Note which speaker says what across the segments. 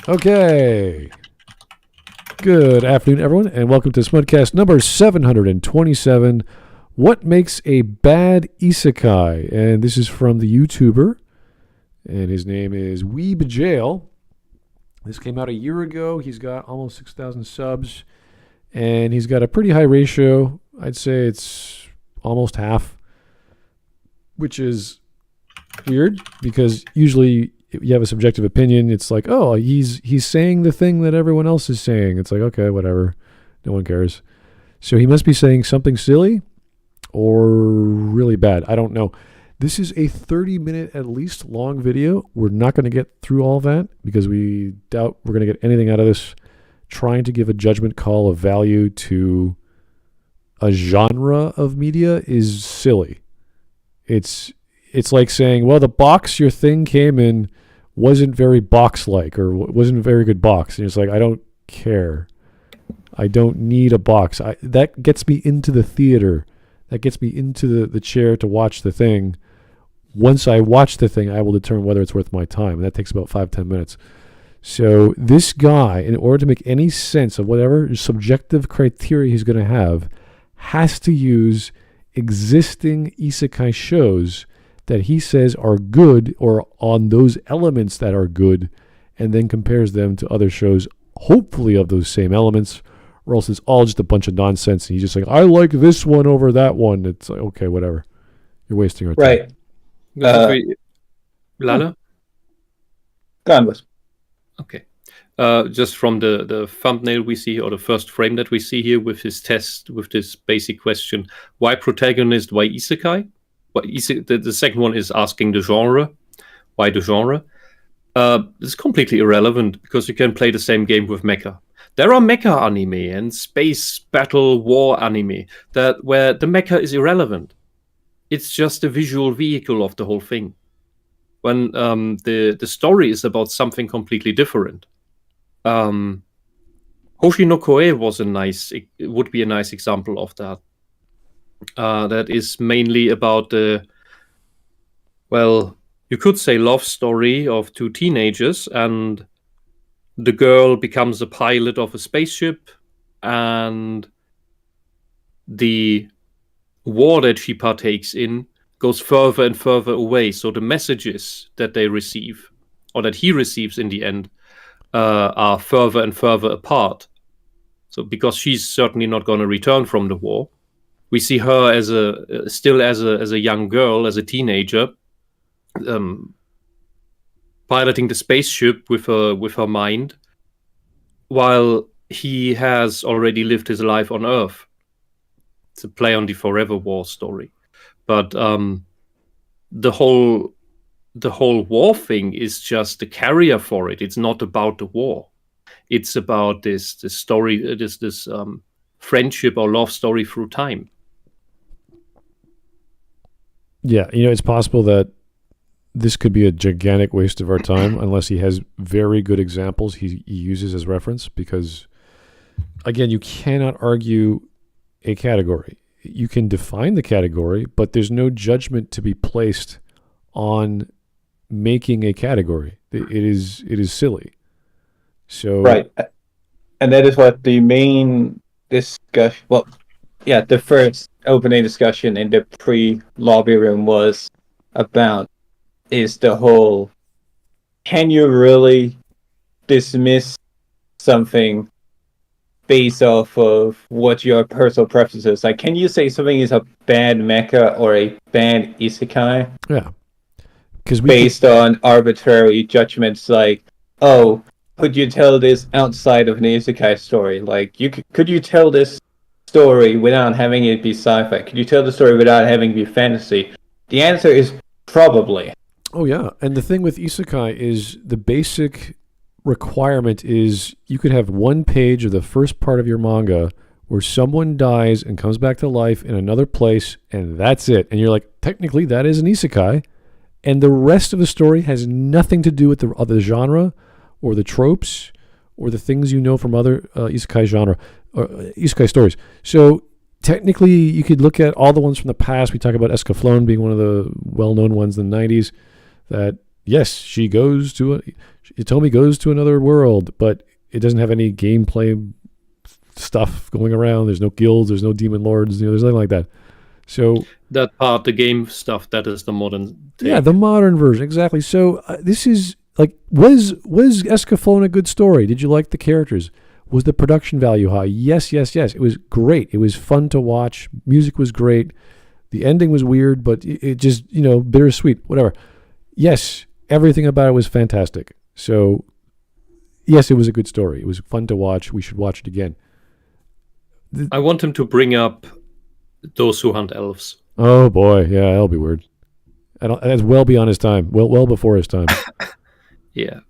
Speaker 1: Okay. Good afternoon, everyone, and welcome to Smudcast number 727. What makes a bad Isekai? And this is from the YouTuber, and his name is Weeb Jail. This came out a year ago. He's got almost 6,000 subs, and he's got a pretty high ratio. I'd say it's almost half, which is weird because usually you have a subjective opinion. It's like, oh, he's saying the thing that everyone else is saying. It's like, okay, whatever. No one cares. So he must be saying something silly or really bad. I don't know. This is a 30-minute at least long video. We're not going to get through all that because we doubt we're going to get anything out of this. Trying to give a judgment call of value to a genre of media is silly. It's like saying, well, the box your thing came in wasn't very box-like or wasn't a very good box. And it's like, I don't care. I don't need a box. That gets me into the theater. That gets me into the chair to watch the thing. Once I watch the thing, I will determine whether it's worth my time. And that takes about 5-10 minutes. So this guy, in order to make any sense of whatever subjective criteria he's going to have, has to use existing isekai shows that he says are good or on those elements that are good, and then compares them to other shows, hopefully of those same elements, or else it's all just a bunch of nonsense. And he's just like, I like this one over that one. It's like, okay, whatever. You're wasting our time.
Speaker 2: Right. Lala?
Speaker 3: Go on, Whisp.
Speaker 2: Okay. Just from the thumbnail we see, or the first frame that we see here with his test, with this basic question, why protagonist, why isekai? The second one is asking the genre. Why the genre? It's completely irrelevant because you can play the same game with mecha. There are mecha anime and space battle war anime where the mecha is irrelevant. It's just a visual vehicle of the whole thing. When the story is about something completely different. Hoshi no Koe would be a nice example of that. That is mainly about you could say love story of two teenagers, and the girl becomes a pilot of a spaceship, and the war that she partakes in goes further and further away. So the messages that they receive, or that he receives in the end, are further and further apart. So because she's certainly not going to return from the war, we see her as a young girl, as a teenager, piloting the spaceship with her mind, while he has already lived his life on Earth. It's a play on the Forever War story, but the whole war thing is just the carrier for it. It's not about the war. It's about this story, this friendship or love story through time.
Speaker 1: Yeah, it's possible that this could be a gigantic waste of our time unless he has very good examples he uses as reference, because, again, you cannot argue a category. You can define the category, but there's no judgment to be placed on making a category. It is silly. So
Speaker 3: right, and that is what the main discussion. Well, yeah, the first opening discussion in the pre-lobby room was about, is the whole, can you really dismiss something based off of what your personal preferences is? Like, can you say something is a bad mecha or a bad isekai?
Speaker 1: Yeah.
Speaker 3: Based on arbitrary judgments like, oh, could you tell this outside of an isekai story? Like, could you tell this story without having it be sci-fi? Could you tell the story without having it be fantasy? The answer is probably.
Speaker 1: Oh, yeah. And the thing with isekai is the basic requirement is you could have one page of the first part of your manga where someone dies and comes back to life in another place, and that's it. And you're like, technically, that is an isekai. And the rest of the story has nothing to do with the genre or the tropes or the things you know from other isekai genre or isekai stories. So technically, you could look at all the ones from the past. We talk about Escaflowne being one of the well-known ones in the 90s that yes, she goes to Hitomi goes to another world, but it doesn't have any gameplay stuff going around. There's no guilds, there's no demon lords, there's nothing like that. So
Speaker 2: that part, the game stuff, that is the modern take.
Speaker 1: Yeah, the modern version, exactly. So this is like, was Escaflowne a good story? Did you like the characters? Was the production value high? Yes. It was great. It was fun to watch. Music was great. The ending was weird, but it just, bittersweet, whatever. Yes, everything about it was fantastic. So, yes, it was a good story. It was fun to watch. We should watch it again.
Speaker 2: I want him to bring up Those Who Hunt Elves.
Speaker 1: Oh, boy. Yeah, that'll be weird. That's well beyond his time. Well before his time.
Speaker 2: Yeah.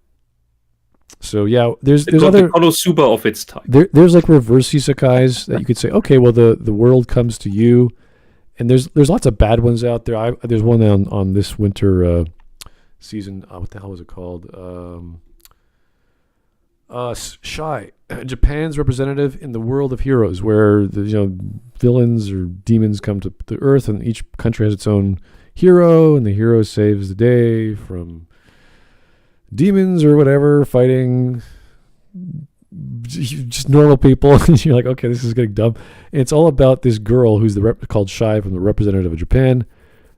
Speaker 1: So yeah, there's
Speaker 2: other Konosuba of its time.
Speaker 1: There's like reverse isekais that you could say, okay, well the world comes to you, and there's lots of bad ones out there. There's one on this winter season. What the hell was it called? Shy, Japan's representative in the world of heroes, where the villains or demons come to the Earth, and each country has its own hero, and the hero saves the day from demons or whatever, fighting just normal people. And you're like, okay, this is getting dumb. And it's all about this girl who's called Shy, from the representative of Japan,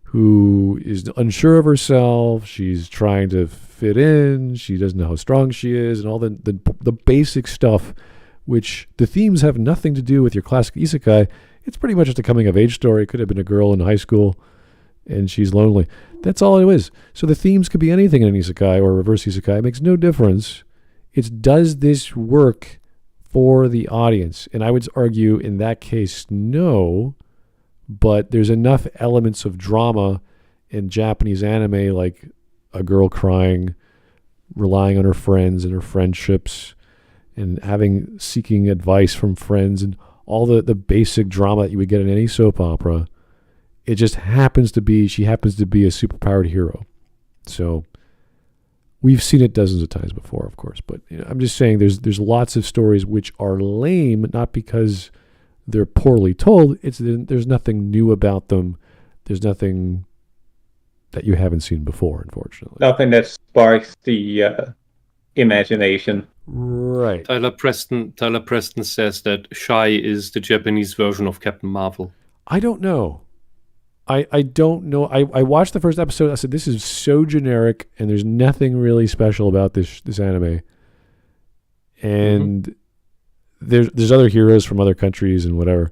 Speaker 1: who is unsure of herself. She's trying to fit in. She doesn't know how strong she is, and all the basic stuff, which the themes have nothing to do with your classic isekai. It's pretty much just a coming of age story. It could have been a girl in high school and she's lonely. That's all it is. So the themes could be anything in an isekai or a reverse isekai. It makes no difference. It's, does this work for the audience? And I would argue in that case, no. But there's enough elements of drama in Japanese anime, like a girl crying, relying on her friends and her friendships, and seeking advice from friends, and all the basic drama that you would get in any soap opera. It just happens to be, she happens to be a superpowered hero. So we've seen it dozens of times before, of course. But I'm just saying there's lots of stories which are lame, not because they're poorly told. There's nothing new about them. There's nothing that you haven't seen before, unfortunately.
Speaker 3: Nothing that sparks the imagination.
Speaker 1: Right.
Speaker 2: Tyler Preston says that Shy is the Japanese version of Captain Marvel.
Speaker 1: I don't know. I don't know. I watched the first episode. I said, this is so generic, and there's nothing really special about this anime. And there's other heroes from other countries and whatever.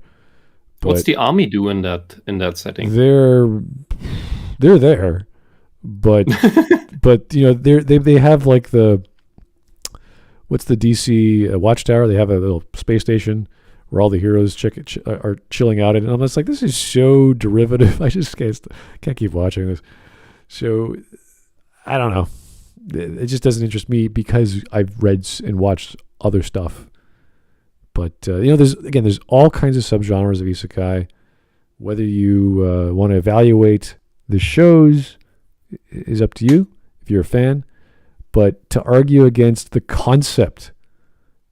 Speaker 2: What's the army do in that setting?
Speaker 1: They're there, but but they have like what's the DC Watchtower? They have a little space station where all the heroes are chilling out in. And I'm just like, this is so derivative. I just can't keep watching this. So I don't know. It just doesn't interest me because I've read and watched other stuff. But there's all kinds of subgenres of isekai. Whether you want to evaluate the shows is up to you if you're a fan. But to argue against the concept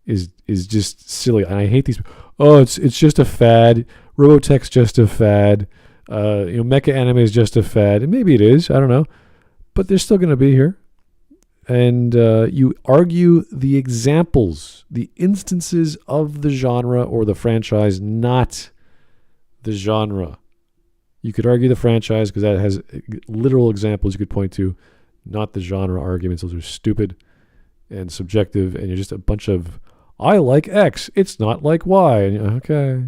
Speaker 1: is just silly. And I hate these. Oh, it's just a fad. Robotech's just a fad. Mecha anime is just a fad. And maybe it is. I don't know. But they're still going to be here. And you argue the examples, the instances of the genre or the franchise, not the genre. You could argue the franchise because that has literal examples you could point to, not the genre arguments. Those are stupid and subjective, and you're just a bunch of, I like X, it's not like Y. And okay,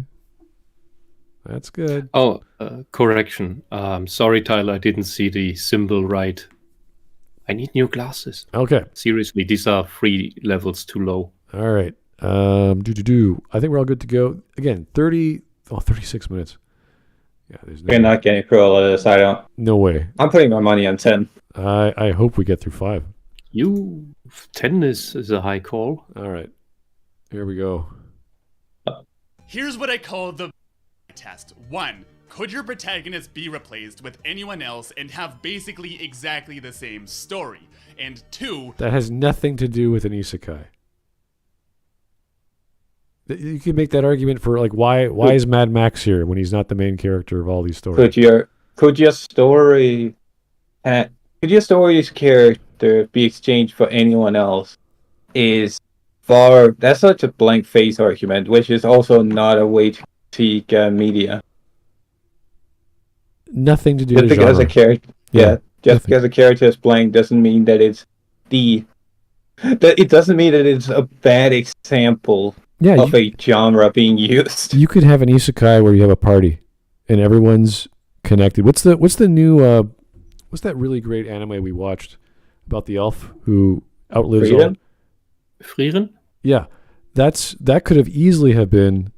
Speaker 1: that's good.
Speaker 2: Oh, correction. Sorry, Tyler, I didn't see the symbol right. I need new glasses.
Speaker 1: Okay.
Speaker 2: Seriously, these are 3 levels too low.
Speaker 1: All right. I think we're all good to go. Again, 36 minutes. Yeah,
Speaker 3: We're not getting through all of this. I don't.
Speaker 1: No way.
Speaker 3: I'm putting my money on 10.
Speaker 1: I hope we get through 5.
Speaker 2: 10 is a high call.
Speaker 1: All right. Here we go.
Speaker 4: Here's what I call the test. 1. Could your protagonist be replaced with anyone else and have basically exactly the same story? And 2...
Speaker 1: That has nothing to do with an isekai. You can make that argument for, like, why is Mad Max here when he's not the main character of all these stories?
Speaker 3: Could your story could your story's character be exchanged for anyone else is that's such a blank face argument, which is also not a way to critique media.
Speaker 1: Nothing to do
Speaker 3: Just
Speaker 1: with
Speaker 3: because
Speaker 1: genre.
Speaker 3: a character,
Speaker 1: nothing.
Speaker 3: because a character is blank doesn't mean that it doesn't mean that it's a bad example of a genre being used.
Speaker 1: You could have an isekai where you have a party and everyone's connected. What's the new what's that really great anime we watched about the elf who outlives all?
Speaker 2: Frieren?
Speaker 1: Yeah. That could have easily have been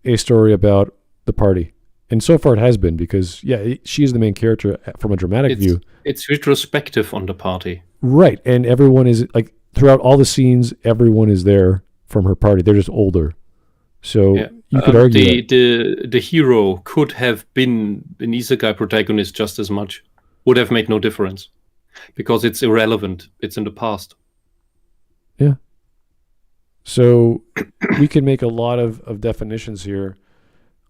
Speaker 1: a story about the party. And so far it has been because she's the main character from a dramatic view.
Speaker 2: It's retrospective on the party.
Speaker 1: Right. And everyone is like throughout all the scenes, everyone is there from her party. They're just older. So you could argue
Speaker 2: the hero could have been an isekai protagonist just as much. Would have made no difference. Because it's irrelevant. It's in the past.
Speaker 1: Yeah. So we can make a lot of definitions here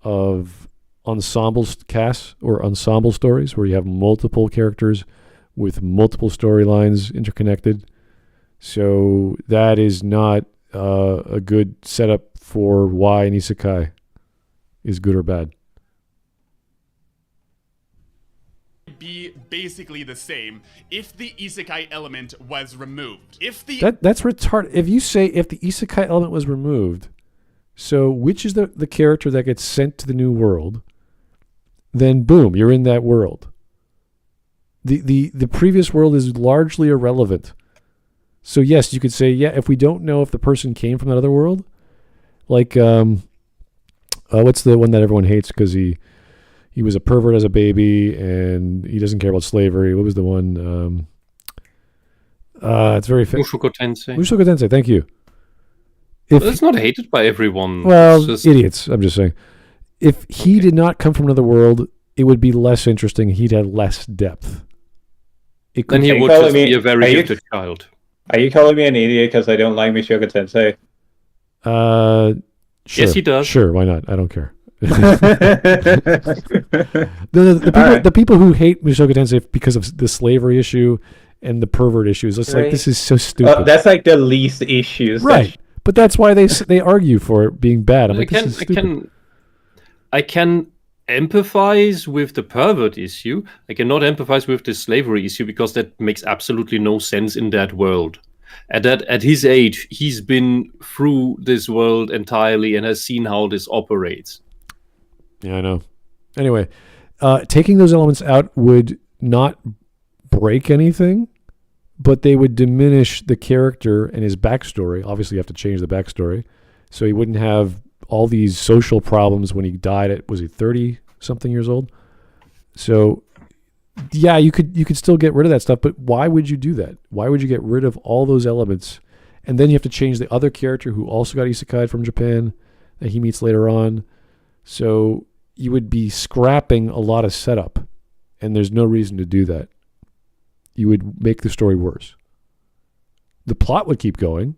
Speaker 1: of ensemble casts or ensemble stories where you have multiple characters with multiple storylines interconnected. So that is not a good setup for why an isekai is good or bad.
Speaker 4: Be basically the same if the isekai element was removed.
Speaker 1: That's retarded. If you say if the isekai element was removed, so which is the character that gets sent to the new world, then boom, you're in that world. The previous world is largely irrelevant. So yes, you could say, if we don't know if the person came from that other world, like what's the one that everyone hates because he was a pervert as a baby and he doesn't care about slavery. What was the one? It's very
Speaker 2: Mushoku Tensei.
Speaker 1: Mushoku Tensei, thank you.
Speaker 2: It's not hated by everyone.
Speaker 1: Well, idiots, I'm just saying. If he did not come from another world, it would be less interesting. He'd have less depth.
Speaker 2: Then he would just be a very gifted child.
Speaker 3: Are you calling me an idiot because I don't like Mushoku Tensei?
Speaker 1: Sure.
Speaker 2: Yes, he does.
Speaker 1: Sure, why not? I don't care. The people who hate Mushoku Tensei because of the slavery issue and the pervert issues, it's like, this is so stupid.
Speaker 3: That's like the least issues.
Speaker 1: Right. But that's why they argue for it being bad. I'm like, this is stupid.
Speaker 2: I can empathize with the pervert issue. I cannot empathize with the slavery issue because that makes absolutely no sense in that world. At his age, he's been through this world entirely and has seen how this operates.
Speaker 1: Yeah, I know. Anyway, taking those elements out would not break anything, but they would diminish the character and his backstory. Obviously, you have to change the backstory. So he wouldn't have all these social problems when he died at, was he 30-something years old? So, yeah, you could still get rid of that stuff, but why would you do that? Why would you get rid of all those elements? And then you have to change the other character who also got isekai'd from Japan that he meets later on. So you would be scrapping a lot of setup, and there's no reason to do that. You would make the story worse. The plot would keep going,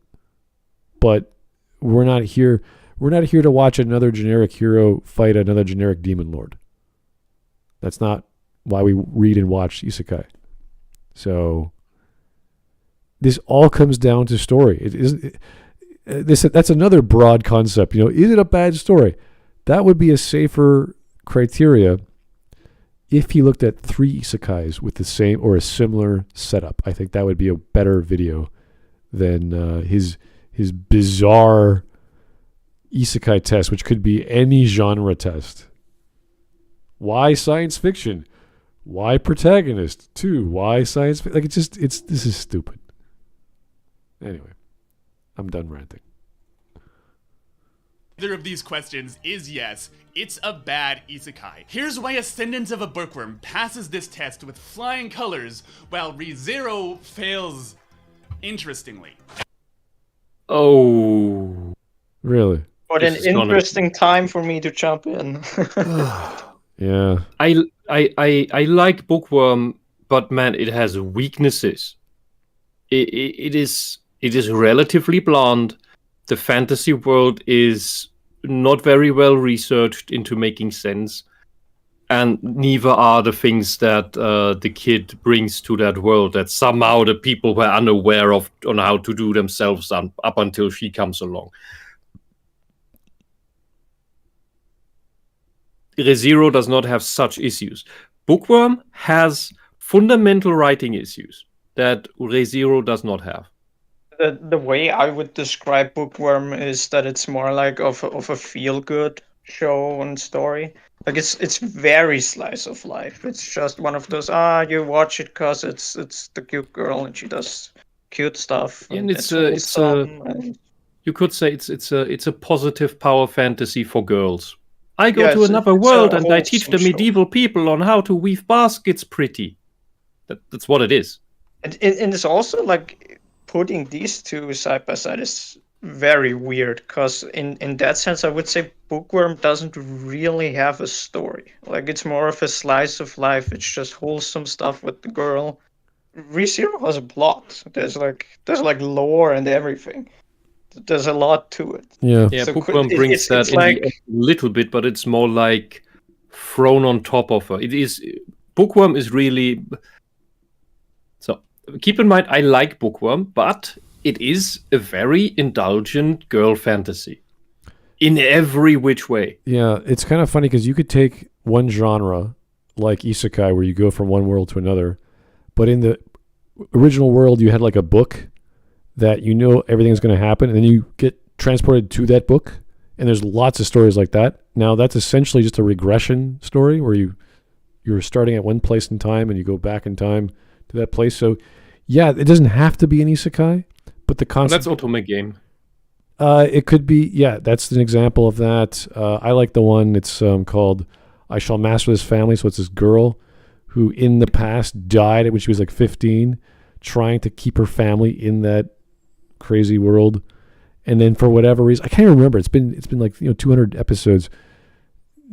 Speaker 1: but we're not here to watch another generic hero fight another generic demon lord. That's not why we read and watch isekai. So this all comes down to story. That's another broad concept. Is it a bad story? That would be a safer criteria if he looked at 3 isekais with the same or a similar setup. I think that would be a better video than his bizarre isekai test, which could be any genre test. Why science fiction? Why protagonist? 2. Why science fiction? This is stupid. Anyway, I'm done ranting.
Speaker 4: Either of these questions is yes, it's a bad isekai. Here's why Ascendant of a Bookworm passes this test with flying colors, while ReZero fails interestingly.
Speaker 2: Oh.
Speaker 1: Really?
Speaker 5: What an interesting time for me to jump in.
Speaker 1: Yeah.
Speaker 2: I like Bookworm, but man, it has weaknesses. It is relatively bland. The fantasy world is not very well researched into making sense. and neither are the things that the kid brings to that world that somehow the people were unaware of on how to do themselves up until she comes along. ReZero does not have such issues. Bookworm has fundamental writing issues that ReZero does not have.
Speaker 5: The way I would describe Bookworm is that it's more like of a feel-good show and story. Like it's very slice of life. It's just one of those you watch it because it's the cute girl and she does cute stuff.
Speaker 2: And you could say it's a positive power fantasy for girls. I go to another world and I teach the medieval people on how to weave baskets pretty. That's what it is.
Speaker 5: And it's also like putting these two side by side is very weird because in that sense I would say Bookworm doesn't really have a story. Like it's more of a slice of life. It's just wholesome stuff with the girl. ReZero has a plot. There's like lore and everything. There's a lot to it.
Speaker 1: Yeah.
Speaker 2: So Bookworm brings that in like a little bit, but it's more like thrown on top of her. Bookworm is really. So keep in mind, I like Bookworm, but it is a very indulgent girl fantasy in every which way.
Speaker 1: Yeah, it's kind of funny because you could take one genre like Isekai where you go from one world to another, but in the original world you had like a book that you know everything's going to happen, and then you get transported to that book, and there's lots of stories like that. Now that's essentially just a regression story where you're starting at one place in time and you go back in time to that place. So yeah, it doesn't have to be an isekai, but the concept...
Speaker 2: That's Otome game.
Speaker 1: It could be, yeah, that's an example of that. I like the one, it's called I Shall Master This Family. So it's this girl who in the past died when she was like 15, trying to keep her family in that crazy world, and then for whatever reason, I can't even remember, it's been like 200 episodes,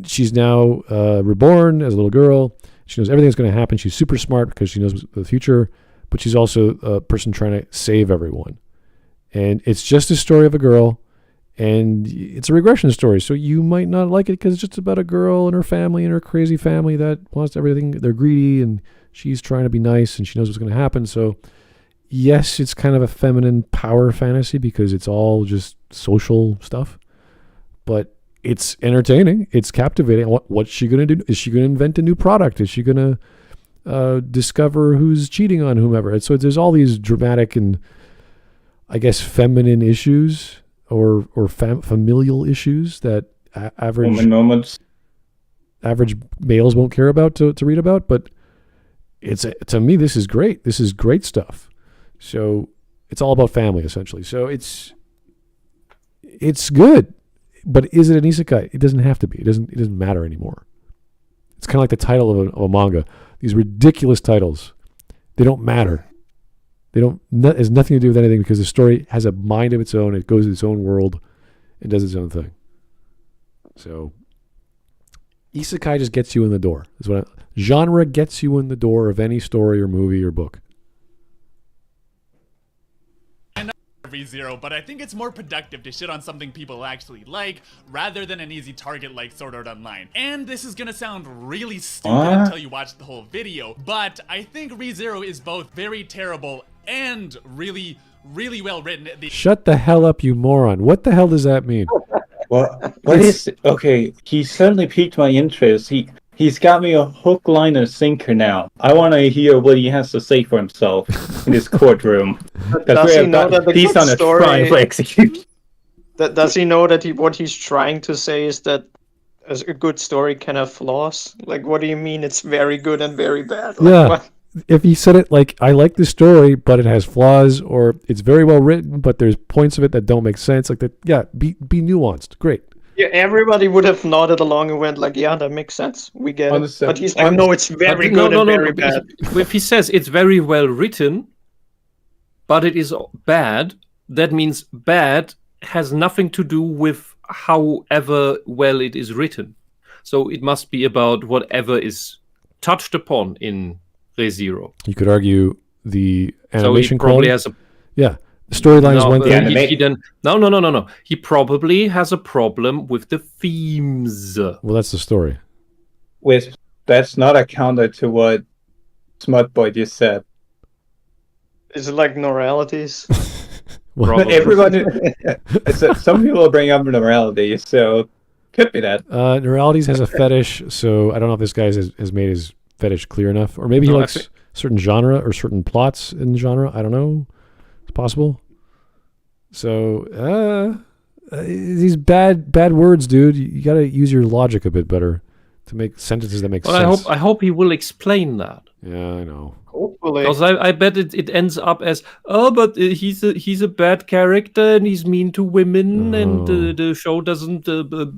Speaker 1: she's now reborn as a little girl. She knows everything's going to happen. She's super smart because she knows the future, but she's also a person trying to save everyone, and it's just a story of a girl, and it's a regression story, so you might not like it because it's just about a girl and her family and her crazy family that wants everything. They're greedy and she's trying to be nice and she knows what's going to happen. So yes, it's kind of a feminine power fantasy because it's all just social stuff, but it's entertaining. It's captivating. What's she going to do? Is she going to invent a new product? Is she going to discover who's cheating on whomever? And so there's all these dramatic and, I guess, feminine issues or familial issues that average males won't care about to read about. But to me, this is great. This is great stuff. So it's all about family, essentially. So it's good, but is it an isekai? It doesn't have to be. It doesn't matter anymore. It's kind of like the title of a manga. These ridiculous titles, they don't matter. It has nothing to do with anything because the story has a mind of its own. It goes in its own world and does its own thing. So isekai just gets you in the door. Genre gets you in the door of any story or movie or book.
Speaker 4: ReZero, but I think it's more productive to shit on something people actually like rather than an easy target like Sword Art Online. And this is gonna sound really stupid until you watch the whole video, but I think ReZero is both very terrible and really, really well written.
Speaker 1: Shut the hell up, you moron. What the hell does that mean?
Speaker 3: What is it? Okay, he certainly piqued my interest. He's got me a hook, line, and sinker now. I want to hear what he has to say for himself in this courtroom.
Speaker 5: Does he know that
Speaker 3: he's on a trial for execution?
Speaker 5: Does he know that what he's trying to say is that a good story can have flaws? Like, what do you mean it's very good and very bad? Like,
Speaker 1: yeah.
Speaker 5: What?
Speaker 1: If he said it like, I like this story, but it has flaws, or it's very well written, but there's points of it that don't make sense, like that, yeah, be nuanced. Great.
Speaker 5: Yeah, everybody would have nodded along and went like, yeah, that makes sense. We get it. But he's like, no, it's very good and very bad.
Speaker 2: If he says it's very well written, but it is bad, that means bad has nothing to do with however well it is written. So it must be about whatever is touched upon in ReZero.
Speaker 1: You could argue the animation
Speaker 2: quality.
Speaker 1: Has a... Yeah. The storyline is one thing.
Speaker 2: No. He probably has a problem with the themes.
Speaker 1: Well, that's the story.
Speaker 3: Wisp, that's not a counter to what Smudboy just said.
Speaker 5: Is it like moralities?
Speaker 1: Well,
Speaker 2: Probably.
Speaker 3: Everyone, some people bring up morality, so could be that.
Speaker 1: Neuralities has a fetish, so I don't know if this guy has made his fetish clear enough, or maybe he
Speaker 2: No, I
Speaker 1: likes certain genre or certain plots in genre. I don't know. It's possible. So these bad words, dude. You got to use your logic a bit better to make sentences that make sense.
Speaker 2: I hope he will explain that.
Speaker 1: Yeah, I know.
Speaker 5: Hopefully.
Speaker 2: Because I bet it ends up as, but he's a bad character and he's mean to women and the show doesn't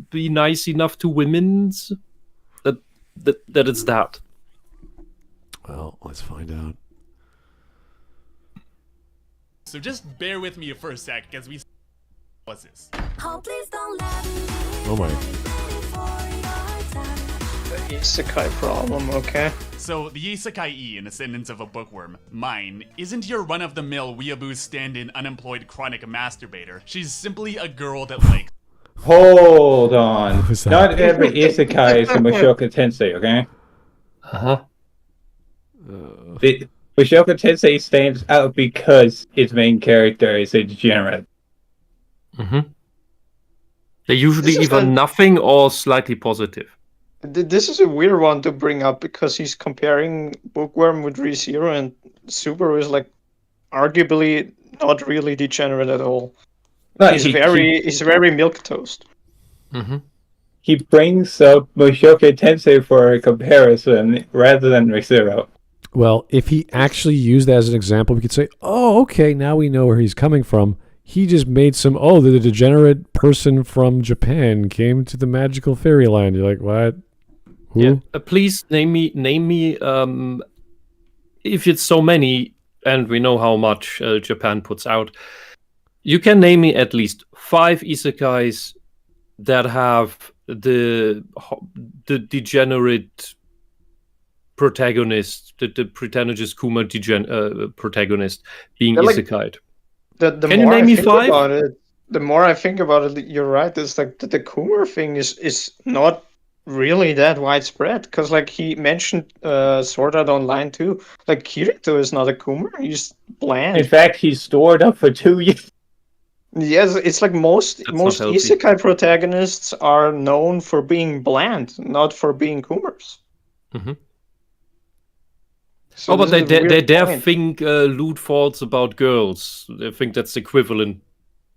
Speaker 2: be nice enough to women. That it's that.
Speaker 1: Well, let's find out.
Speaker 4: So just bear with me for a sec as we. What's this?
Speaker 1: Oh my.
Speaker 5: Isekai problem, okay.
Speaker 4: So, the Isekai in Ascendance of a Bookworm, Mine, isn't your run-of-the-mill weeaboo stand-in unemployed chronic masturbator. She's simply a girl that likes...
Speaker 3: Hold on.
Speaker 1: Who's that?
Speaker 3: Not every isekai is a Mushoku Tensei, okay?
Speaker 2: Uh-huh.
Speaker 3: The Mushoku Tensei stands out because its main character is a degenerate.
Speaker 2: Mm-hmm. They're usually
Speaker 5: This is
Speaker 2: either
Speaker 5: a-
Speaker 2: nothing or slightly positive.
Speaker 5: This is a weird one to bring up because he's comparing Bookworm with ReZero, and Subaru is like arguably not really degenerate at all.
Speaker 3: No,
Speaker 5: He's very milquetoast.
Speaker 2: Mm-hmm.
Speaker 3: he brings up Mushoku Tensei for a comparison rather than ReZero.
Speaker 1: Well, if he actually used that as an example, we could say, oh, okay, now we know where he's coming from. He just made the degenerate person from Japan came to the magical fairyland. You're like, what? Who?
Speaker 2: Yeah. Please name me. If it's so many, and we know how much Japan puts out, you can name me at least 5 isekais that have the degenerate protagonist, the pretentious Kuma protagonist being
Speaker 5: They're like-
Speaker 2: isekai'd.
Speaker 5: The
Speaker 2: Can you
Speaker 5: more
Speaker 2: name
Speaker 5: I
Speaker 2: me
Speaker 5: think
Speaker 2: 5?
Speaker 5: about it, the more I think about it, you're right. It's like the Coomer thing is not really that widespread because, like, he mentioned Sword Art Online too. Like, Kirito is not a Coomer; he's bland.
Speaker 3: In fact, he's stored up for 2 years.
Speaker 5: Yes, it's like most
Speaker 2: not healthy.
Speaker 5: isekai protagonists are known for being bland, not for being Coomers.
Speaker 2: Mhm.
Speaker 5: So
Speaker 2: But
Speaker 5: this is a
Speaker 2: they
Speaker 5: weird
Speaker 2: dare
Speaker 5: point.
Speaker 2: think lewd thoughts about girls. They think that's equivalent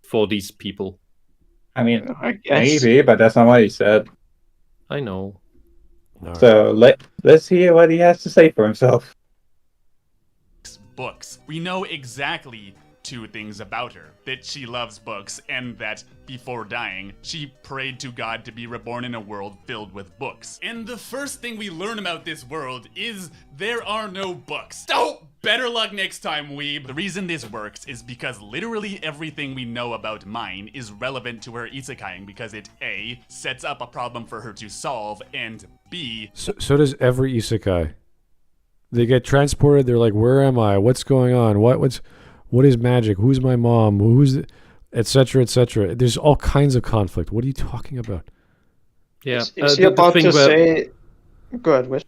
Speaker 2: for these people.
Speaker 3: I mean,
Speaker 5: I guess.
Speaker 3: maybe, but that's not what he said.
Speaker 2: I know.
Speaker 1: All right.
Speaker 3: So let's hear what he has to say for himself.
Speaker 4: Books. We know exactly 2 things about her. That she loves books, and that, before dying, she prayed to God to be reborn in a world filled with books. And the first thing we learn about this world is there are no books. Oh, better luck next time, weeb. The reason this works is because literally everything we know about Mine is relevant to her isekaiing because it A, sets up a problem for her to solve, and B,
Speaker 1: So does every isekai. They get transported. They're like, "Where am I? What's going on? What is magic? Who's my mom? Who's etc. etc." There's all kinds of conflict. What are you talking about?
Speaker 2: Yeah.
Speaker 5: Is he about to say? Go ahead, Wisp.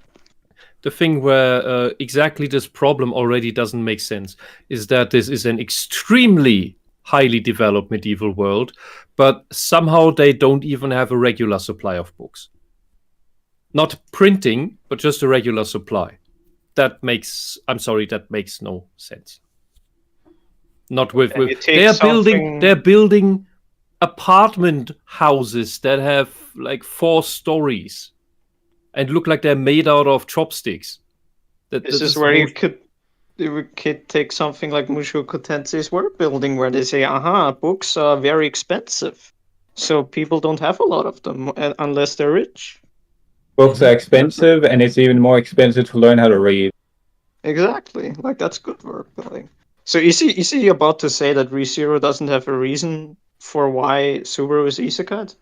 Speaker 2: The thing where exactly this problem already doesn't make sense is that this is an extremely highly developed medieval world, but somehow they don't even have a regular supply of books. Not printing, but just a regular supply. That makes no sense. Not with
Speaker 5: Can you take
Speaker 2: they're building apartment houses that have like 4 stories and look like they're made out of chopsticks.
Speaker 5: This is where you could take something like Mushoku Tensei's world building, where they say, books are very expensive, so people don't have a lot of them unless they're rich.
Speaker 3: Books are expensive, and it's even more expensive to learn how to read.
Speaker 5: Exactly, like that's good work building. So is he about to say that ReZero doesn't have a reason for why Subaru is isekai?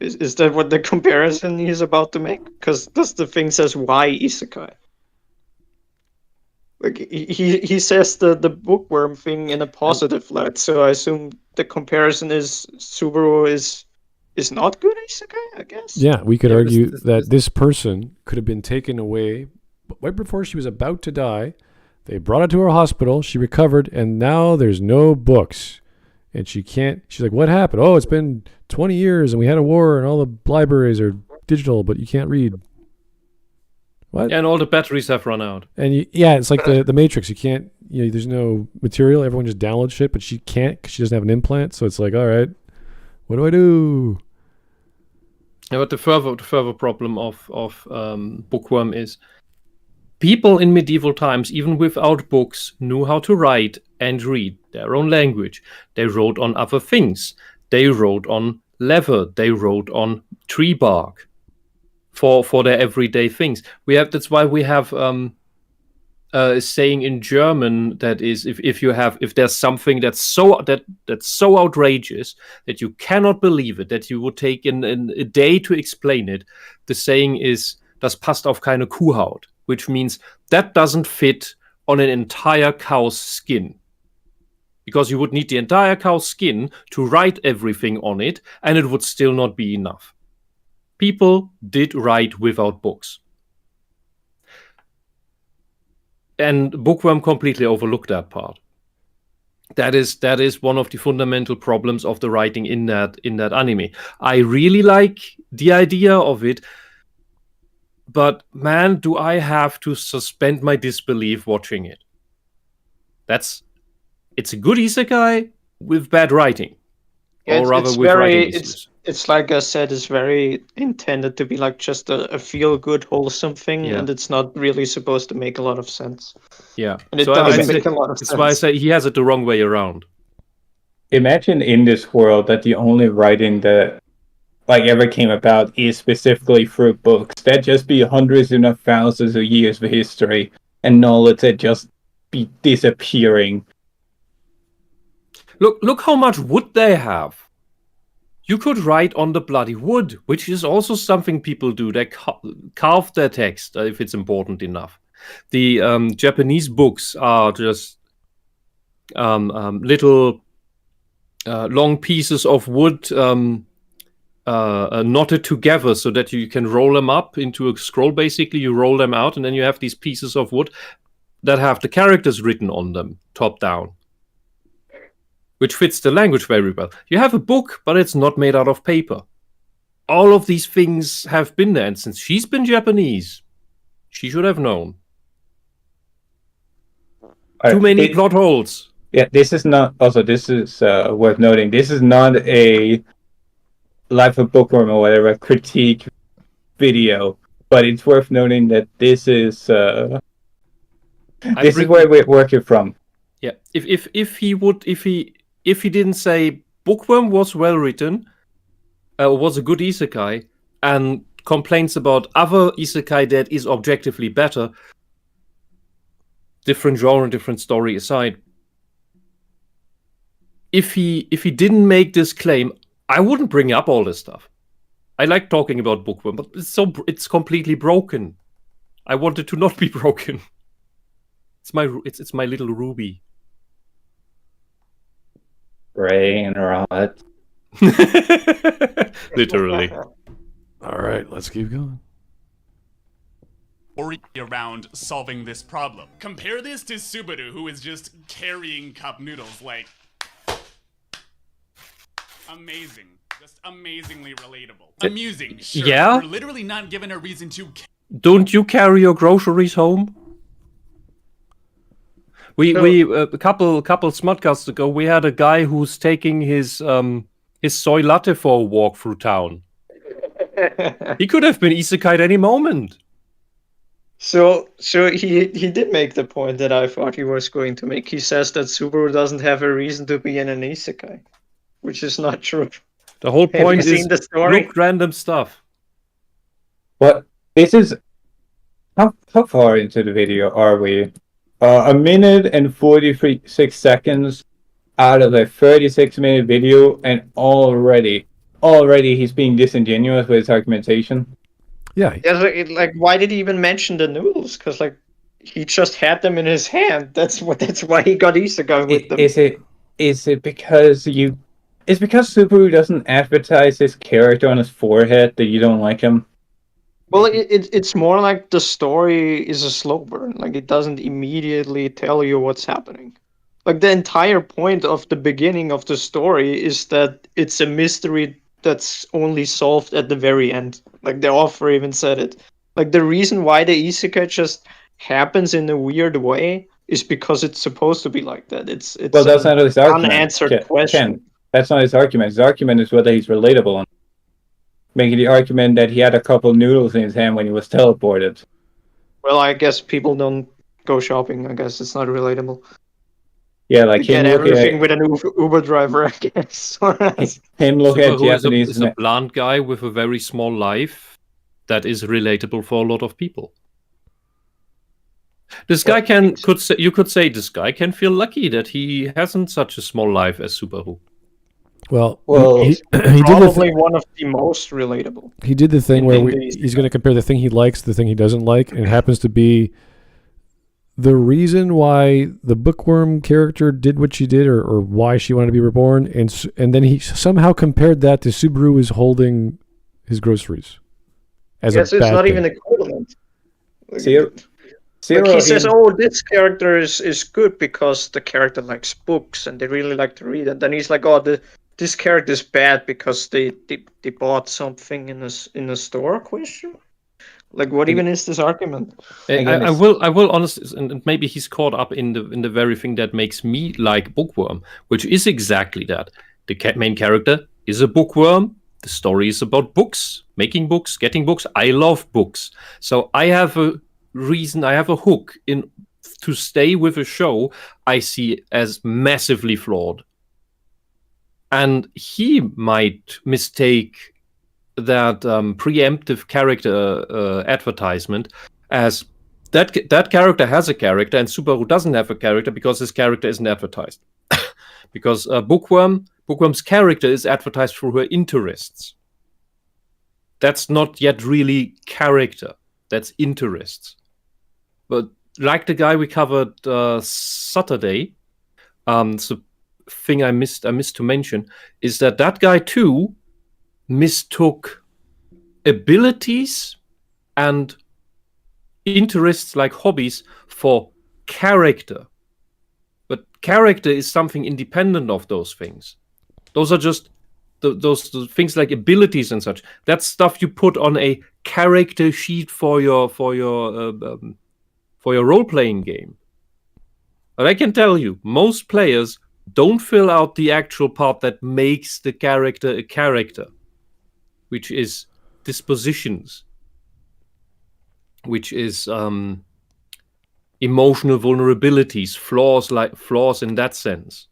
Speaker 5: Is that what the comparison he's about to make? Because that's the thing says why isekai. Like he says the bookworm thing in a positive light, so I assume the comparison is Subaru is is not good isekai, I guess.
Speaker 1: Yeah, we could
Speaker 2: Yeah,
Speaker 1: argue
Speaker 2: this-
Speaker 1: that this person could have been taken away right before she was about to die. They brought her to her hospital. She recovered, and now there's no books. And she can't. She's like, what happened? Oh, it's been 20 years, and we had a war, and all the libraries are digital, but you can't read. What?
Speaker 2: And all the batteries have run out.
Speaker 1: And it's like the Matrix. You can't. There's no material. Everyone just downloads shit, but she can't because she doesn't have an implant. So it's like, all right, what do I do?
Speaker 2: Yeah, but the further problem of Bookworm is people in medieval times, even without books, knew how to write and read their own language. They wrote on other things. They wrote on leather. They wrote on tree bark for their everyday things. That's why we have a saying in German that is, if there's something that's so outrageous that you cannot believe it, that you would take a day to explain it, the saying is, das passt auf keine Kuhhaut, which means that doesn't fit on an entire cow's skin. Because you would need the entire cow's skin to write everything on it, and it would still not be enough. People did write without books. And Bookworm completely overlooked that part. That is one of the fundamental problems of the writing in that anime. I really like the idea of it, but man, do I have to suspend my disbelief watching it. It's a good isekai with bad writing.
Speaker 5: Yeah,
Speaker 2: Or rather with writing issues.
Speaker 5: It's like I said, it's very intended to be like just a feel-good, wholesome thing,
Speaker 2: Yeah.
Speaker 5: and it's not really supposed to make a lot of sense.
Speaker 2: Yeah.
Speaker 5: And it
Speaker 2: So
Speaker 5: doesn't make a lot of sense.
Speaker 2: that's why I say he has it the wrong way around.
Speaker 3: Imagine in this world that the only writing that ever came about is specifically through books. That'd just be hundreds if not thousands of years of history and knowledge that just be disappearing.
Speaker 2: Look how much wood they have. You could write on the bloody wood, which is also something people do. They carve their text if it's important enough. The Japanese books are just little long pieces of wood knotted together so that you can roll them up into a scroll. Basically, you roll them out, and then you have these pieces of wood that have the characters written on them, top down, which fits the language very well. You have a book, but it's not made out of paper. All of these things have been there, and since she's been Japanese, she should have known. Too many plot holes.
Speaker 3: Yeah, this is not. Also, this is worth noting. This is not a Life of Bookworm or whatever critique video, but it's worth noting that this is where we're working from.
Speaker 2: Yeah, if he didn't say Bookworm was well written, was a good isekai, and complaints about other isekai that is objectively better, different genre, different story aside, if he didn't make this claim, I wouldn't bring up all this stuff. I like talking about Bookworm, but it's completely broken. I want it to not be broken. It's my little ruby.
Speaker 3: Brain rot.
Speaker 2: Literally.
Speaker 1: All right, let's keep going.
Speaker 4: Or around solving this problem. Compare this to Subaru, who is just carrying cup noodles, like... amazing. Just amazingly relatable. Amusing, sure.
Speaker 2: Yeah?
Speaker 4: We're literally not given a reason to...
Speaker 2: Don't you carry your groceries home? We a couple Smudcasts ago, we had a guy who's taking his soy latte for a walk through town. He could have been isekai at any moment.
Speaker 5: So he did make the point that I thought he was going to make. He says that Subaru doesn't have a reason to be in an isekai, which is not true.
Speaker 2: The whole point
Speaker 5: Have you
Speaker 2: is
Speaker 5: seen the story?
Speaker 2: look random stuff.
Speaker 3: What? This is how far into the video are we? A minute and 46 seconds out of a 36-minute video, and already he's being disingenuous with his argumentation.
Speaker 1: Yeah,
Speaker 5: Yeah, like why did he even mention the noodles? Because like he just had them in his hand. That's why he got isekai with them.
Speaker 3: Is it because It's because Subaru doesn't advertise his character on his forehead that you don't like him.
Speaker 5: Well, it's more like the story is a slow burn. Like it doesn't immediately tell you what's happening. Like the entire point of the beginning of the story is that it's a mystery that's only solved at the very end. Like the author even said it. Like the reason why the isekai just happens in a weird way is because it's supposed to be like that. It's
Speaker 3: Well, that's
Speaker 5: an
Speaker 3: not his argument.
Speaker 5: unanswered question.
Speaker 3: Ken, that's not his argument. His argument is whether he's relatable. Making the argument that he had a couple noodles in his hand when he was teleported.
Speaker 5: Well, I guess people don't go shopping. I guess it's not relatable.
Speaker 3: Yeah, like
Speaker 5: You get
Speaker 3: him looking
Speaker 5: everything
Speaker 3: at
Speaker 5: with an Uber driver, I guess.
Speaker 3: him looking at
Speaker 2: Subaru
Speaker 3: Japanese.
Speaker 2: is a blunt guy with a very small life that is relatable for a lot of people. This guy you could say this guy can feel lucky that he hasn't such a small life as Subaru.
Speaker 1: Well,
Speaker 3: Well,
Speaker 1: he did
Speaker 5: Probably one of the most relatable.
Speaker 1: he did the thing
Speaker 5: in
Speaker 1: where
Speaker 5: the
Speaker 1: he's going to compare the thing he likes to the thing he doesn't like, and it happens to be the reason why the bookworm character did what she did, or why she wanted to be reborn, and then he somehow compared that to Subaru is holding his groceries. As
Speaker 5: Yes,
Speaker 1: a
Speaker 5: it's
Speaker 1: bad
Speaker 5: not
Speaker 1: thing.
Speaker 5: even equivalent.
Speaker 3: Zero,
Speaker 5: Like he says,
Speaker 3: in-
Speaker 5: "Oh, this character is good because the character likes books and they really like to read." And then he's like, "Oh, this character is bad because they bought something in a store?" Question. Like, what even is this argument?
Speaker 3: Again,
Speaker 2: I will honestly, and maybe he's caught up in the very thing that makes me like Bookworm, which is exactly that. The main character is a bookworm. The story is about books, making books, getting books. I love books, so I have a reason. I have a hook in to stay with a show I see as massively flawed, and he might mistake that preemptive character advertisement as that character has a character and Subaru doesn't have a character because his character isn't advertised. Because Bookworm's character is advertised through her interests. That's not yet really character. That's interests. But like the guy we covered Saturday, the thing I missed to mention is that guy too mistook abilities and interests like hobbies for character. But character is something independent of those things. Those are just those things like abilities and such. That's stuff you put on a character sheet for your role-playing game. But I can tell you, most players don't fill out the actual part that makes the character a character, which is dispositions, which is emotional vulnerabilities, flaws in that sense,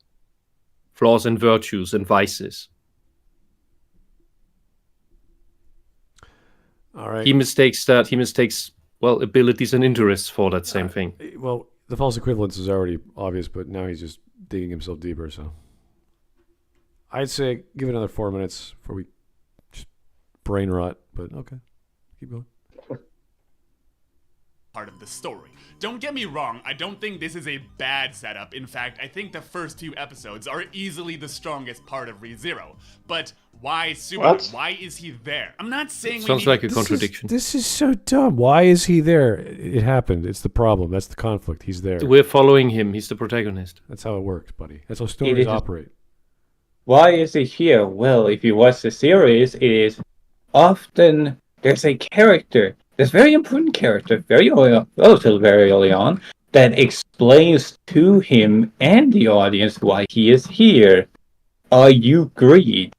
Speaker 2: flaws and virtues and vices.
Speaker 1: All right.
Speaker 2: He mistakes abilities and interests for that same thing.
Speaker 1: Well, the false equivalence is already obvious, but now he's just digging himself deeper. So I'd say give it another 4 minutes before we just brain rot. But okay, keep going.
Speaker 4: Part of the story. Don't get me wrong, I don't think this is a bad setup. In fact, I think the first 2 episodes are easily the strongest part of ReZero. But why Subaru?
Speaker 5: What?
Speaker 4: Why is he there? I'm not saying we
Speaker 2: Sounds
Speaker 4: need
Speaker 2: like a contradiction.
Speaker 1: This is so dumb. Why is he there? It happened. It's the problem. That's the conflict. He's there.
Speaker 2: We're following him. He's the protagonist.
Speaker 1: That's how it works, buddy. That's how stories
Speaker 3: is.
Speaker 1: operate.
Speaker 3: Why is he here? Well, if you watch the series, it is often there's a character, this very important character, very early on, that explains to him and the audience why he is here. Are you greed?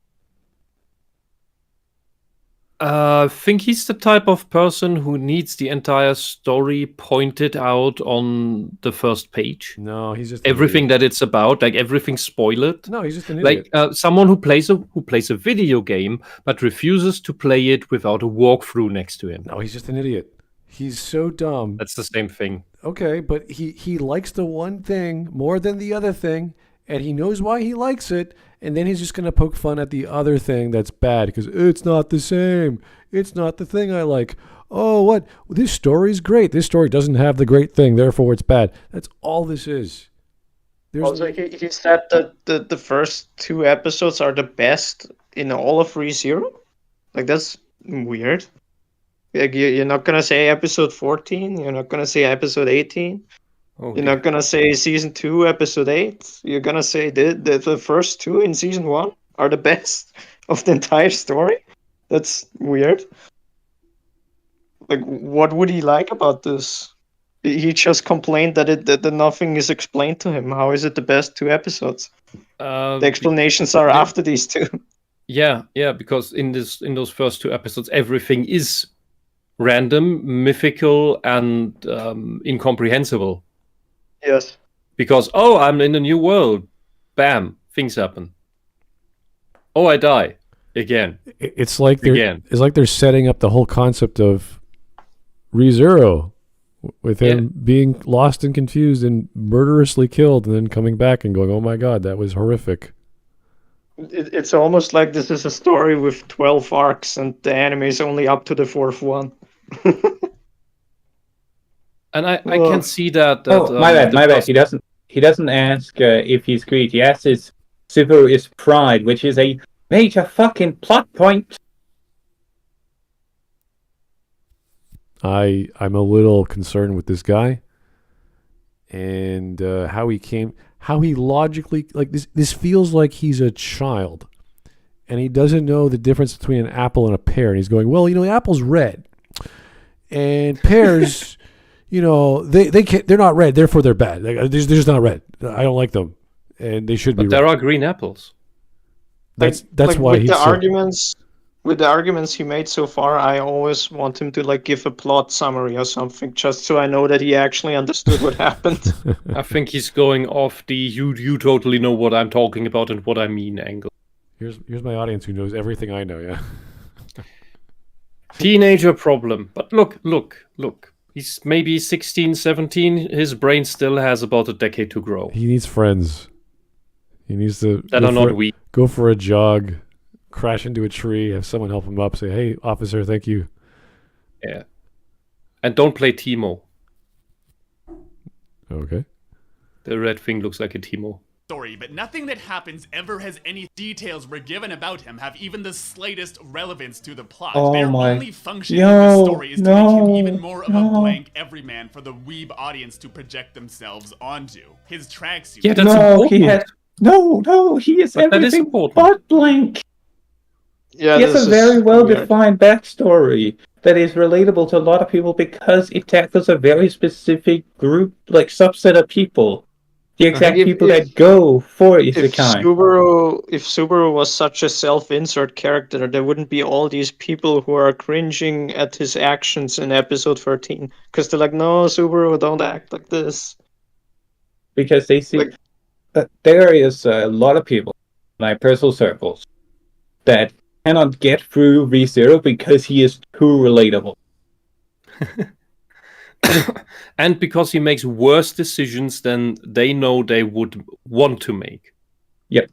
Speaker 2: I think he's the type of person who needs the entire story pointed out on the first page.
Speaker 1: No, he's just an
Speaker 2: Everything
Speaker 1: idiot.
Speaker 2: that it's about, like everything spoiled.
Speaker 1: No, he's just an idiot.
Speaker 2: Like someone who plays a video game but refuses to play it without a walkthrough next to him.
Speaker 1: No, he's just an idiot. He's so dumb.
Speaker 2: That's the same thing.
Speaker 1: Okay, but he likes the one thing more than the other thing, and he knows why he likes it, and then he's just going to poke fun at the other thing that's bad because it's not the same. It's not the thing I like. Oh, what? This story's great. This story doesn't have the great thing, therefore it's bad. That's all this is.
Speaker 5: Also, he said that the first 2 episodes are the best in all of ReZero. Like, that's weird. Like, you're not gonna say episode 14. You're not gonna say episode 18.
Speaker 2: Oh,
Speaker 5: You're not gonna say season 2, episode 8. You're gonna say the first 2 in season 1 are the best of the entire story. That's weird. Like, what would he like about this? He just complained that nothing is explained to him. How is it the best 2 episodes? The explanations are after these 2.
Speaker 2: Yeah, because in those first 2 episodes, everything is random, mythical, and incomprehensible.
Speaker 5: Yes.
Speaker 2: Because I'm in a new world, bam, things happen. Oh, I die again.
Speaker 1: It's like they're setting up the whole concept of ReZero, with him being lost and confused and murderously killed, and then coming back and going, "Oh my God, that was horrific."
Speaker 5: It's almost like this is a story with 12 arcs, and the anime is only up to the 4th one.
Speaker 2: And I can see that.
Speaker 3: My bad. He doesn't ask if he's greedy. He asks if Subaru is pride, which is a major fucking plot point.
Speaker 1: I'm a little concerned with this guy and how he logically, like, this feels like he's a child and he doesn't know the difference between an apple and a pear, and he's going, well, the apple's red and pears they're not red, therefore they're bad. They're just not red. I don't like them and they should be
Speaker 2: red. But there
Speaker 1: red.
Speaker 2: are green apples.
Speaker 1: That's why he's
Speaker 5: with the arguments he made so far, I always want him to give a plot summary or something, just so I know that he actually understood what happened.
Speaker 2: I think he's going off the you totally know what I'm talking about and what I mean angle.
Speaker 1: Here's my audience who knows everything I know, yeah.
Speaker 2: Teenager problem. But look. He's maybe 16, 17. His brain still has about a decade to grow.
Speaker 1: He needs friends. He needs to go for a jog, crash into a tree, have someone help him up, say, "Hey, officer, thank you."
Speaker 2: Yeah. And don't play Timo.
Speaker 1: Okay.
Speaker 2: The red thing looks like a Timo.
Speaker 4: Story, but nothing that happens ever has any details we're given about him have even the slightest relevance to the plot. Their only function in the story is to make him even more of a blank everyman for the weeb audience to project themselves onto. His tracksuit.
Speaker 2: Yeah, that's important.
Speaker 3: He is
Speaker 2: but
Speaker 3: everything but blank.
Speaker 5: Yeah,
Speaker 3: he has a very well-defined backstory that is relatable to a lot of people because it tackles a very specific group, subset of people. The exact people that go for Isekai.
Speaker 5: If Subaru was such a self-insert character, there wouldn't be all these people who are cringing at his actions in episode 13. Because they're like, no, Subaru, don't act like this.
Speaker 3: Because they see that there is a lot of people, in my personal circles, that cannot get through ReZero because he is too relatable.
Speaker 2: And because he makes worse decisions than they know they would want to make.
Speaker 3: Yep.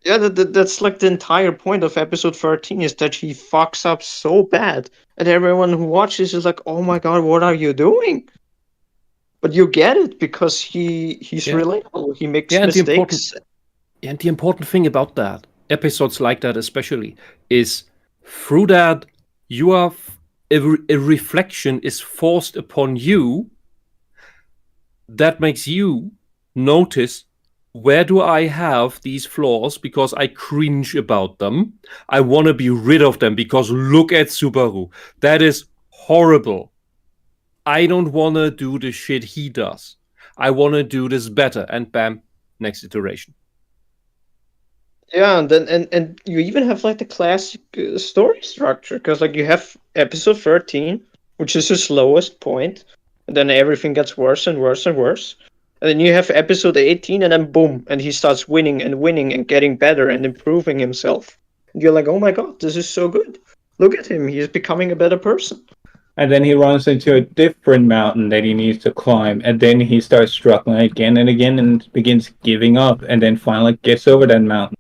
Speaker 5: Yeah, that's the entire point of episode 13 is that he fucks up so bad. And everyone who watches is like, oh my God, what are you doing? But you get it because he's relatable. He makes mistakes.
Speaker 2: And the important thing about that, episodes like that especially, is through that you are... A reflection is forced upon you that makes you notice, where do I have these flaws because I cringe about them? I want to be rid of them because look at Subaru. That is horrible. I don't want to do the shit he does. I want to do this better. And bam, next iteration.
Speaker 5: Yeah, and then and you even have the classic story structure, because you have episode 13, which is his lowest point, and then everything gets worse and worse and worse. And then you have episode 18, and then boom, and he starts winning and getting better and improving himself. And you're like, oh my God, this is so good. Look at him, he's becoming a better person.
Speaker 3: And then he runs into a different mountain that he needs to climb, and then he starts struggling again and again and begins giving up, and then finally gets over that mountain.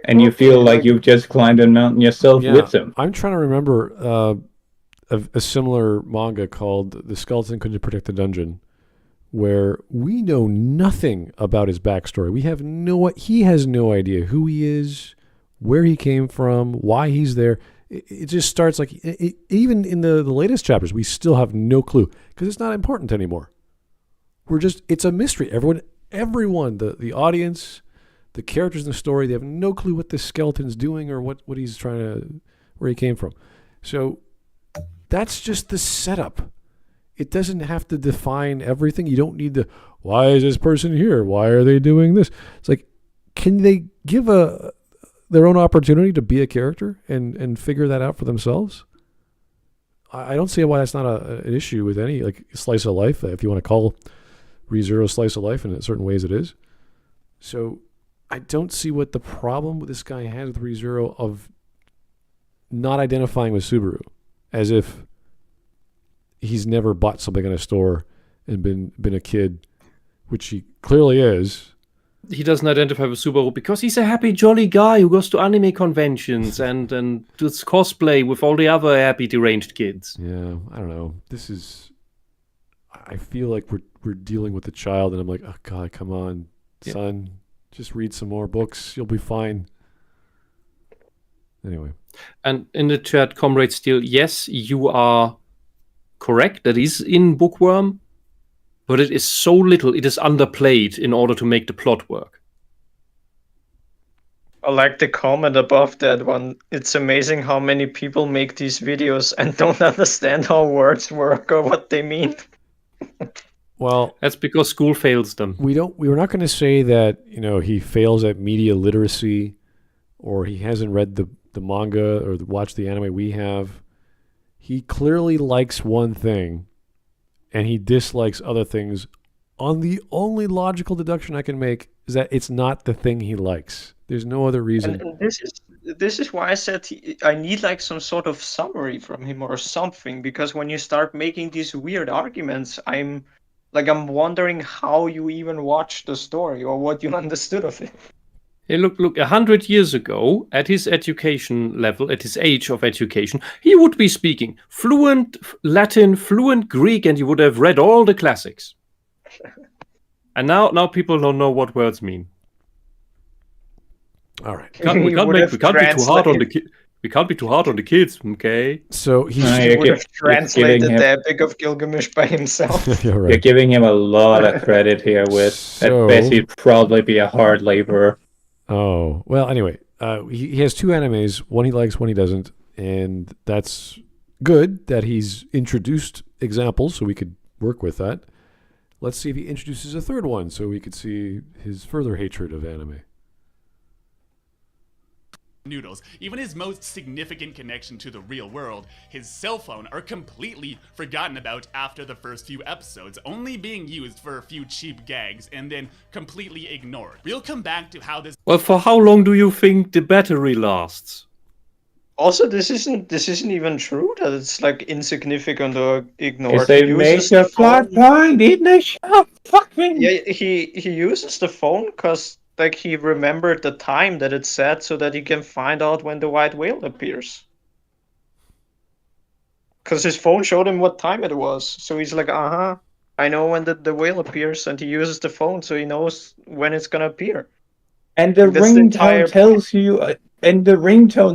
Speaker 3: And you feel like you've just climbed a mountain yourself with him.
Speaker 1: I'm trying to remember a similar manga called The Skeleton Couldn't Protect the Dungeon, where we know nothing about his backstory. He has no idea who he is, where he came from, why he's there. It just starts like, even in the latest chapters, we still have no clue because it's not important anymore. It's a mystery. Everyone, the audience, the characters in the story, they have no clue what this skeleton's doing or what he's trying to, where he came from. So that's just the setup. It doesn't have to define everything. You don't need why is this person here? Why are they doing this? It's like, can they give their own opportunity to be a character and figure that out for themselves? I don't see why that's not an issue with any like slice of life, if you want to call ReZero slice of life, and in certain ways it is. So I don't see what the problem with this guy has with ReZero of not identifying with Subaru, as if he's never bought something in a store and been a kid, which he clearly is.
Speaker 2: He doesn't identify with Subaru because he's a happy, jolly guy who goes to anime conventions and does cosplay with all the other happy, deranged kids.
Speaker 1: Yeah, I don't know. I feel like we're dealing with a child, and I'm like, oh God, come on, son, just read some more books. You'll be fine. Anyway. And
Speaker 2: in the chat, Comrade Steel, yes, you are correct. That is in Bookworm, but it is so little. It is underplayed in order to make the plot work.
Speaker 5: I like the comment above that one. It's amazing how many people make these videos and don't understand how words work or what they mean.
Speaker 1: Well,
Speaker 2: that's because school fails them.
Speaker 1: We were not going to say that, he fails at media literacy, or he hasn't read the manga or watched the anime we have. He clearly likes one thing and he dislikes other things. On the only logical deduction I can make is that it's not the thing he likes. There's no other reason.
Speaker 5: And this is why I said I need like some sort of summary from him or something, because when you start making these weird arguments, I'm wondering how you even watched the story or what you understood of it.
Speaker 2: Hey, look, 100 years ago, at his education level, at his age of education, he would be speaking fluent Latin, fluent Greek, and he would have read all the classics. And now people don't know what words mean.
Speaker 1: All right.
Speaker 2: We can't be too hard on the kids. We can't be too hard on the kids, okay?
Speaker 1: So
Speaker 5: he would have translated the Epic of Gilgamesh by himself.
Speaker 1: Right.
Speaker 3: You're giving him a lot of credit here with at best he'd probably be a hard laborer.
Speaker 1: Oh, well, anyway, he has two animes, one he likes, one he doesn't, and that's good that he's introduced examples so we could work with that. Let's see if he introduces a third one so we could see his further hatred of anime.
Speaker 4: Noodles. Even his most significant connection to the real world, his cell phone, are completely forgotten about after the first few episodes, only being used for a few cheap gags and then completely ignored. We'll come back to how this...
Speaker 2: Well, for how long do you think the battery lasts?
Speaker 5: Also, this isn't even true that it's like insignificant or ignored.
Speaker 3: It's a major plot point, isn't it? Fucking...
Speaker 5: Yeah, he uses the phone because like he remembered the time that it said so that he can find out when the white whale appears. Because his phone showed him what time it was. So he's like, I know when the whale appears, and he uses the phone so he knows when it's gonna appear.
Speaker 3: And the ringtone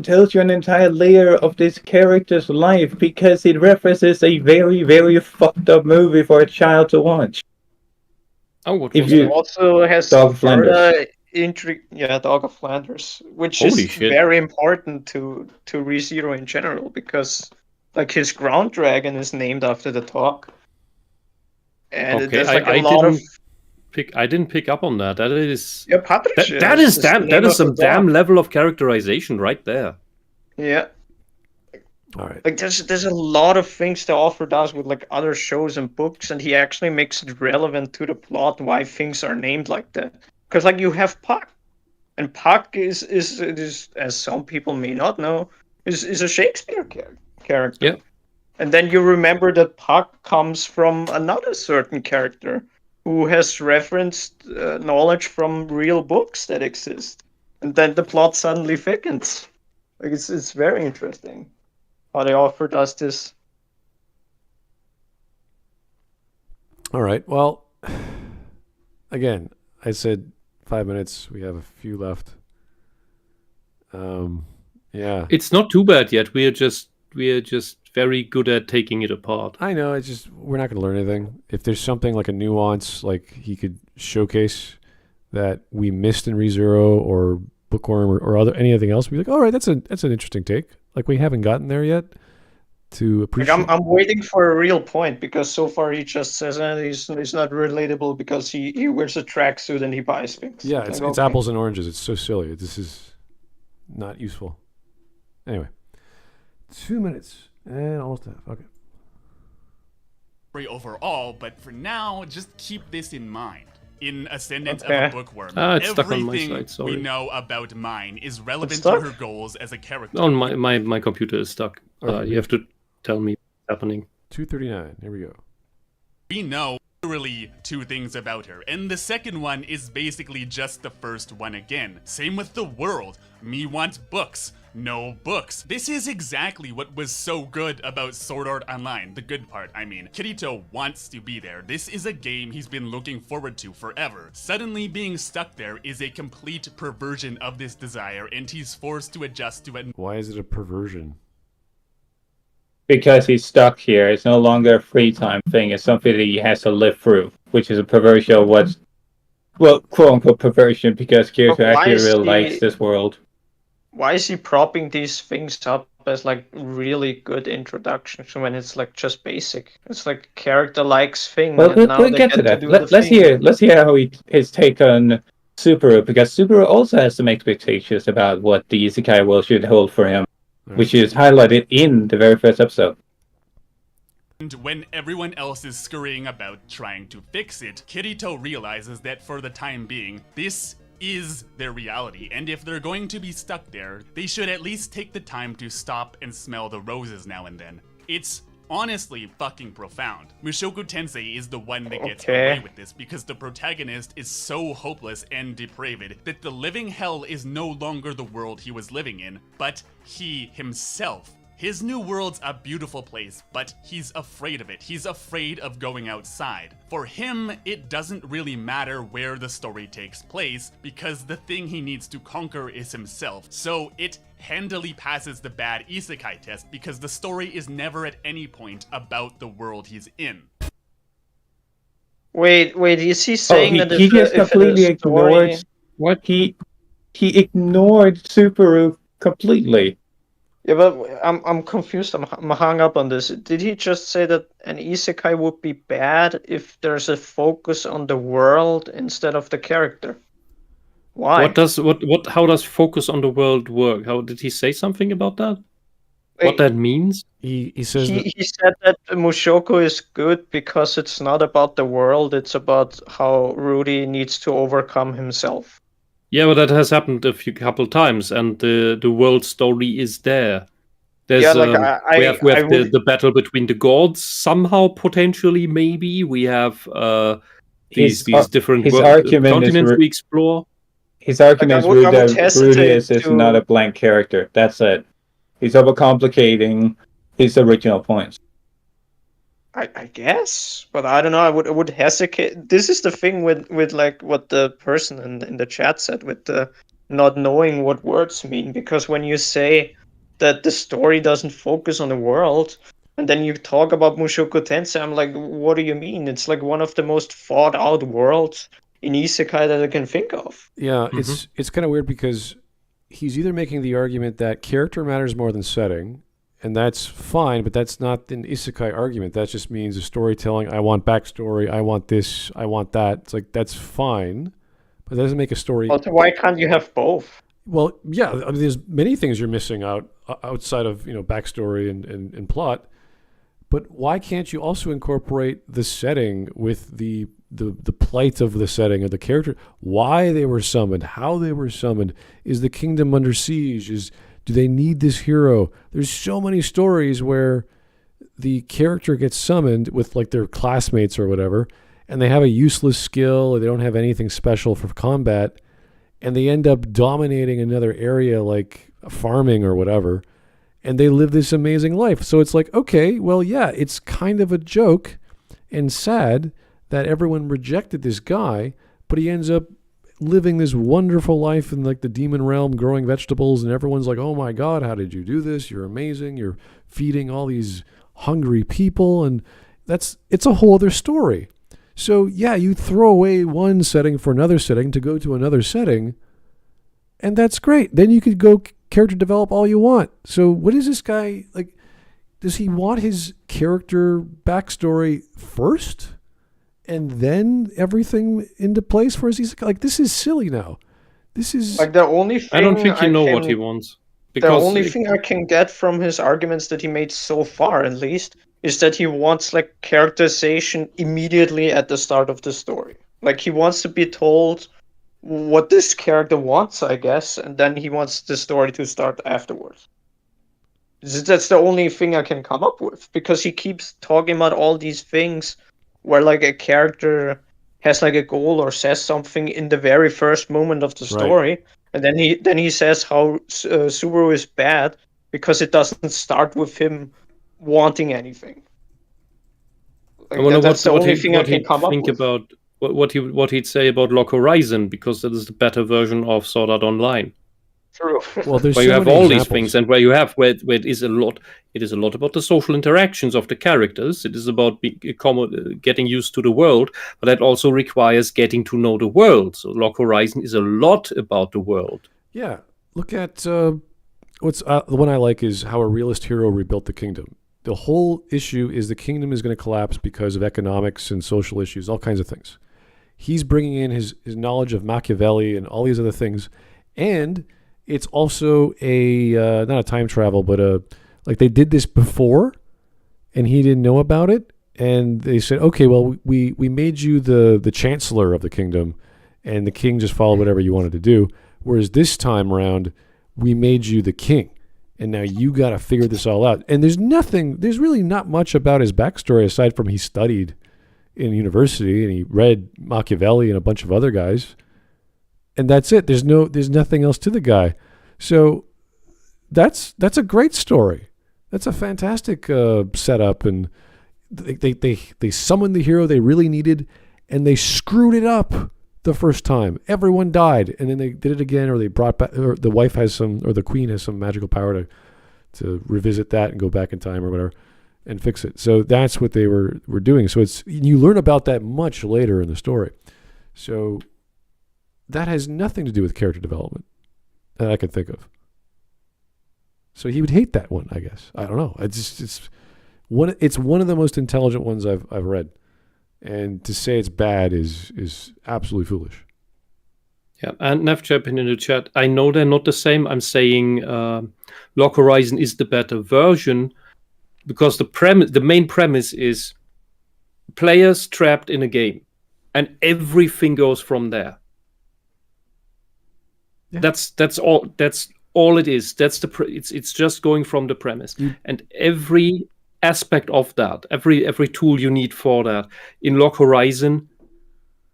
Speaker 3: tells you an entire layer of this character's life because it references a very, very fucked up movie for a child to watch.
Speaker 2: Oh, what
Speaker 5: was it? Also has
Speaker 3: Dog of Flanders.
Speaker 5: Dog of Flanders, which is very important to ReZero in general because like his ground dragon is named after the dog. And there's like
Speaker 2: I didn't pick up on that. That is
Speaker 5: Patrick.
Speaker 2: That is some damn level of characterization right there.
Speaker 5: Yeah.
Speaker 1: All right.
Speaker 5: Like there's a lot of things the author does with like other shows and books, and he actually makes it relevant to the plot why things are named like that. Because like you have Puck, and Puck is as some people may not know is a Shakespeare character.
Speaker 2: Yeah.
Speaker 5: And then you remember that Puck comes from another certain character who has referenced knowledge from real books that exist, and then the plot suddenly thickens. Like it's very interesting how the author does this.
Speaker 1: All right. Well, again, I said 5 minutes. We have a few left. Yeah.
Speaker 2: It's not too bad yet. We are just very good at taking it apart.
Speaker 1: I know. It's just we're not going to learn anything. If there's something like a nuance, like he could showcase that we missed in ReZero or Bookworm or anything else, we'd be like, all right, that's an interesting take. Like we haven't gotten there yet to appreciate.
Speaker 5: Like I'm waiting for a real point because so far he just says he's not relatable because he wears a tracksuit and he buys things.
Speaker 1: Yeah, it's
Speaker 5: okay.
Speaker 1: apples and oranges. It's so silly. This is not useful. Anyway, 2 minutes and almost half. Okay.
Speaker 4: Overall, but for now, just keep this in mind. In Ascendant
Speaker 5: Okay.
Speaker 4: of a Bookworm,
Speaker 2: It's stuck on my
Speaker 4: everything
Speaker 2: side, sorry.
Speaker 4: we know about Mine is relevant
Speaker 5: stuck?
Speaker 4: to her goals as a character.
Speaker 2: On my computer is stuck. You have to tell me what's happening.
Speaker 1: 239. Here we go.
Speaker 4: We know literally 2 things about her, and the second one is basically just the first one again. Same with the world. Me wants books. No books. This is exactly what was so good about Sword Art Online. The good part, I mean. Kirito wants to be there. This is a game he's been looking forward to forever. Suddenly being stuck there is a complete perversion of this desire, and he's forced to adjust to it.
Speaker 1: Why is it a perversion?
Speaker 3: Because he's stuck here. It's no longer a free time thing. It's something that he has to live through, which is a perversion of what's, well, quote unquote perversion, because Kirito
Speaker 5: But why
Speaker 3: actually
Speaker 5: is
Speaker 3: really
Speaker 5: he-
Speaker 3: likes this world.
Speaker 5: Why is he propping these things up as like really good introductions when it's like just basic? It's like character likes thing.
Speaker 3: Well,
Speaker 5: and now
Speaker 3: we'll
Speaker 5: they
Speaker 3: get to that.
Speaker 5: do the
Speaker 3: Let's
Speaker 5: thing.
Speaker 3: hear how his take on Subaru, because Subaru also has some expectations about what the Isekai world should hold for him, which is highlighted in the very first episode.
Speaker 4: And when everyone else is scurrying about trying to fix it, Kirito realizes that for the time being, this is their reality, and if they're going to be stuck there, they should at least take the time to stop and smell the roses now and then. It's honestly fucking profound. Mushoku Tensei is the one that gets away with this because the protagonist is so hopeless and depraved that the living hell is no longer the world he was living in, but he himself. His new world's a beautiful place, but he's afraid of it. He's afraid of going outside. For him, it doesn't really matter where the story takes place, because the thing he needs to conquer is himself. So it handily passes the bad isekai test, because the story is never at any point about the world he's in.
Speaker 5: Wait, is he saying that
Speaker 3: he just completely ignored what he ignored Subaru completely.
Speaker 5: Yeah, but I'm confused. I'm hung up on this. Did he just say that an isekai would be bad if there's a focus on the world instead of the character? Why?
Speaker 2: How does focus on the world work? How did he say something about that?
Speaker 5: Wait,
Speaker 2: What that means?
Speaker 1: He says that,
Speaker 5: he said that Mushoku is good because it's not about the world, it's about how Rudy needs to overcome himself.
Speaker 2: Yeah, but that has happened a couple times, and the world story is there. There's,
Speaker 5: Yeah, like,
Speaker 2: we have
Speaker 5: I would-
Speaker 2: the battle between the gods somehow, potentially, maybe. We have these different
Speaker 3: his argument is
Speaker 2: continents we explore.
Speaker 3: His argument
Speaker 5: Like, I would
Speaker 3: is
Speaker 5: hesitate
Speaker 3: Rudy is
Speaker 5: to-
Speaker 3: not a blank character. That's it. He's overcomplicating his original points.
Speaker 5: I guess, but I don't know. I would hesitate. This is the thing with like what the person in the chat said with the not knowing what words mean. Because when you say that the story doesn't focus on the world, and then you talk about Mushoku Tensei, I'm like, what do you mean? It's like one of the most thought out worlds in isekai that I can think of.
Speaker 1: yeah, it's kind of weird because he's either making the argument that character matters more than setting, and that's fine, but that's not an isekai argument. That just means the storytelling. I want backstory. I want this. I want that. It's like, that's fine, but it doesn't make a story.
Speaker 5: But why can't you have both?
Speaker 1: Well, yeah, I mean, there's many things you're missing out outside of backstory and plot. But why can't you also incorporate the setting with the plight of the setting of the character? Why they were summoned, how they were summoned. Is the kingdom under siege? Do they need this hero? There's so many stories where the character gets summoned with like their classmates or whatever, and they have a useless skill or they don't have anything special for combat, and they end up dominating another area like farming or whatever, and they live this amazing life. So it's like, okay, well, yeah, it's kind of a joke and sad that everyone rejected this guy, but he ends up living this wonderful life in like the demon realm, growing vegetables, and everyone's like, oh my God, how did you do this? You're amazing. You're feeding all these hungry people. And it's a whole other story. So yeah, you throw away one setting for another setting to go to another setting, and that's great. Then you could go character develop all you want. So what is this guy like? Does he want his character backstory first and then everything into place for his isekai? Like, this is silly now. This is
Speaker 5: Like, the only thing
Speaker 2: I don't think you know what he wants.
Speaker 5: The only thing I can get from his arguments that he made so far, at least, is that he wants like characterization immediately at the start of the story. Like, he wants to be told what this character wants, I guess, and then he wants the story to start afterwards. That's the only thing I can come up with, because he keeps talking about all these things where like a character has like a goal or says something in the very first moment of the story, and then he says how Subaru is bad because it doesn't start with him wanting anything. Like, that's the only thing I can come up with.
Speaker 2: About what he'd say about Lock Horizon, because that is the better version of Sword Art Online.
Speaker 5: True.
Speaker 1: well, there's
Speaker 2: Where
Speaker 1: so
Speaker 2: you have
Speaker 1: many
Speaker 2: all
Speaker 1: examples.
Speaker 2: these things, and where it is a lot about the social interactions of the characters. It is about getting used to the world, but that also requires getting to know the world. So Lock Horizon is a lot about the world.
Speaker 1: Yeah, look at the one I like is how a realist hero rebuilt the kingdom. The whole issue is the kingdom is going to collapse because of economics and social issues, all kinds of things. He's bringing in his knowledge of Machiavelli and all these other things, and it's also not a time travel, but like they did this before, and he didn't know about it, and they said, okay, well, we made you the chancellor of the kingdom, and the king just followed whatever you wanted to do. Whereas this time around, we made you the king, and now you got to figure this all out. And there's really not much about his backstory aside from he studied in university and he read Machiavelli and a bunch of other guys. And that's it. There's nothing else to the guy. So that's a great story. That's a fantastic setup. And they summoned the hero they really needed, and they screwed it up the first time. Everyone died, and then they did it again, or they brought back, or the wife has or the queen has some magical power to revisit that and go back in time or whatever and fix it. So that's what they were doing. So you learn about that much later in the story. So that has nothing to do with character development that I can think of. So he would hate that one, I guess. I don't know. It's one of the most intelligent ones I've read. And to say it's bad is absolutely foolish.
Speaker 2: Yeah, and Nev jumping in the chat. I know they're not the same. I'm saying Lock Horizon is the better version because the main premise is players trapped in a game, and everything goes from there. Yeah. That's all. That's all it is. That's it's just going from the premise, and every aspect of that, every tool you need for that in Lock Horizon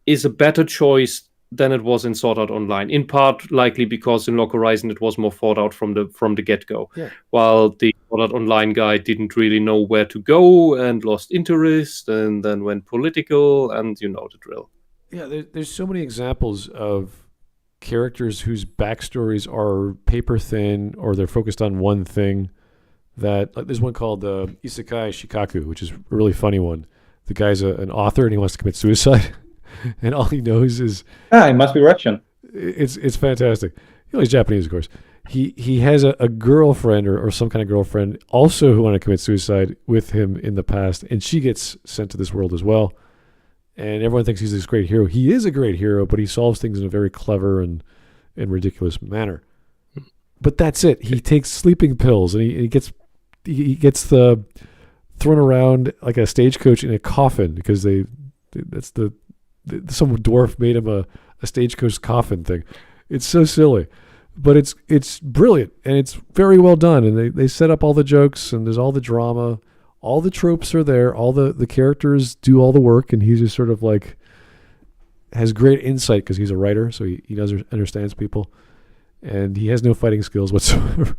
Speaker 2: is a better choice than it was in Sword Art Online. In part, likely because in Lock Horizon it was more thought out from the get-go, while the Sword Art Online guy didn't really know where to go and lost interest and then went political, and you know the drill.
Speaker 1: Yeah, there's so many examples of characters whose backstories are paper thin or they're focused on one thing. That there's one called Isekai Shikaku, which is a really funny one. The guy's an author and he wants to commit suicide, and all he knows is
Speaker 3: he must be Russian.
Speaker 1: It's fantastic. He's Japanese, of course. He has a girlfriend or some kind of girlfriend also who wanted to commit suicide with him in the past, and she gets sent to this world as well. And everyone thinks he's this great hero. He is a great hero, but he solves things in a very clever and ridiculous manner. But that's it. He takes sleeping pills, and he gets thrown around like a stagecoach in a coffin because some dwarf made him a stagecoach coffin thing. It's so silly, but it's brilliant and it's very well done. And they set up all the jokes and there's all the drama, all the tropes are there, all the characters do all the work, and he just sort of like has great insight because he's a writer, so he understands people, and he has no fighting skills whatsoever.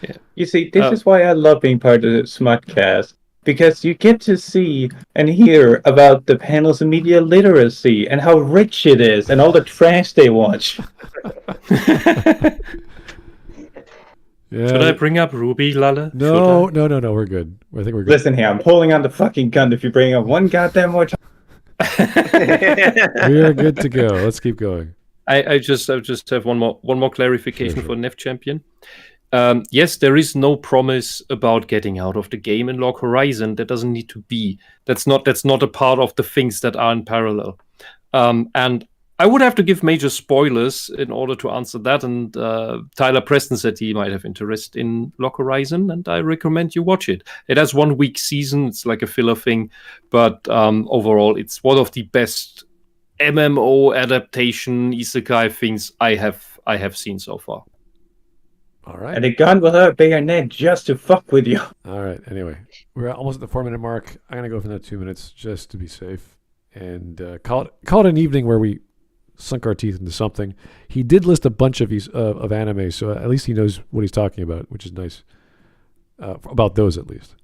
Speaker 3: Yeah. You see, this is why I love being part of the Smudcast, because you get to see and hear about the panel's media literacy and how rich it is and all the trash they watch.
Speaker 1: Yeah.
Speaker 2: Should I bring up Ruby, Lala?
Speaker 1: No, we're good. I think we're good.
Speaker 3: Listen here, I'm pulling on the fucking gun if you bring up one goddamn more time.
Speaker 1: We are good to go. Let's keep going.
Speaker 2: I just have one more clarification
Speaker 1: Sure.
Speaker 2: for Nev Champion. Yes, there is no promise about getting out of the game in Log Horizon. That doesn't need to be. That's not a part of the things that are in parallel. And I would have to give major spoilers in order to answer that. And Tyler Preston said he might have interest in Log Horizon, and I recommend you watch it. It has 1 week season. It's like a filler thing, but overall, it's one of the best MMO adaptation isekai things I have seen so far.
Speaker 1: All right.
Speaker 3: And a gun without a bayonet just to fuck with you.
Speaker 1: All right. Anyway, we're almost at the 4-minute mark. I'm gonna go for another 2 minutes just to be safe, and call it an evening where we sunk our teeth into something. He did list a bunch of anime, so at least he knows what he's talking about, which is nice. About those, at least.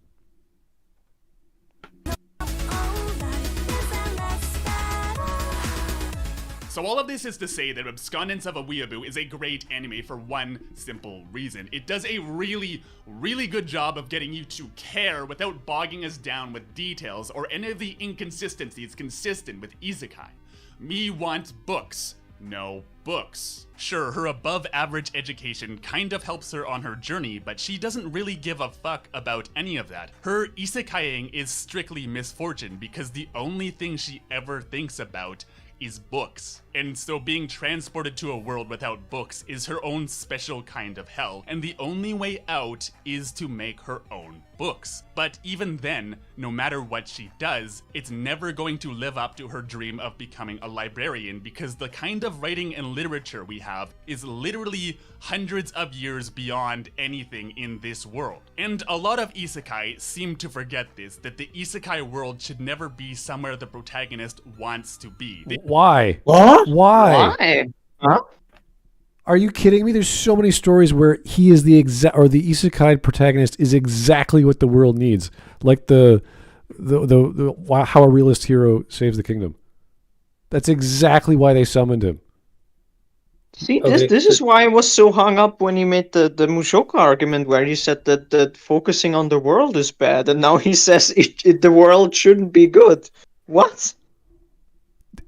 Speaker 4: So all of this is to say that Abscondance of a Weeaboo is a great anime for one simple reason. It does a really, really good job of getting you to care without bogging us down with details or any of the inconsistencies consistent with isekai. Me want books. No books. Sure, her above-average education kind of helps her on her journey, but she doesn't really give a fuck about any of that. Her isekaiing is strictly misfortune because the only thing she ever thinks about is books. And so being transported to a world without books is her own special kind of hell, and the only way out is to make her own books. But even then, no matter what she does, it's never going to live up to her dream of becoming a librarian, because the kind of writing and literature we have is literally hundreds of years beyond anything in this world. And a lot of isekai seem to forget this, that the isekai world should never be somewhere the protagonist wants to be.
Speaker 1: Why?
Speaker 3: What?
Speaker 1: Why?
Speaker 5: Huh?
Speaker 1: Are you kidding me? There's so many stories where he is the isekai protagonist is exactly what the world needs, like the how a realist hero saves the kingdom. That's exactly why they summoned him.
Speaker 5: See,
Speaker 3: Okay,
Speaker 5: this is why I was so hung up when he made the Mushoku argument, where he said that focusing on the world is bad, and now he says the world shouldn't be good. What?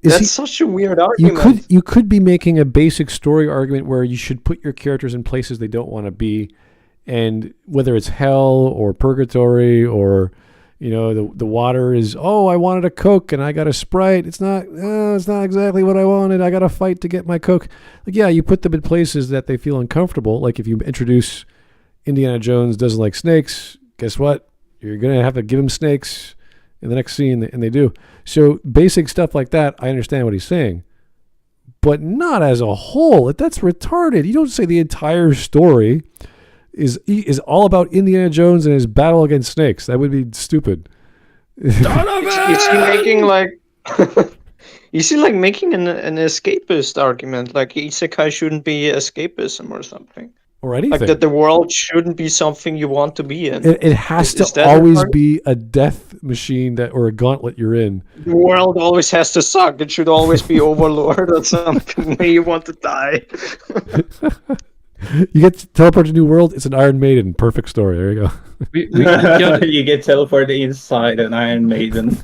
Speaker 5: That's such a weird argument.
Speaker 1: You could be making a basic story argument where you should put your characters in places they don't want to be, and whether it's hell or purgatory or the water is, oh, I wanted a Coke and I got a Sprite. It's not exactly what I wanted. I got to fight to get my Coke. Like, yeah, you put them in places that they feel uncomfortable. Like if you introduce Indiana Jones doesn't like snakes, guess what? You're going to have to give him snakes in the next scene, and they do. So basic stuff like that, I understand what he's saying, but not as a whole. That's retarded. You don't say the entire story is all about Indiana Jones and his battle against snakes. That would be stupid.
Speaker 5: Is he making like is he like making an escapist argument, like isekai shouldn't be escapism or something?
Speaker 1: Or anything.
Speaker 5: Like that the world shouldn't be something you want to be in.
Speaker 1: It has to always be a death machine or a gauntlet you're in.
Speaker 5: The world always has to suck. It should always be Overlord or something where you want to die.
Speaker 1: You get teleported to a new world, it's an Iron Maiden. Perfect story. There you go.
Speaker 3: You get teleported inside an Iron Maiden.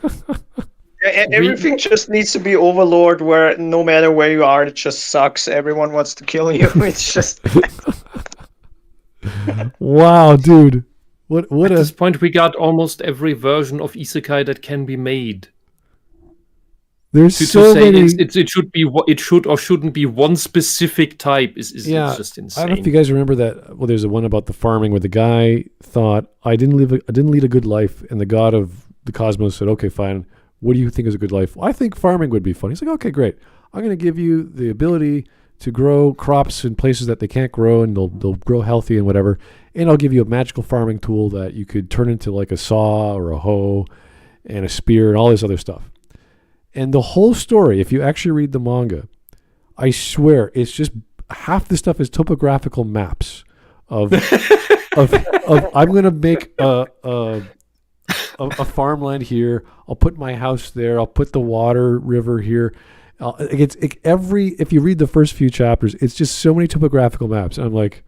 Speaker 5: Everything just needs to be Overlord, where no matter where you are, it just sucks. Everyone wants to kill you. It's just...
Speaker 1: Wow, dude. What
Speaker 2: At this point, we got almost every version of isekai that can be made.
Speaker 1: There's
Speaker 2: To say
Speaker 1: many.
Speaker 2: it should or shouldn't be one specific type is just insane.
Speaker 1: I don't know if you guys remember that. Well, there's a one about the farming where the guy thought, I didn't lead a good life, and the god of the cosmos said, okay, fine. What do you think is a good life? Well, I think farming would be fun. He's like, okay, great. I'm going to give you the ability to grow crops in places that they can't grow, and they'll grow healthy and whatever. And I'll give you a magical farming tool that you could turn into like a saw or a hoe and a spear and all this other stuff. And the whole story, if you actually read the manga, I swear it's just half the stuff is topographical maps of I'm going to make a a farmland here. I'll put my house there. I'll put the water river here. If you read the first few chapters, it's just so many topographical maps. And I'm like,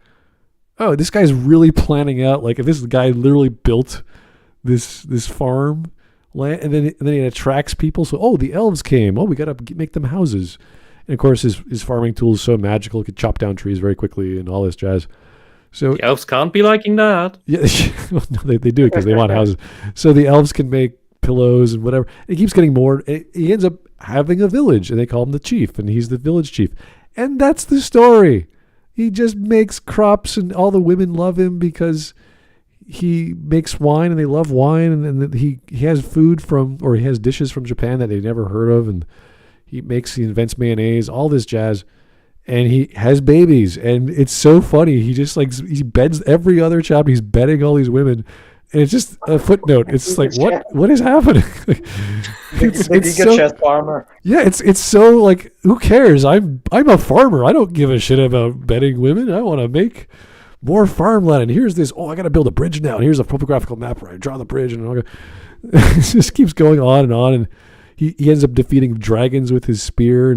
Speaker 1: oh, this guy's really planning out. Like if this guy literally built this farm land, and then he attracts people. So the elves came. We got to make them houses. And of course, his farming tool is so magical. He could chop down trees very quickly and all this jazz. So
Speaker 2: the elves can't be liking that.
Speaker 1: Yeah, no, they do because they want houses. So the elves can make pillows and whatever. It keeps getting more. He ends up having a village, and they call him the chief, and he's the village chief. And that's the story. He just makes crops, and all the women love him because he makes wine, and they love wine, and he has food he has dishes from Japan that they never heard of, and he invents mayonnaise, all this jazz. And he has babies, and it's so funny. He just he beds every other chapter. He's bedding all these women, and it's just a footnote. It's just like what is happening? it's so,
Speaker 5: chest farmer.
Speaker 1: Yeah, it's so like who cares? I'm a farmer. I don't give a shit about bedding women. I want to make more farmland. And here's this. I got to build a bridge now. And here's a topographical map where I draw the bridge, and it just keeps going on. And he ends up defeating dragons with his spear,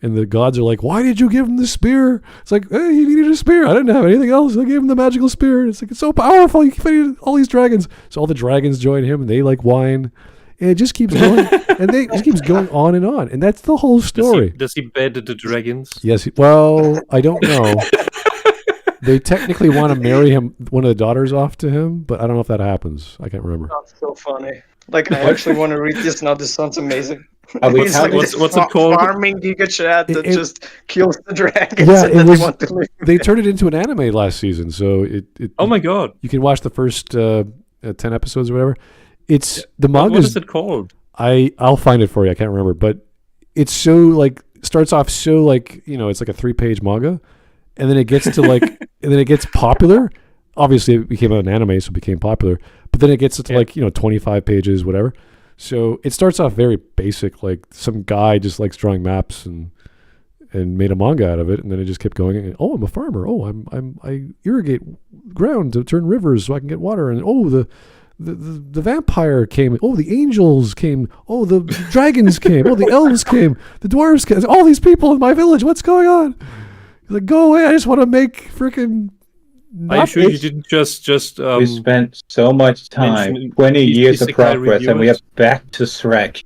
Speaker 1: and the gods are like, why did you give him the spear? It's like, hey, he needed a spear. I didn't have anything else. I gave him the magical spear. It's like, it's so powerful. You fighting all these dragons. So all the dragons join him, and they like wine. And it just keeps going. And it just keeps going on. And that's the whole story.
Speaker 2: Does he bed the dragons?
Speaker 1: Yes. Well, I don't know. They technically want to marry one of the daughters off to him, but I don't know if that happens. I can't remember.
Speaker 5: That's so funny. Like, I actually want to read this now. This sounds amazing.
Speaker 2: What's it called?
Speaker 5: Farming Giga Chat that just kills the dragons.
Speaker 1: Yeah,
Speaker 5: and then they want to live.
Speaker 1: They turned it into an anime last season, so
Speaker 2: oh my god!
Speaker 1: You can watch the first 10 episodes or whatever. It's the manga.
Speaker 2: What is it called?
Speaker 1: I'll find it for you. I can't remember, but it's so starts off so it's like a 3-page manga, and then it gets to and then it gets popular. Obviously, it became an anime, so it became popular. But then it gets to 25 pages, whatever. So it starts off very basic, like some guy just likes drawing maps and made a manga out of it, and then it just kept going. And, I'm a farmer. I irrigate ground to turn rivers so I can get water. And the vampire came. The angels came. The dragons came. The elves came. The dwarves came. All these people in my village. What's going on? He's like, go away. I just want to make freaking.
Speaker 2: Are you sure you didn't just
Speaker 3: we spent so much time, 20 years of progress, and we are back to Shrek.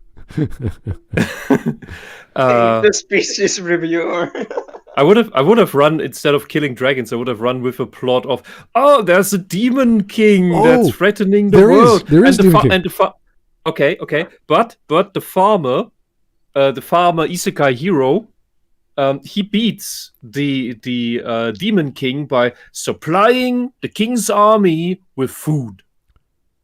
Speaker 5: The species reviewer.
Speaker 2: I would have run, instead of killing dragons, I would have run with a plot of there's a demon king that's threatening the world.
Speaker 1: There is demon king.
Speaker 2: Okay, but the farmer Isekai hero. He beats the demon king by supplying the king's army with food,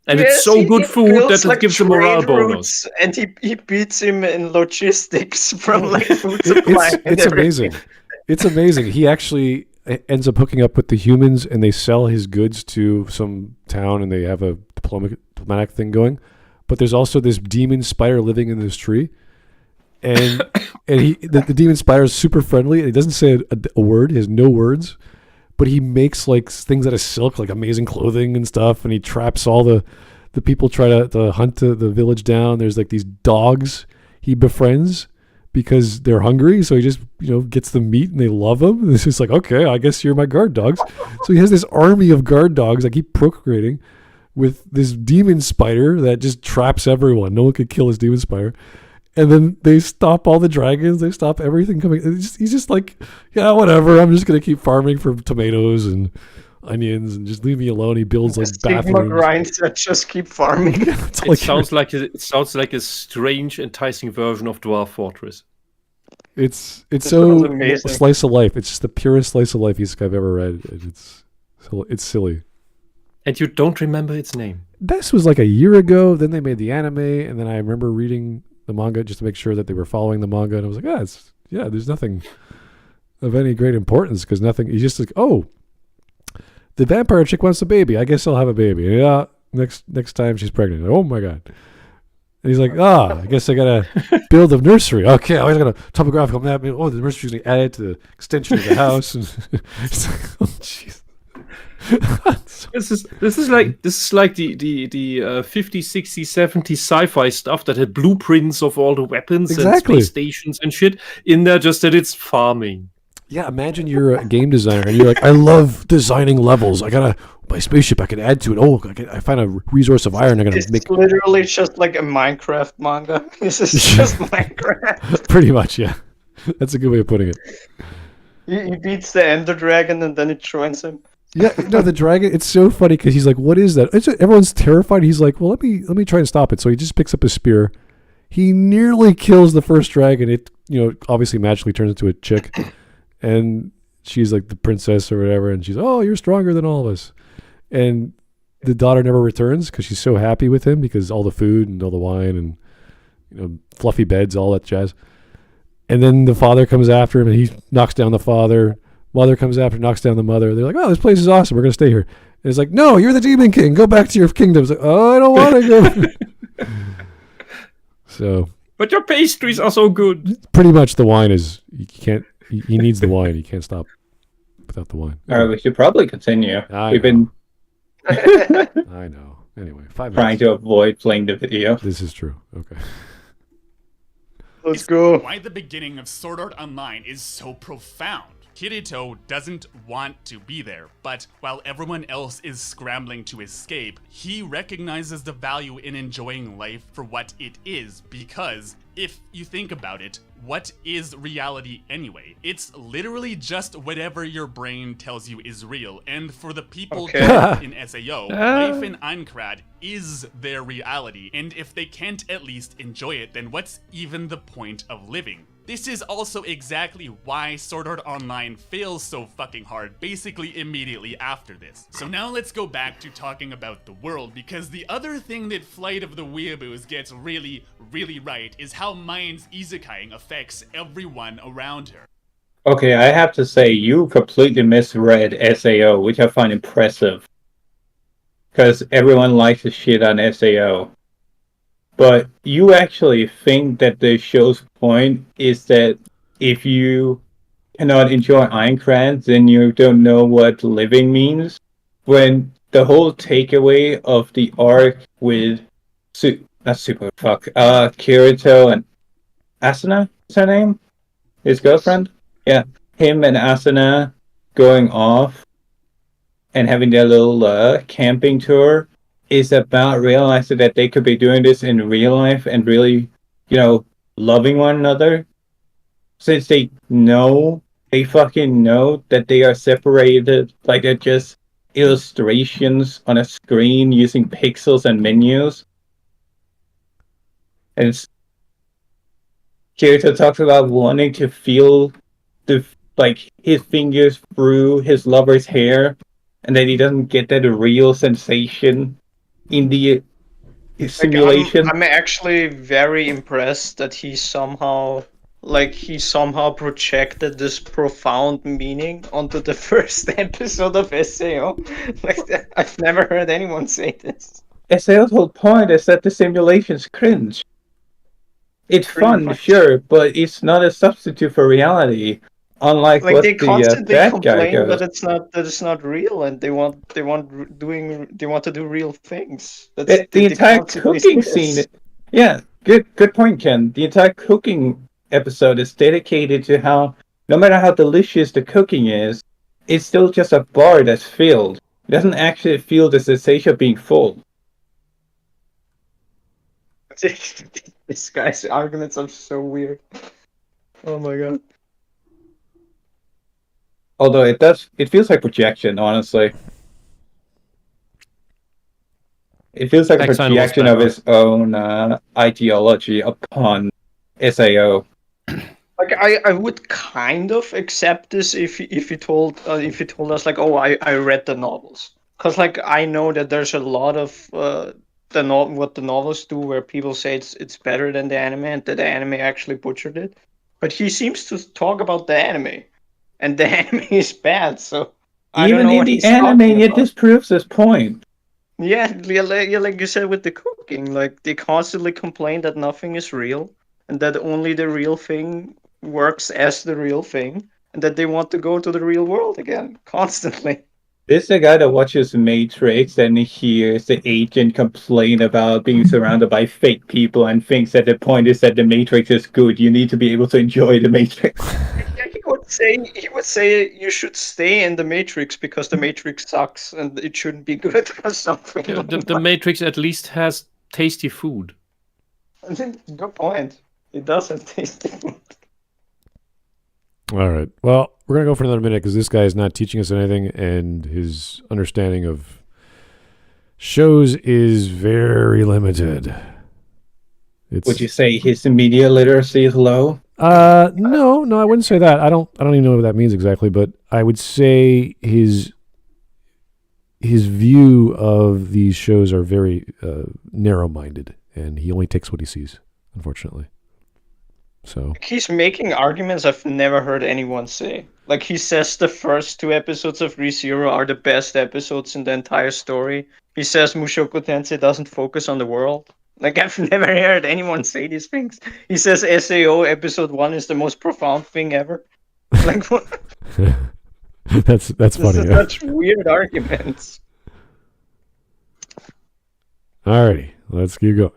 Speaker 2: and it's so good food that it gives a morale bonus.
Speaker 5: And he beats him in logistics from food supply.
Speaker 1: It's amazing. It's amazing. He actually ends up hooking up with the humans, and they sell his goods to some town, and they have a diplomatic thing going. But there's also this demon spider living in this tree. And the demon spider is super friendly, and he doesn't say a word. He has no words, but he makes things out of silk, like amazing clothing and stuff. And he traps all the people try to hunt the village down. There's these dogs he befriends because they're hungry, so he just gets them meat, and they love him. And it's just like, okay, I guess you're my guard dogs. So he has this army of guard dogs that keep procreating with this demon spider that just traps everyone. No one could kill this demon spider. And then they stop all the dragons. They stop everything coming. He's just like, yeah, whatever. I'm just going to keep farming for tomatoes and onions and just leave me alone. He builds bathrooms.
Speaker 5: Grinds that just keep farming.
Speaker 2: It sounds like a strange, enticing version of Dwarf Fortress.
Speaker 1: It's so amazing. Slice of life. It's just the purest slice of life isekai I've ever read. It's silly.
Speaker 2: And you don't remember its name?
Speaker 1: This was a year ago. Then they made the anime, and then I remember reading the manga just to make sure that they were following the manga, and I was like, there's nothing of any great importance because nothing. He's just like, the vampire chick wants a baby. I guess I'll have a baby. Yeah, next time she's pregnant. Oh my god. And he's like, I guess I gotta build a nursery. Okay, I was gonna topographical map. The nursery's gonna add it to the extension of the house. And it's like, oh jeez.
Speaker 2: This is like the 50s, 60s, 70s sci-fi stuff that had blueprints of all the weapons
Speaker 1: Exactly.
Speaker 2: and space stations and shit in there, just that it's farming.
Speaker 1: Yeah, imagine you're a game designer and you're like, I love designing levels. I got my spaceship I can add to it. Oh, I find a resource of iron. I'm gonna
Speaker 5: It's
Speaker 1: make
Speaker 5: literally just like a Minecraft manga. This is just Minecraft.
Speaker 1: pretty much. Yeah, that's a good way of putting it.
Speaker 5: He beats the Ender Dragon and then it joins him.
Speaker 1: Yeah, no, the dragon. It's so funny because he's like, "What is that?" Everyone's terrified. He's like, "Well, let me try and stop it." So he just picks up his spear. He nearly kills the first dragon. It obviously magically turns into a chick, and she's like the princess or whatever. And she's, "Oh, you're stronger than all of us." And the daughter never returns because she's so happy with him because all the food and all the wine and fluffy beds, all that jazz. And then the father comes after him and he knocks down the father. Mother comes after, knocks down the mother. They're like, "Oh, this place is awesome. We're going to stay here." And it's like, "No, you're the demon king. Go back to your kingdom." It's like, "Oh, I don't want to go." So,
Speaker 2: but your pastries are so good.
Speaker 1: Pretty much the wine is, you can't, he needs the wine. He can't stop without the wine.
Speaker 3: All right, we should probably continue. We've been
Speaker 1: I know. Anyway, 5 minutes.
Speaker 3: trying to avoid playing the video.
Speaker 1: This is true. Okay.
Speaker 5: Let's go.
Speaker 4: Why the beginning of Sword Art Online is so profound. Kirito doesn't want to be there, but while everyone else is scrambling to escape, he recognizes the value in enjoying life for what it is, because if you think about it, what is reality anyway? It's literally just whatever your brain tells you is real, and for the people trapped in SAO, life in Aincrad is their reality, and if they can't at least enjoy it, then what's even the point of living? This is also exactly why Sword Art Online fails so fucking hard, basically immediately after this. So now let's go back to talking about the world, because the other thing that Flight of the Weeaboos gets really, really right is how Mayne's isekaiing affects everyone around her.
Speaker 3: Okay, I have to say, you completely misread SAO, which I find impressive. Because everyone likes to shit on SAO. But you actually think that the show's point is that if you cannot enjoy Aincrad, then you don't know what living means? When the whole takeaway of the arc with Kirito and Asuna, is her name? His girlfriend? Yeah. Him and Asuna going off and having their little camping tour is about realizing that they could be doing this in real life and really, loving one another. Since they fucking know that they are separated, like they're just illustrations on a screen using pixels and menus. And Kirito talks about wanting to feel his fingers through his lover's hair, and then he doesn't get that real sensation in the simulation.
Speaker 5: I'm actually very impressed that he somehow projected this profound meaning onto the first episode of SAO. I've never heard anyone say this.
Speaker 3: SAO's whole point is that the simulation's cringe. It's fun, sure, but it's not a substitute for reality. Unlike what
Speaker 5: they constantly
Speaker 3: bad
Speaker 5: complain
Speaker 3: guy goes.
Speaker 5: that it's not real, and they want to do real things.
Speaker 3: The entire cooking scene. Yeah, good point, Ken. The entire cooking episode is dedicated to how, no matter how delicious the cooking is, it's still just a bar that's filled. It doesn't actually feel the sensation of being full.
Speaker 5: This guy's arguments are so weird. Oh my god.
Speaker 3: Although it feels like projection, honestly. It feels like a projection of his own ideology upon SAO.
Speaker 5: Like I would kind of accept this if you told us like, oh, I read the novels, because like I know that there's a lot of what the novels do where people say it's better than the anime and that the anime actually butchered it, but he seems to talk about the anime. And the anime is bad, so
Speaker 3: even in the anime, it disproves his point.
Speaker 5: Yeah, like you said with the cooking, like they constantly complain that nothing is real, and that only the real thing works as the real thing, and that they want to go to the real world again constantly.
Speaker 3: This is the guy that watches Matrix and he hears the agent complain about being surrounded by fake people and thinks that the point is that the Matrix is good. You need to be able to enjoy the Matrix.
Speaker 5: Yeah, he would say you should stay in the Matrix because the Matrix sucks and it shouldn't be good or something.
Speaker 2: Yeah, the Matrix at least has tasty food.
Speaker 5: Good point. It doesn't taste good.
Speaker 1: All right. Well, we're going to go for another minute because this guy is not teaching us anything, and his understanding of shows is very limited.
Speaker 3: Would you say his media literacy is low?
Speaker 1: No, I wouldn't say that. I don't even know what that means exactly, but I would say his view of these shows are very narrow-minded, and he only takes what he sees, unfortunately. So
Speaker 5: he's making arguments I've never heard anyone say. Like, he says the first 2 episodes of ReZero are the best episodes in the entire story. He says Mushoku Tensei doesn't focus on the world. Like, I've never heard anyone say these things. He says SAO episode 1 is the most profound thing ever. Like, what?
Speaker 1: that's funny.
Speaker 5: Such weird arguments.
Speaker 1: Alrighty, let's keep going.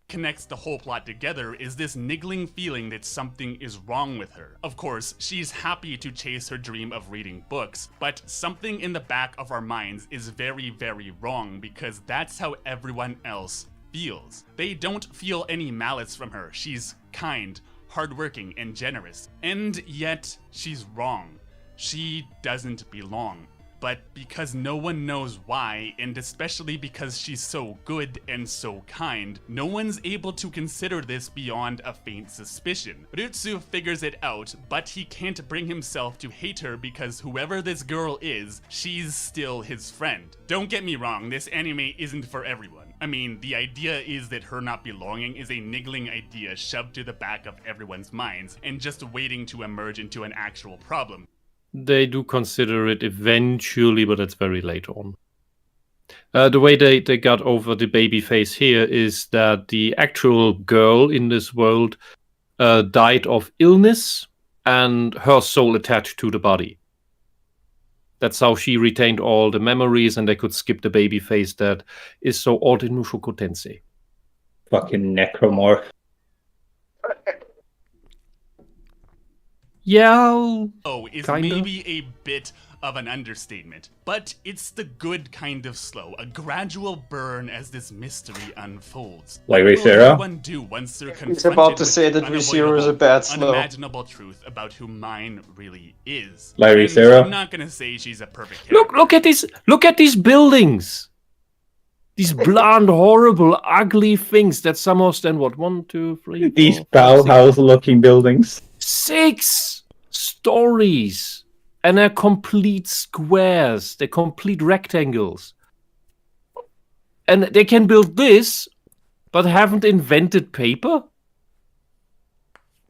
Speaker 4: Connects the whole plot together is this niggling feeling that something is wrong with her. Of course, she's happy to chase her dream of reading books, but something in the back of our minds is very, very wrong because that's how everyone else feels. They don't feel any malice from her. She's kind, hardworking, and generous. And yet, she's wrong. She doesn't belong. But because no one knows why, and especially because she's so good and so kind, no one's able to consider this beyond a faint suspicion. Ryutsu figures it out, but he can't bring himself to hate her because whoever this girl is, she's still his friend. Don't get me wrong, this anime isn't for everyone. I mean, the idea is that her not belonging is a niggling idea shoved to the back of everyone's minds, and just waiting to emerge into an actual problem.
Speaker 2: They do consider it eventually, but it's very late on. The way they got over the baby face here is that the actual girl in this world died of illness and her soul attached to the body. That's how she retained all the memories, and they could skip the baby face that is so odd in Mushoku Tensei.
Speaker 3: Fucking necromorph.
Speaker 2: Yeah.
Speaker 4: Is
Speaker 2: kinda.
Speaker 4: maybe a bit of an understatement, but it's the good kind of slow, a gradual burn as this mystery unfolds.
Speaker 3: Like
Speaker 4: What will
Speaker 3: ReZero?
Speaker 4: everyone do once they're confronted
Speaker 5: He's about to
Speaker 4: with
Speaker 5: say
Speaker 4: the
Speaker 5: that ReZero is a
Speaker 4: unavoidable,
Speaker 5: bad slow.
Speaker 4: unimaginable truth about who mine really is.
Speaker 3: Like
Speaker 4: And
Speaker 3: ReZero?
Speaker 4: I'm not gonna say she's a perfect
Speaker 2: Look at this! Look at these buildings. These bland, horrible, ugly things that somehow stand. What? 1, 2, 3.
Speaker 3: These
Speaker 2: 4, 5, 6.
Speaker 3: Bauhaus-looking buildings.
Speaker 2: 6 stories, and they're complete squares. They're complete rectangles, and they can build this, but haven't invented paper.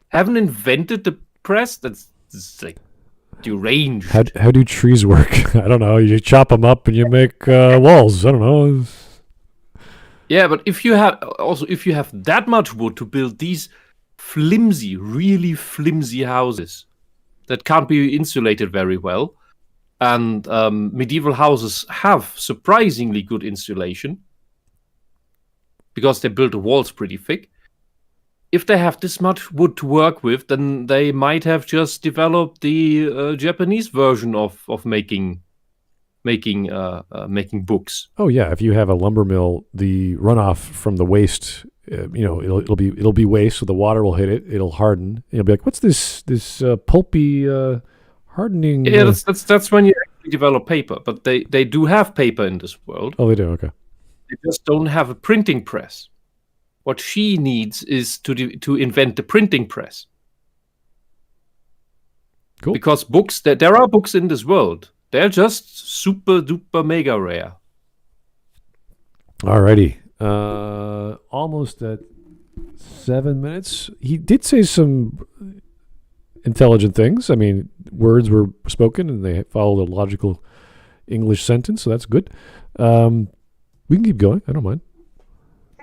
Speaker 2: Haven't invented the press. That's like deranged.
Speaker 1: How do trees work? I don't know. You chop them up and you make walls. I don't know.
Speaker 2: Yeah, but if you have that much wood to build these flimsy, really flimsy houses that can't be insulated very well, and medieval houses have surprisingly good insulation because they build the walls pretty thick. If they have this much wood to work with, then they might have just developed the Japanese version of making books.
Speaker 1: Oh yeah, if you have a lumber mill, the runoff from the waste, it'll be waste, so the water will hit it, it'll harden. You'll be like, what's this pulpy hardening?
Speaker 2: Yeah, that's when you actually develop paper. But they do have paper in this world.
Speaker 1: Oh, they do. Okay.
Speaker 2: They just don't have a printing press. What she needs is to invent the printing press.
Speaker 1: Cool.
Speaker 2: Because books, there are books in this world. They're just super duper mega rare.
Speaker 1: Alrighty. Almost at 7 minutes. He did say some intelligent things. I mean, words were spoken and they followed a logical English sentence, so that's good. We can keep going. I don't mind.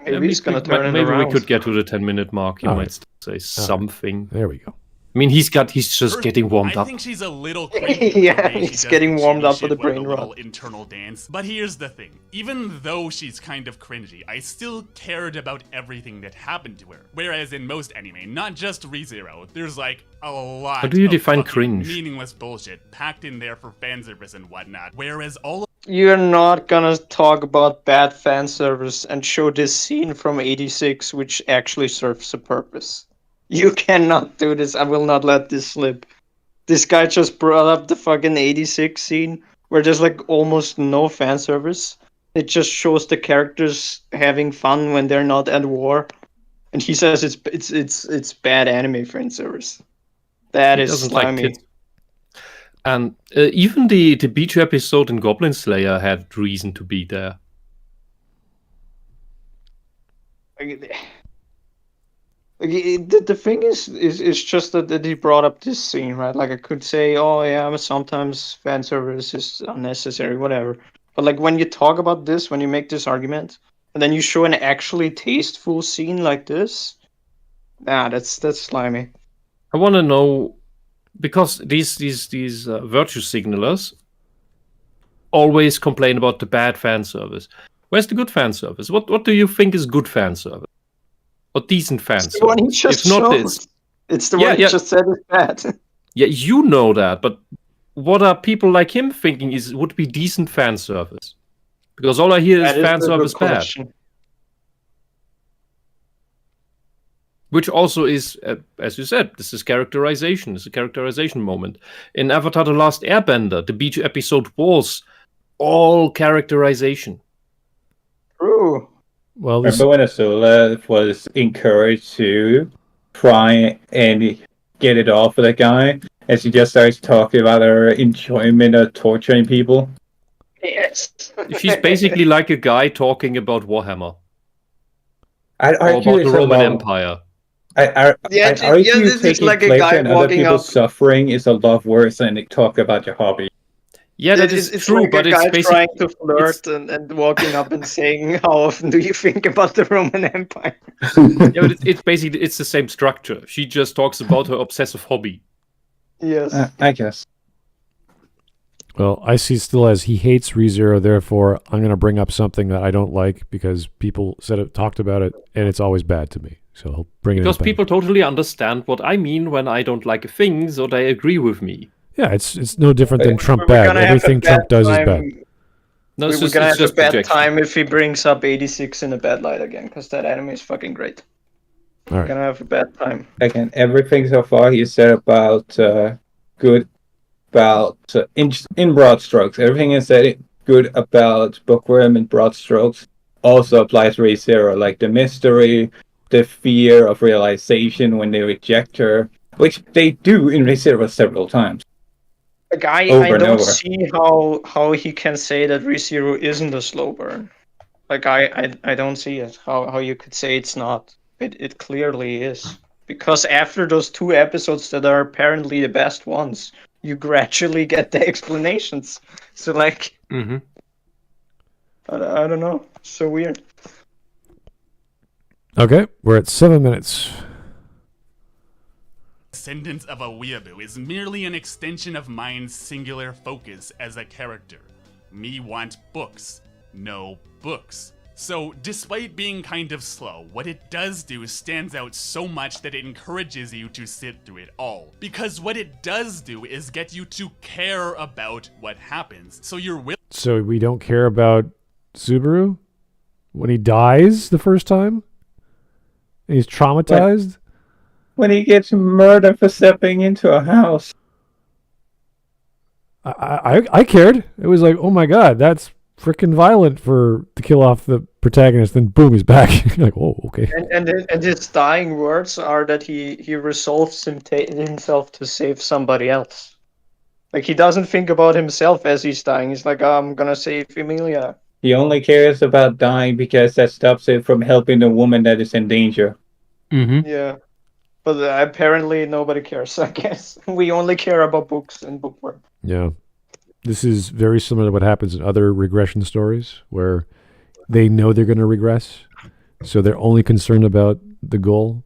Speaker 5: Maybe he's going to turn it
Speaker 2: Maybe
Speaker 5: around.
Speaker 2: we could get to the 10-minute mark. You
Speaker 1: All
Speaker 2: might say something.
Speaker 1: There we go.
Speaker 2: I mean, he's just getting warmed
Speaker 4: I
Speaker 2: up.
Speaker 4: think she's a little cringy.
Speaker 5: Yeah,
Speaker 4: the way she
Speaker 5: he's
Speaker 4: does
Speaker 5: getting
Speaker 4: the
Speaker 5: warmed
Speaker 4: shitty
Speaker 5: up for
Speaker 4: shit
Speaker 5: the
Speaker 4: with
Speaker 5: brain
Speaker 4: little
Speaker 5: rot.
Speaker 4: internal dance. But here's the thing: even though she's kind of cringy, I still cared about everything that happened to her. Whereas in most anime, not just ReZero, there's like a lot
Speaker 2: How do you
Speaker 4: of
Speaker 2: define
Speaker 4: fucking
Speaker 2: cringe?
Speaker 4: meaningless bullshit packed in there for fan service and whatnot. Whereas all
Speaker 5: You're not gonna talk about bad fan service and show this scene from '86, which actually serves a purpose. You cannot do this. I will not let this slip. This guy just brought up the fucking '86 scene where there's like almost no fan service. It just shows the characters having fun when they're not at war, and he says it's bad anime fan service. That
Speaker 2: He
Speaker 5: is
Speaker 2: doesn't like
Speaker 5: slimy.
Speaker 2: tits. And even the beach episode in Goblin Slayer had reason to be there.
Speaker 5: The thing is just that he brought up this scene, right? Like I could say, oh yeah, sometimes fan service is unnecessary, whatever. But like when you talk about this, when you make this argument, and then you show an actually tasteful scene like this, that's slimy.
Speaker 2: I want to know, because these virtue signalers always complain about the bad fan service. Where's the good fan service? What do you think is good fan service? Or decent fan
Speaker 5: It's the one he
Speaker 2: service?
Speaker 5: just
Speaker 2: If not
Speaker 5: showed.
Speaker 2: this.
Speaker 5: It's the
Speaker 2: Yeah,
Speaker 5: one he
Speaker 2: yeah.
Speaker 5: just said is bad.
Speaker 2: Yeah, you know that, but what are people like him thinking would be decent fan service? Because all I hear is
Speaker 5: That
Speaker 2: fan
Speaker 5: the good
Speaker 2: service bad.
Speaker 5: question.
Speaker 2: Which also is, as you said, this is characterization. It's a characterization moment. In Avatar The Last Airbender, the beach episode was all characterization.
Speaker 5: True.
Speaker 1: Well, this,
Speaker 3: Remember when Azula was encouraged to try and get it off with that guy, and she just starts talking about her enjoyment of torturing people?
Speaker 5: Yes.
Speaker 2: She's basically like a guy talking about Warhammer.
Speaker 3: I'd
Speaker 2: Or
Speaker 3: argue
Speaker 2: about the
Speaker 3: it's
Speaker 2: Roman
Speaker 3: about,
Speaker 2: Empire.
Speaker 3: I'd argue
Speaker 5: this is
Speaker 3: taking
Speaker 5: like a
Speaker 3: pleasure
Speaker 5: guy
Speaker 3: in other
Speaker 5: walking
Speaker 3: people's
Speaker 5: up.
Speaker 3: suffering is a lot worse than talk about your hobby.
Speaker 2: Yeah, that is
Speaker 5: It's
Speaker 2: true,
Speaker 5: like
Speaker 2: but
Speaker 5: a
Speaker 2: it's
Speaker 5: guy
Speaker 2: basically...
Speaker 5: trying to flirt and walking up and saying, "How often do you think about the Roman Empire?"
Speaker 2: Yeah, but it's basically it's the same structure. She just talks about her obsessive hobby.
Speaker 5: Yes.
Speaker 3: I guess.
Speaker 1: well, I see still as he hates ReZero, therefore I'm going to bring up something that I don't like because people talked about it, and it's always bad to me. So I'll bring it
Speaker 2: Because
Speaker 1: in.
Speaker 2: people totally understand what I mean when I don't like a thing, so they agree with me.
Speaker 1: Yeah, it's no different than Trump
Speaker 5: We're
Speaker 1: bad.
Speaker 5: gonna have a
Speaker 1: Everything Trump
Speaker 5: bad
Speaker 1: does is
Speaker 5: time-
Speaker 1: bad.
Speaker 2: No,
Speaker 5: We're
Speaker 2: it's just,
Speaker 5: gonna
Speaker 2: it's
Speaker 5: have a
Speaker 2: just
Speaker 5: bad
Speaker 2: projection.
Speaker 5: time if he brings up '86 in a bad light again, because that anime is fucking great.
Speaker 1: All
Speaker 5: We're
Speaker 1: right.
Speaker 5: gonna have a bad time.
Speaker 3: Again, everything so far he said about good about in broad strokes. Everything he said good about Bookworm in broad strokes also applies to ReZero, like the mystery, the fear of realization when they reject her, which they do in ReZero several times.
Speaker 5: Like I
Speaker 3: Over and
Speaker 5: don't
Speaker 3: over.
Speaker 5: see how he can say that ReZero isn't a slow burn. Like I don't see it. How you could say it's not. It clearly is. Because after those 2 episodes that are apparently the best ones, you gradually get the explanations. So like
Speaker 2: Mm-hmm.
Speaker 5: I don't know. So weird.
Speaker 1: Okay, we're at 7 minutes.
Speaker 4: Descendants of a weeaboo is merely an extension of mine's singular focus as a character. Me want books, no books. So, despite being kind of slow, what it does do stands out so much that it encourages you to sit through it all. Because what it does do is get you to care about what happens. So you're willing.
Speaker 1: So we don't care about Subaru when he dies the first time? And he's traumatized?
Speaker 3: When he gets murdered for stepping into a house.
Speaker 1: I cared. It was like, oh my god, that's freaking violent to kill off the protagonist. Then boom, he's back. You're like, oh, okay.
Speaker 5: And his dying words are that he resolves himself to save somebody else. Like he doesn't think about himself as he's dying. He's like, oh, I'm gonna save Emilia.
Speaker 3: He only cares about dying because that stops it from helping the woman that is in danger.
Speaker 2: Mm-hmm.
Speaker 5: Yeah. But apparently nobody cares, I guess. We only care about books and bookworm.
Speaker 1: Yeah. This is very similar to what happens in other regression stories where they know they're going to regress. So they're only concerned about the goal.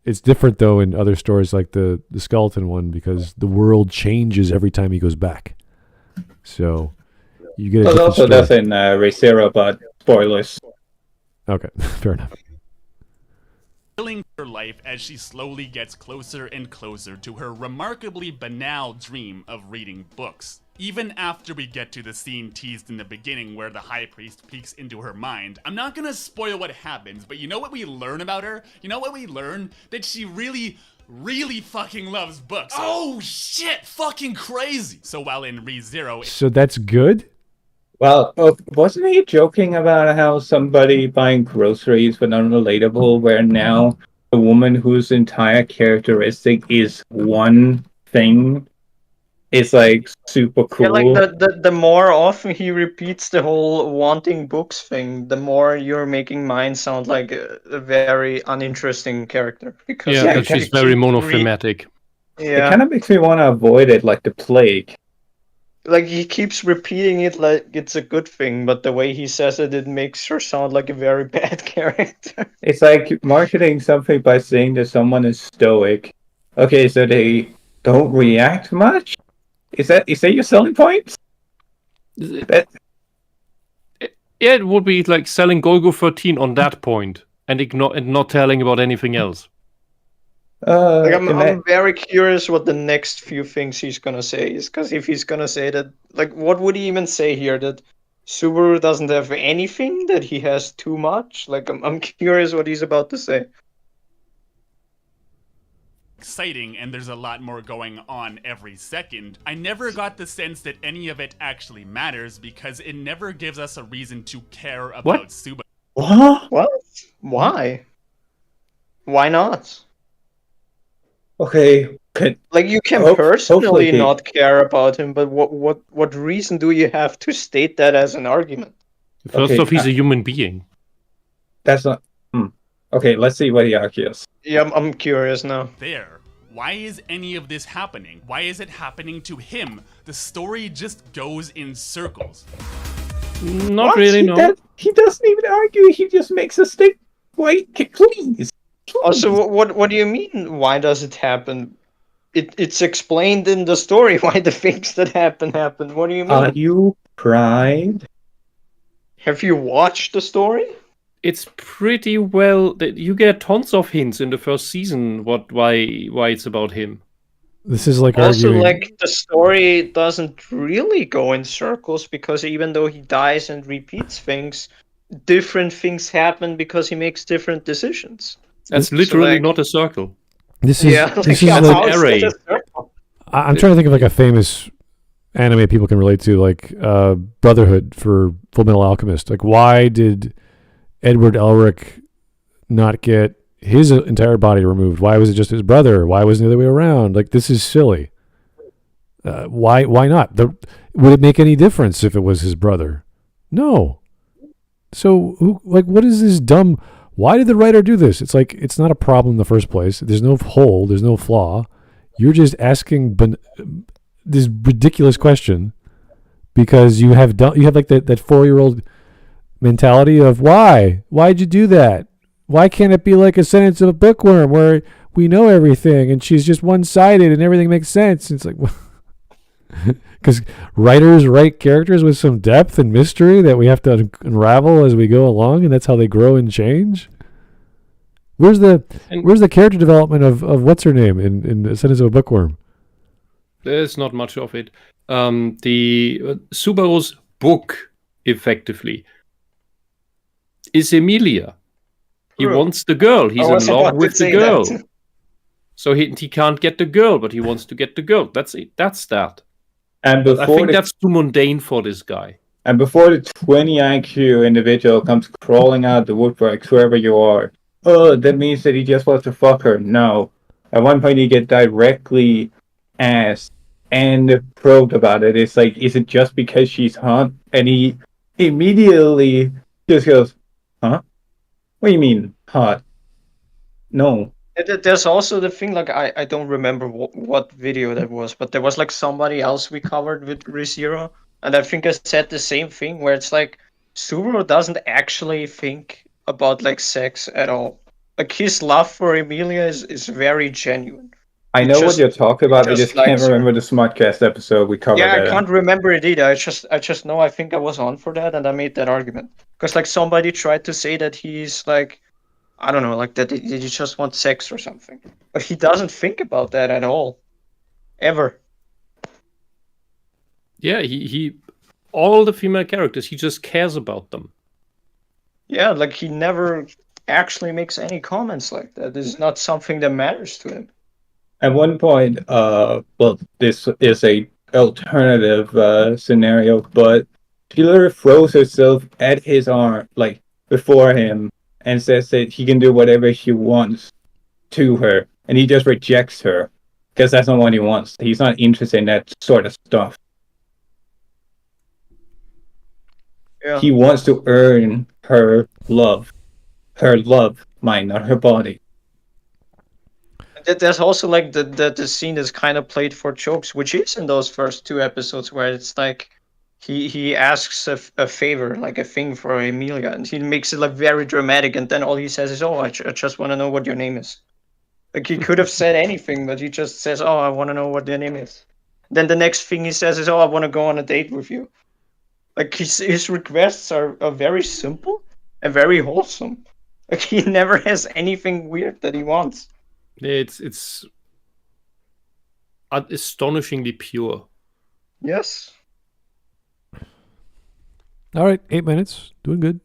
Speaker 1: It's different though in other stories like the skeleton one because the world changes every time he goes back. So you get a
Speaker 3: But
Speaker 1: different
Speaker 3: also
Speaker 1: story.
Speaker 3: does in ReZero, but spoilers.
Speaker 1: Okay, fair enough.
Speaker 4: Killing her life as she slowly gets closer and closer to her remarkably banal dream of reading books. Even after we get to the scene teased in the beginning where the High Priest peeks into her mind, I'm not gonna spoil what happens, but you know what we learn about her? You know what we learn? That she really fucking loves books. Oh shit, fucking crazy! So while in ReZero,
Speaker 1: So that's good?
Speaker 3: Well, wasn't he joking about how somebody buying groceries but unrelatable, where now a woman whose entire characteristic is one thing is like super cool?
Speaker 5: Yeah, like the more often he repeats the whole wanting books thing, the more you're making mine sound like a very uninteresting character. Because
Speaker 2: Yeah,
Speaker 3: Yeah,
Speaker 2: that she's
Speaker 3: he
Speaker 2: very
Speaker 5: keeps
Speaker 2: monothematic.
Speaker 3: It
Speaker 5: Yeah,
Speaker 3: kind of makes me want to avoid it like the plague.
Speaker 5: like he keeps repeating it like it's a good thing, but the way he says it, it makes her sound like a very bad character.
Speaker 3: It's like marketing something by saying that someone is stoic. Okay, so they don't react much? Is that your selling point? That,
Speaker 2: Yeah, it would be like selling Golgo 13 on that point and not telling about anything else.
Speaker 5: Like
Speaker 3: ima-
Speaker 5: I'm very curious what the next few things he's gonna say is, because if he's gonna say that, like, what would he even say here? That Subaru doesn't have anything, that he has too much? Like, I'm curious what he's about to say.
Speaker 4: exciting and there's a lot more going on every second, I never got the sense that any of it actually matters because it never gives us a reason to care about Subaru.
Speaker 3: What?
Speaker 5: What? Why? Why not?
Speaker 3: Okay.
Speaker 5: Like, you can
Speaker 3: Hopefully
Speaker 5: personally
Speaker 3: he-
Speaker 5: not care about him, but what reason do you have to state that as an argument?
Speaker 2: First
Speaker 3: Okay,
Speaker 2: off, he's a human being.
Speaker 3: That's not. Okay, let's see what he argues.
Speaker 5: Yeah, I'm curious now.
Speaker 4: There. Why is any of this happening? Why is it happening to him? The story just goes in circles.
Speaker 2: Not
Speaker 3: What?
Speaker 2: really, no.
Speaker 3: He doesn't even argue. He just makes a stick. Wait, please.
Speaker 5: Also, what do you mean? Why does it happen? It's explained in the story why the things that happen. What do you mean?
Speaker 3: Are you pride?
Speaker 5: Have you watched the story?
Speaker 2: It's pretty well. You get tons of hints in the first season why it's about him.
Speaker 1: This is like
Speaker 5: Also,
Speaker 1: arguing.
Speaker 5: like, the story doesn't really go in circles because even though he dies and repeats things, different things happen because he makes different decisions.
Speaker 2: That's
Speaker 5: So,
Speaker 2: literally
Speaker 5: like-
Speaker 2: not a circle.
Speaker 1: This is this is
Speaker 5: how
Speaker 1: like
Speaker 5: is
Speaker 2: array.
Speaker 5: it a circle?
Speaker 1: I'm trying to think of like a famous anime people can relate to, like Brotherhood for Full Metal Alchemist. Like, why did Edward Elric not get his entire body removed? Why was it just his brother? Why wasn't it the other way around? Like, this is silly. Why not? Would it make any difference if it was his brother? No. So, what is this dumb? Why did the writer do this? It's like, it's not a problem in the first place. There's no hole. There's no flaw. You're just asking this ridiculous question because you have like that 4-year-old mentality of why'd you do that? Why can't it be like a sentence of a bookworm where we know everything and she's just one-sided and everything makes sense? It's like, because writers write characters with some depth and mystery that we have to unravel as we go along, and that's how they grow and change. Where's the character development of what's her name in a sentence of a bookworm?
Speaker 2: There's not much of it. The Subaru's book, effectively, is Emilia. He
Speaker 5: True.
Speaker 2: wants the girl. He's
Speaker 5: I
Speaker 2: in
Speaker 5: was
Speaker 2: love
Speaker 5: about to
Speaker 2: with the
Speaker 5: say
Speaker 2: girl.
Speaker 5: that.
Speaker 2: So he can't get the girl, but he wants to get the girl. That's it. That's that.
Speaker 3: And
Speaker 2: But I
Speaker 3: before
Speaker 2: think
Speaker 3: the,
Speaker 2: that's too mundane for this guy.
Speaker 3: and before the 20 IQ individual comes crawling out the woodwork, wherever you are, oh, that means that he just wants to fuck her. No. At one point, you get directly asked and probed about it. It's like, is it just because she's hot? And he immediately just goes, huh? What do you mean, hot? No.
Speaker 5: There's also the thing, like, I don't remember what video that was, but there was like somebody else we covered with ReZero, and I think I said the same thing, where it's like Subaru doesn't actually think about like sex at all. Like his love for Emilia is very genuine.
Speaker 3: I know what you're talking about. I just can't
Speaker 5: likes her.
Speaker 3: remember the Smudcast episode we covered.
Speaker 5: Yeah, I
Speaker 3: that
Speaker 5: can't remember it either. I just know I think I was on for that and I made that argument. Because like somebody tried to say that he's like, I don't know, like that he just wants sex or something. But he doesn't think about that at all. Ever.
Speaker 2: Yeah, he all the female characters, he just cares about them.
Speaker 5: Yeah, like he never actually makes any comments like that. This is not something that matters to him.
Speaker 3: At one point, well, this is a alternative scenario, but she literally throws herself at his arm, like before him, and says that he can do whatever she wants to her, and he just rejects her because that's not what he wants. He's not interested in that sort of stuff.
Speaker 5: Yeah.
Speaker 3: He wants to earn her love, mind, not her body.
Speaker 5: There's also like the scene is kind of played for jokes, which is in those first 2 episodes where it's like he asks a favor, like a thing for Emilia, and he makes it like very dramatic, and then all he says is, "Oh, I just want to know what your name is." Like he could have said anything, but he just says, "Oh, I want to know what your name is." Then the next thing he says is, "Oh, I want to go on a date with you." Like his requests are very simple and very wholesome. Like he never has anything weird that he wants.
Speaker 2: It's astonishingly pure.
Speaker 5: Yes.
Speaker 1: All right, 8 minutes. Doing good.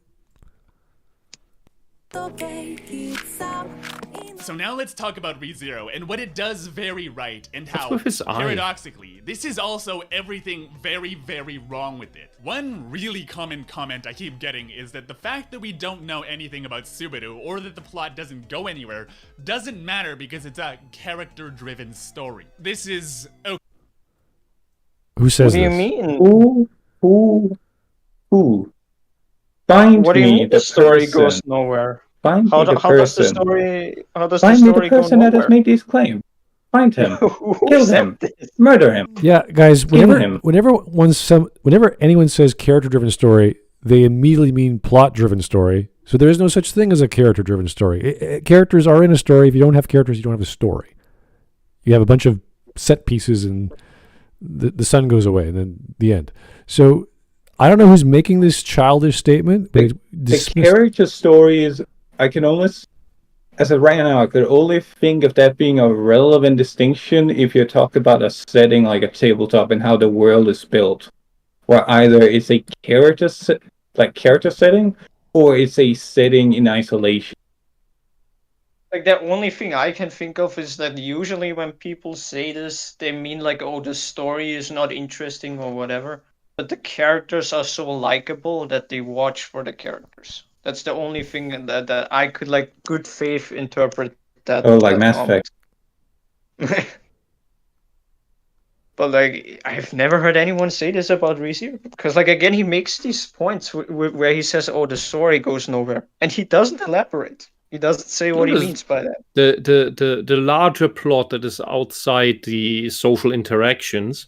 Speaker 4: So now let's talk about ReZero and what it does very right and how,
Speaker 2: with his eye?
Speaker 4: paradoxically, this is also everything very, very wrong with it. One really common comment I keep getting is that the fact that we don't know anything about Subaru or that the plot doesn't go anywhere doesn't matter because it's a character-driven story. This is okay.
Speaker 1: Who says
Speaker 5: What do you
Speaker 1: this?
Speaker 5: mean?
Speaker 3: Who? Find
Speaker 5: What do you
Speaker 3: me
Speaker 5: mean
Speaker 3: the
Speaker 5: the story
Speaker 3: person.
Speaker 5: goes nowhere?
Speaker 3: Find
Speaker 5: How
Speaker 3: me the
Speaker 5: does the
Speaker 3: person.
Speaker 5: story? How does
Speaker 3: Find
Speaker 5: the
Speaker 3: me
Speaker 5: story
Speaker 3: the person
Speaker 5: go
Speaker 3: that has
Speaker 5: nowhere?
Speaker 3: made these claims. Find him.
Speaker 5: Who
Speaker 3: Kill
Speaker 5: said
Speaker 3: him.
Speaker 5: this?
Speaker 3: Murder him.
Speaker 1: Yeah, guys.
Speaker 3: Kill him.
Speaker 1: Whenever anyone says character-driven story, they immediately mean plot-driven story. So there is no such thing as a character-driven story. Characters are in a story. If you don't have characters, you don't have a story. You have a bunch of set pieces, and the sun goes away, and then the end. So I don't know who's making this childish statement. But
Speaker 3: The character stories, I can only, as of right now, I could only think of that being a relevant distinction if you talk about a setting like a tabletop and how the world is built, where either it's a character setting or it's a setting in isolation.
Speaker 5: Like the only thing I can think of is that usually when people say this, they mean like, oh, the story is not interesting or whatever. But the characters are so likable that they watch for the characters. That's the only thing that I could like good faith interpret that.
Speaker 3: Oh, like
Speaker 5: that
Speaker 3: Mass
Speaker 5: comment.
Speaker 3: Effect.
Speaker 5: But like, I've never heard anyone say this about ReZero. Because like again, he makes these points where he says, "Oh, the story goes nowhere," and he doesn't elaborate. He doesn't say what he means by that.
Speaker 2: The larger plot that is outside the social interactions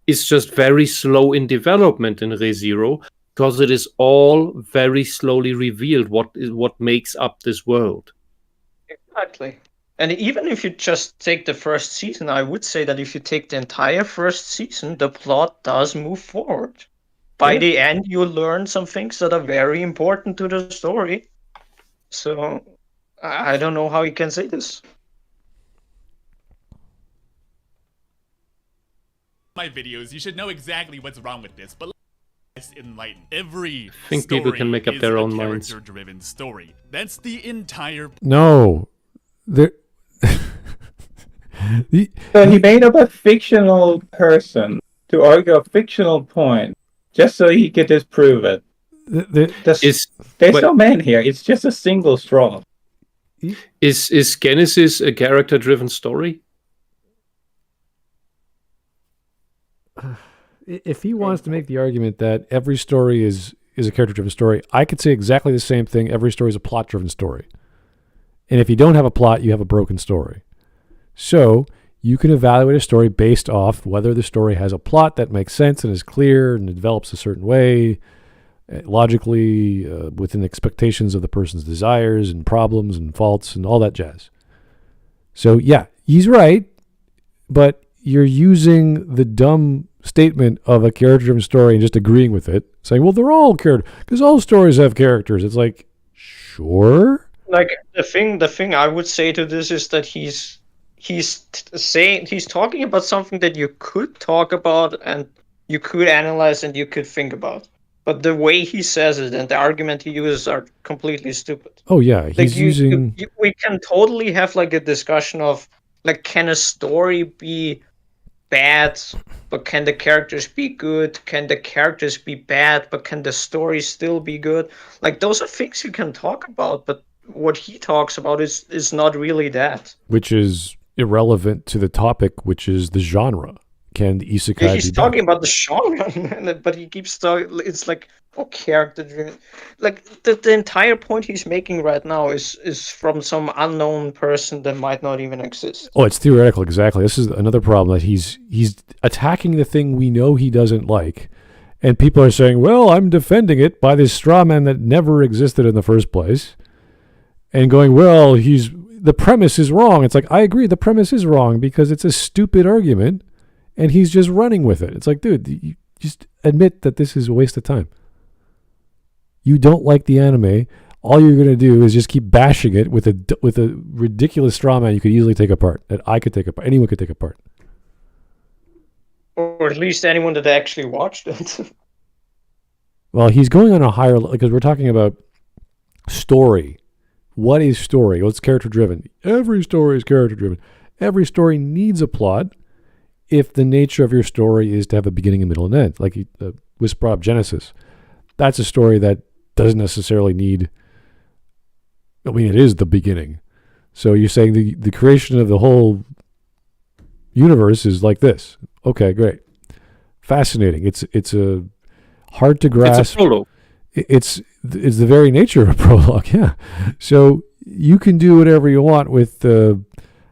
Speaker 2: is just very slow in development in ReZero because it is all very slowly revealed what makes up this world.
Speaker 5: Exactly. And even if you just take the first season, I would say that if you take the entire first season, the plot does move forward. By the end, you learn some things that are very important to the story. So I don't know how you can say this.
Speaker 4: My videos, you should know exactly what's wrong with this, but let's enlighten. Every
Speaker 2: I think people can make up
Speaker 4: is
Speaker 2: their
Speaker 4: a
Speaker 2: own minds.
Speaker 4: character-driven story. That's the entire.
Speaker 1: No. There.
Speaker 3: So he made up a fictional person to argue a fictional point, just so he could disprove it. There's no man here. It's just a single straw.
Speaker 2: Is Genesis a character-driven story?
Speaker 1: If he wants to make the argument that every story is a character-driven story, I could say exactly the same thing. Every story is a plot-driven story. And if you don't have a plot, you have a broken story. So you can evaluate a story based off whether the story has a plot that makes sense and is clear and it develops a certain way. logically, within expectations of the person's desires and problems and faults and all that jazz. So yeah, he's right, but you're using the dumb statement of a character-driven story and just agreeing with it, saying, well, they're all character, because all stories have characters. It's like, sure.
Speaker 5: Like the thing I would say to this is that he's talking about something that you could talk about and you could analyze and you could think about. But the way he says it and the argument he uses are completely stupid.
Speaker 1: Oh yeah, he's using.
Speaker 5: We can totally have like a discussion of like, can a story be bad, but can the characters be good? Can the characters be bad, but can the story still be good? Like, those are things you can talk about, but what he talks about is not really that.
Speaker 1: Which is irrelevant to the topic, which is the genre. Can the isekai
Speaker 5: He's
Speaker 1: be
Speaker 5: talking
Speaker 1: bad?
Speaker 5: about the genre, but he keeps talking. It's like, oh, character driven. Like the entire point he's making right now is from some unknown person that might not even exist.
Speaker 1: Oh, it's theoretical, exactly. This is another problem, that he's attacking the thing we know he doesn't like, and people are saying, well, I'm defending it by this straw man that never existed in the first place, and going, well, the premise is wrong. It's like, I agree, the premise is wrong because it's a stupid argument, and he's just running with it. It's like, dude, you just admit that this is a waste of time. You don't like the anime. All you're going to do is just keep bashing it with a ridiculous straw man you could easily take apart, that I could take apart, anyone could take apart.
Speaker 5: Or at least anyone that actually watched it.
Speaker 1: Well, he's going on a higher level, because we're talking about story. What is story? Well, it's character-driven. Every story is character-driven. Every story needs a plot if the nature of your story is to have a beginning, a middle, and end. Like Wisp brought up Genesis. That's a story that doesn't necessarily need... I mean, it is the beginning. So you're saying the creation of the whole universe is like this. Okay, great. Fascinating. It's a hard to grasp.
Speaker 2: It's a prologue.
Speaker 1: It's the very nature of a prologue, yeah. So you can do whatever you want with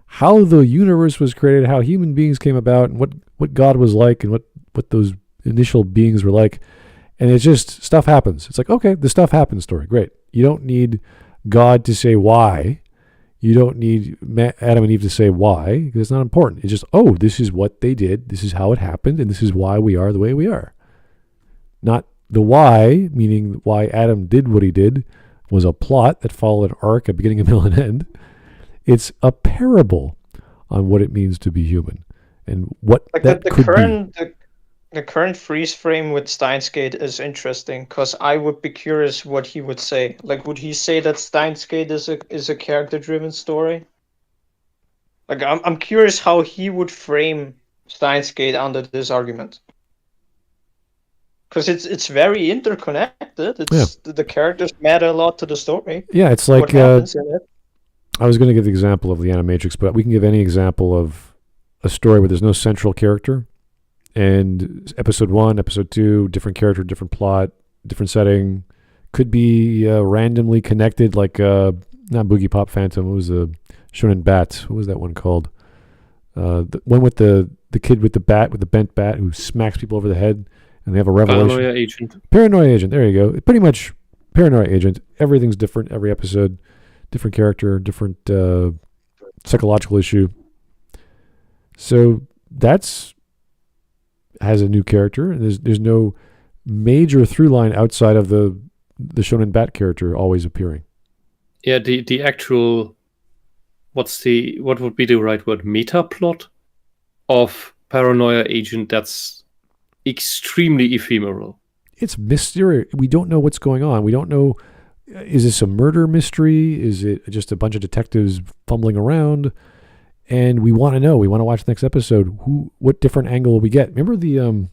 Speaker 1: how the universe was created, how human beings came about, and what God was like, and what those initial beings were like. And it's just, stuff happens. It's like, okay, the stuff happens story. Great. You don't need God to say why. You don't need Adam and Eve to say why, because it's not important. It's just, oh, this is what they did. This is how it happened. And this is why we are the way we are. Not the why, meaning why Adam did what he did, was a plot that followed an arc, a beginning, a middle, and end. It's a parable on what it means to be human and what
Speaker 5: like
Speaker 1: that could be.
Speaker 5: The current freeze frame with Steins Gate is interesting because I would be curious what he would say. Like, would he say that Steins Gate is a character-driven story? Like, I'm curious how he would frame Steins Gate under this argument. Because it's very interconnected. The characters matter a lot to the story.
Speaker 1: Yeah, it's like
Speaker 5: what happens in it.
Speaker 1: I was going to give the example of the Animatrix, but we can give any example of a story where there's no central character. And episode 1, episode 2, different character, different plot, different setting, could be randomly connected, like not Boogie Pop Phantom. What was the Shonen Bat? What was that one called? The one with the kid with the bent bat, who smacks people over the head, and they have a revelation.
Speaker 2: Paranoia Agent.
Speaker 1: Paranoia Agent. There you go. Pretty much Paranoia Agent. Everything's different. Every episode, different character, different psychological issue. So that's has a new character, and there's no major through line outside of the Shonen Bat character always appearing.
Speaker 2: Yeah, the actual what would be the right word, meta plot of Paranoia Agent, that's extremely ephemeral.
Speaker 1: It's mysterious. We don't know what's going on. We don't know, is this a murder mystery? Is it just a bunch of detectives fumbling around? And we want to know. We want to watch the next episode. What different angle will we get? Remember the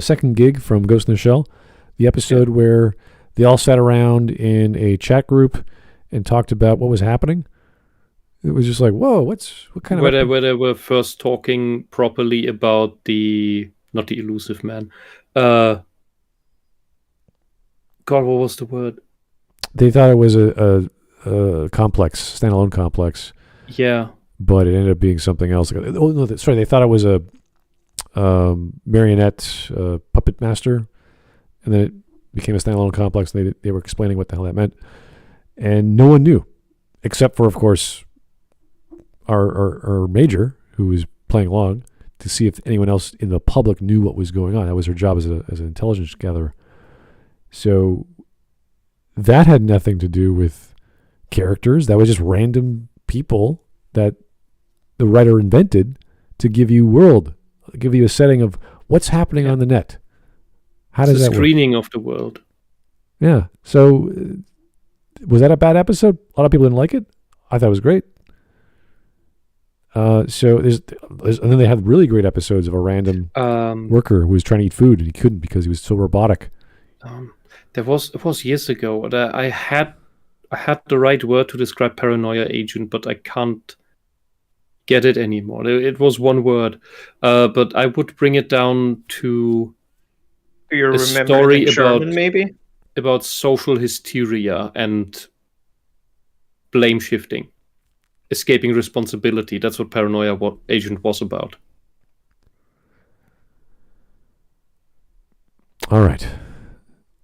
Speaker 1: second gig from Ghost in the Shell? The episode where they all sat around in a chat group and talked about what was happening? It was just like, whoa, what kind of...
Speaker 2: Where they were first talking properly about not the elusive man. God, what was the word?
Speaker 1: They thought it was a standalone complex.
Speaker 2: Yeah.
Speaker 1: But it ended up being something else. Oh, no, sorry, they thought it was a marionette puppet master. And then became a standalone complex. And they were explaining what the hell that meant, and no one knew, except for, of course, our major, who was playing along to see if anyone else in the public knew what was going on. That was her job as an intelligence gatherer. So that had nothing to do with characters. That was just random people that the writer invented to give you a setting of what's happening on the net. How does that work?
Speaker 2: Screening of the world.
Speaker 1: Yeah. So was that a bad episode? A lot of people didn't like it. I thought it was great. So there's and then they had really great episodes of a random worker who was trying to eat food and he couldn't because he was so robotic.
Speaker 2: It was years ago. I had the right word to describe Paranoia Agent, but I can't get it anymore. It was one word, but I would bring it down to
Speaker 5: You
Speaker 2: a
Speaker 5: remember
Speaker 2: story
Speaker 5: it in German,
Speaker 2: about
Speaker 5: maybe?
Speaker 2: about social hysteria and blame shifting, escaping responsibility. That's what Paranoia Agent was about.
Speaker 1: All right.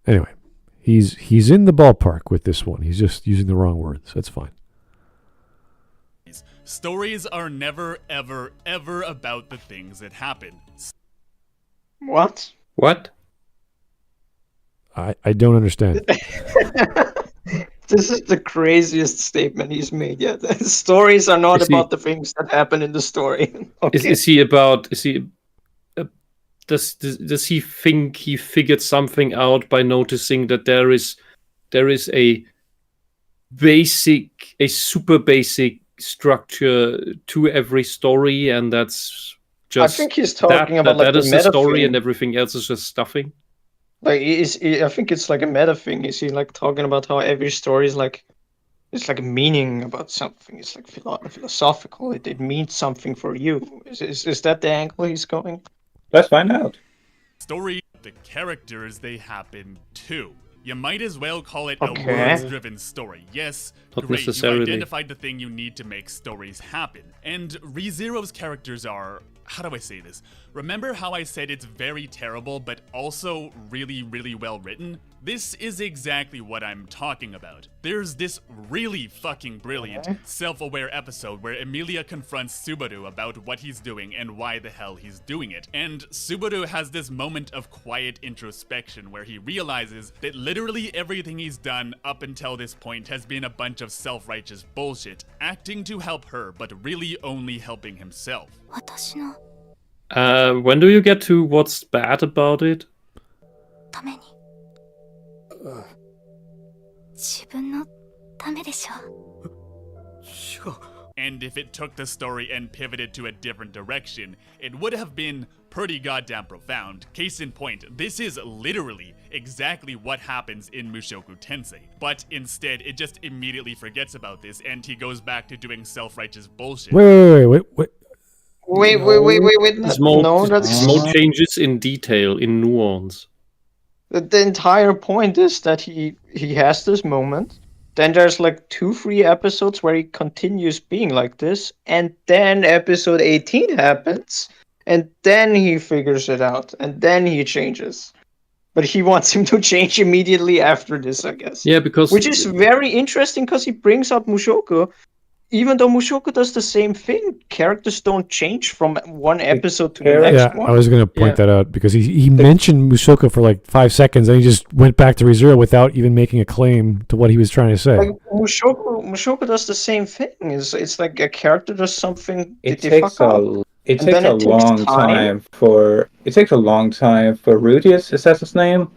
Speaker 1: Anyway, he's in the ballpark with this one. He's just using the wrong words. That's fine.
Speaker 4: Stories are never, ever, ever about the things that happen.
Speaker 5: What?
Speaker 2: What?
Speaker 1: I don't understand.
Speaker 5: This is the craziest statement he's made yet. Stories are not about the things that happen in the story. Okay.
Speaker 2: Is he about? Is he? Does he think he figured something out by noticing that there is a super basic structure to every story, and that's just
Speaker 5: I think he's talking about
Speaker 2: that
Speaker 5: the
Speaker 2: is the
Speaker 5: meta
Speaker 2: story,
Speaker 5: thing.
Speaker 2: and everything else is just stuffing.
Speaker 5: Like, I think it's like a meta thing. Is he like talking about how every story is like, it's like a meaning about something? It's like philosophical. It means something for you. Is that the angle he's going?
Speaker 3: Let's find out.
Speaker 4: Story, the characters they happen to. You might as well call it
Speaker 5: Okay.
Speaker 4: a words-driven story. Yes,
Speaker 2: Not
Speaker 4: great, you've
Speaker 2: necessarily.
Speaker 4: identified the thing you need to make stories happen. And ReZero's characters are, how do I say this? Remember how I said it's very terrible, but also really, really well written? This is exactly what I'm talking about. There's this really fucking brilliant, self-aware episode where Emilia confronts Subaru about what he's doing and why the hell he's doing it. And Subaru has this moment of quiet introspection where he realizes that literally everything he's done up until this point has been a bunch of self-righteous bullshit, acting to help her, but really only helping himself.
Speaker 2: When do you get to what's bad about it?
Speaker 6: ために自分のためでしょ
Speaker 4: And if it took the story and pivoted to a different direction, it would have been pretty goddamn profound. Case in point, this is literally exactly what happens in Mushoku Tensei. But instead, it just immediately forgets about this and he goes back to doing self-righteous bullshit.
Speaker 1: Wait.
Speaker 5: Wait.
Speaker 2: Small
Speaker 5: That's
Speaker 2: changes in detail, in nuance.
Speaker 5: the entire point is that he has this moment. Then there's like 2-3 episodes where he continues being like this, and then episode 18 happens, and then he figures it out, and then he changes. But he wants him to change immediately after this, I guess.
Speaker 2: Yeah, because
Speaker 5: Which is very interesting because he brings up Mushoku. Even though Mushoku does the same thing, characters don't change from one episode to the
Speaker 3: Yeah,
Speaker 5: next
Speaker 1: Yeah,
Speaker 5: one.
Speaker 1: I was going to point that out because he mentioned Mushoku for like 5 seconds and he just went back to ReZero without even making a claim to what he was trying to say.
Speaker 5: Like Mushoku does the same thing. It's like a character does something.
Speaker 3: It
Speaker 5: they
Speaker 3: takes
Speaker 5: fuck up.
Speaker 3: it
Speaker 5: And
Speaker 3: takes
Speaker 5: then
Speaker 3: a
Speaker 5: it takes
Speaker 3: long
Speaker 5: time.
Speaker 3: time for Rudius, is that his name?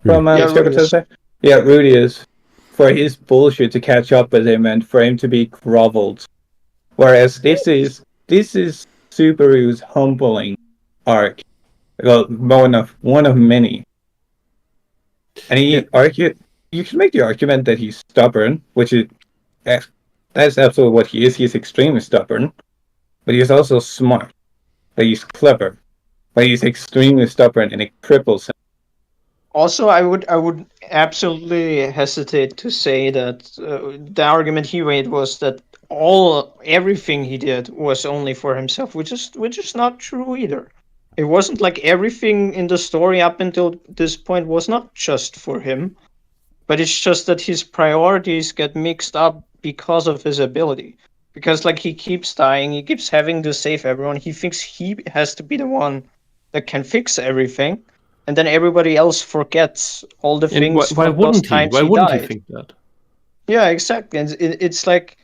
Speaker 3: From
Speaker 5: Yeah,
Speaker 3: Mushoku
Speaker 5: Rudius.
Speaker 3: Tensei? Yeah, Rudius, for his bullshit to catch up with him and for him to be groveled. Whereas this is Subaru's humbling arc. Well, one of many. And he argued, you can make the argument that he's stubborn, which is that's absolutely what he is. He's extremely stubborn, but he's also smart. But he's clever, but he's extremely stubborn, and it cripples him.
Speaker 5: Also, I would absolutely hesitate to say that the argument he made was that everything he did was only for himself, which is not true either. It wasn't like everything in the story up until this point was not just for him, but it's just that his priorities get mixed up because of his ability. Because like he keeps dying, he keeps having to save everyone. He thinks he has to be the one that can fix everything, and then everybody else forgets all the
Speaker 2: And
Speaker 5: things
Speaker 2: why
Speaker 5: from those
Speaker 2: wouldn't he?
Speaker 5: times
Speaker 2: Why wouldn't he
Speaker 5: died.
Speaker 2: think that?
Speaker 5: Yeah, exactly. And it's like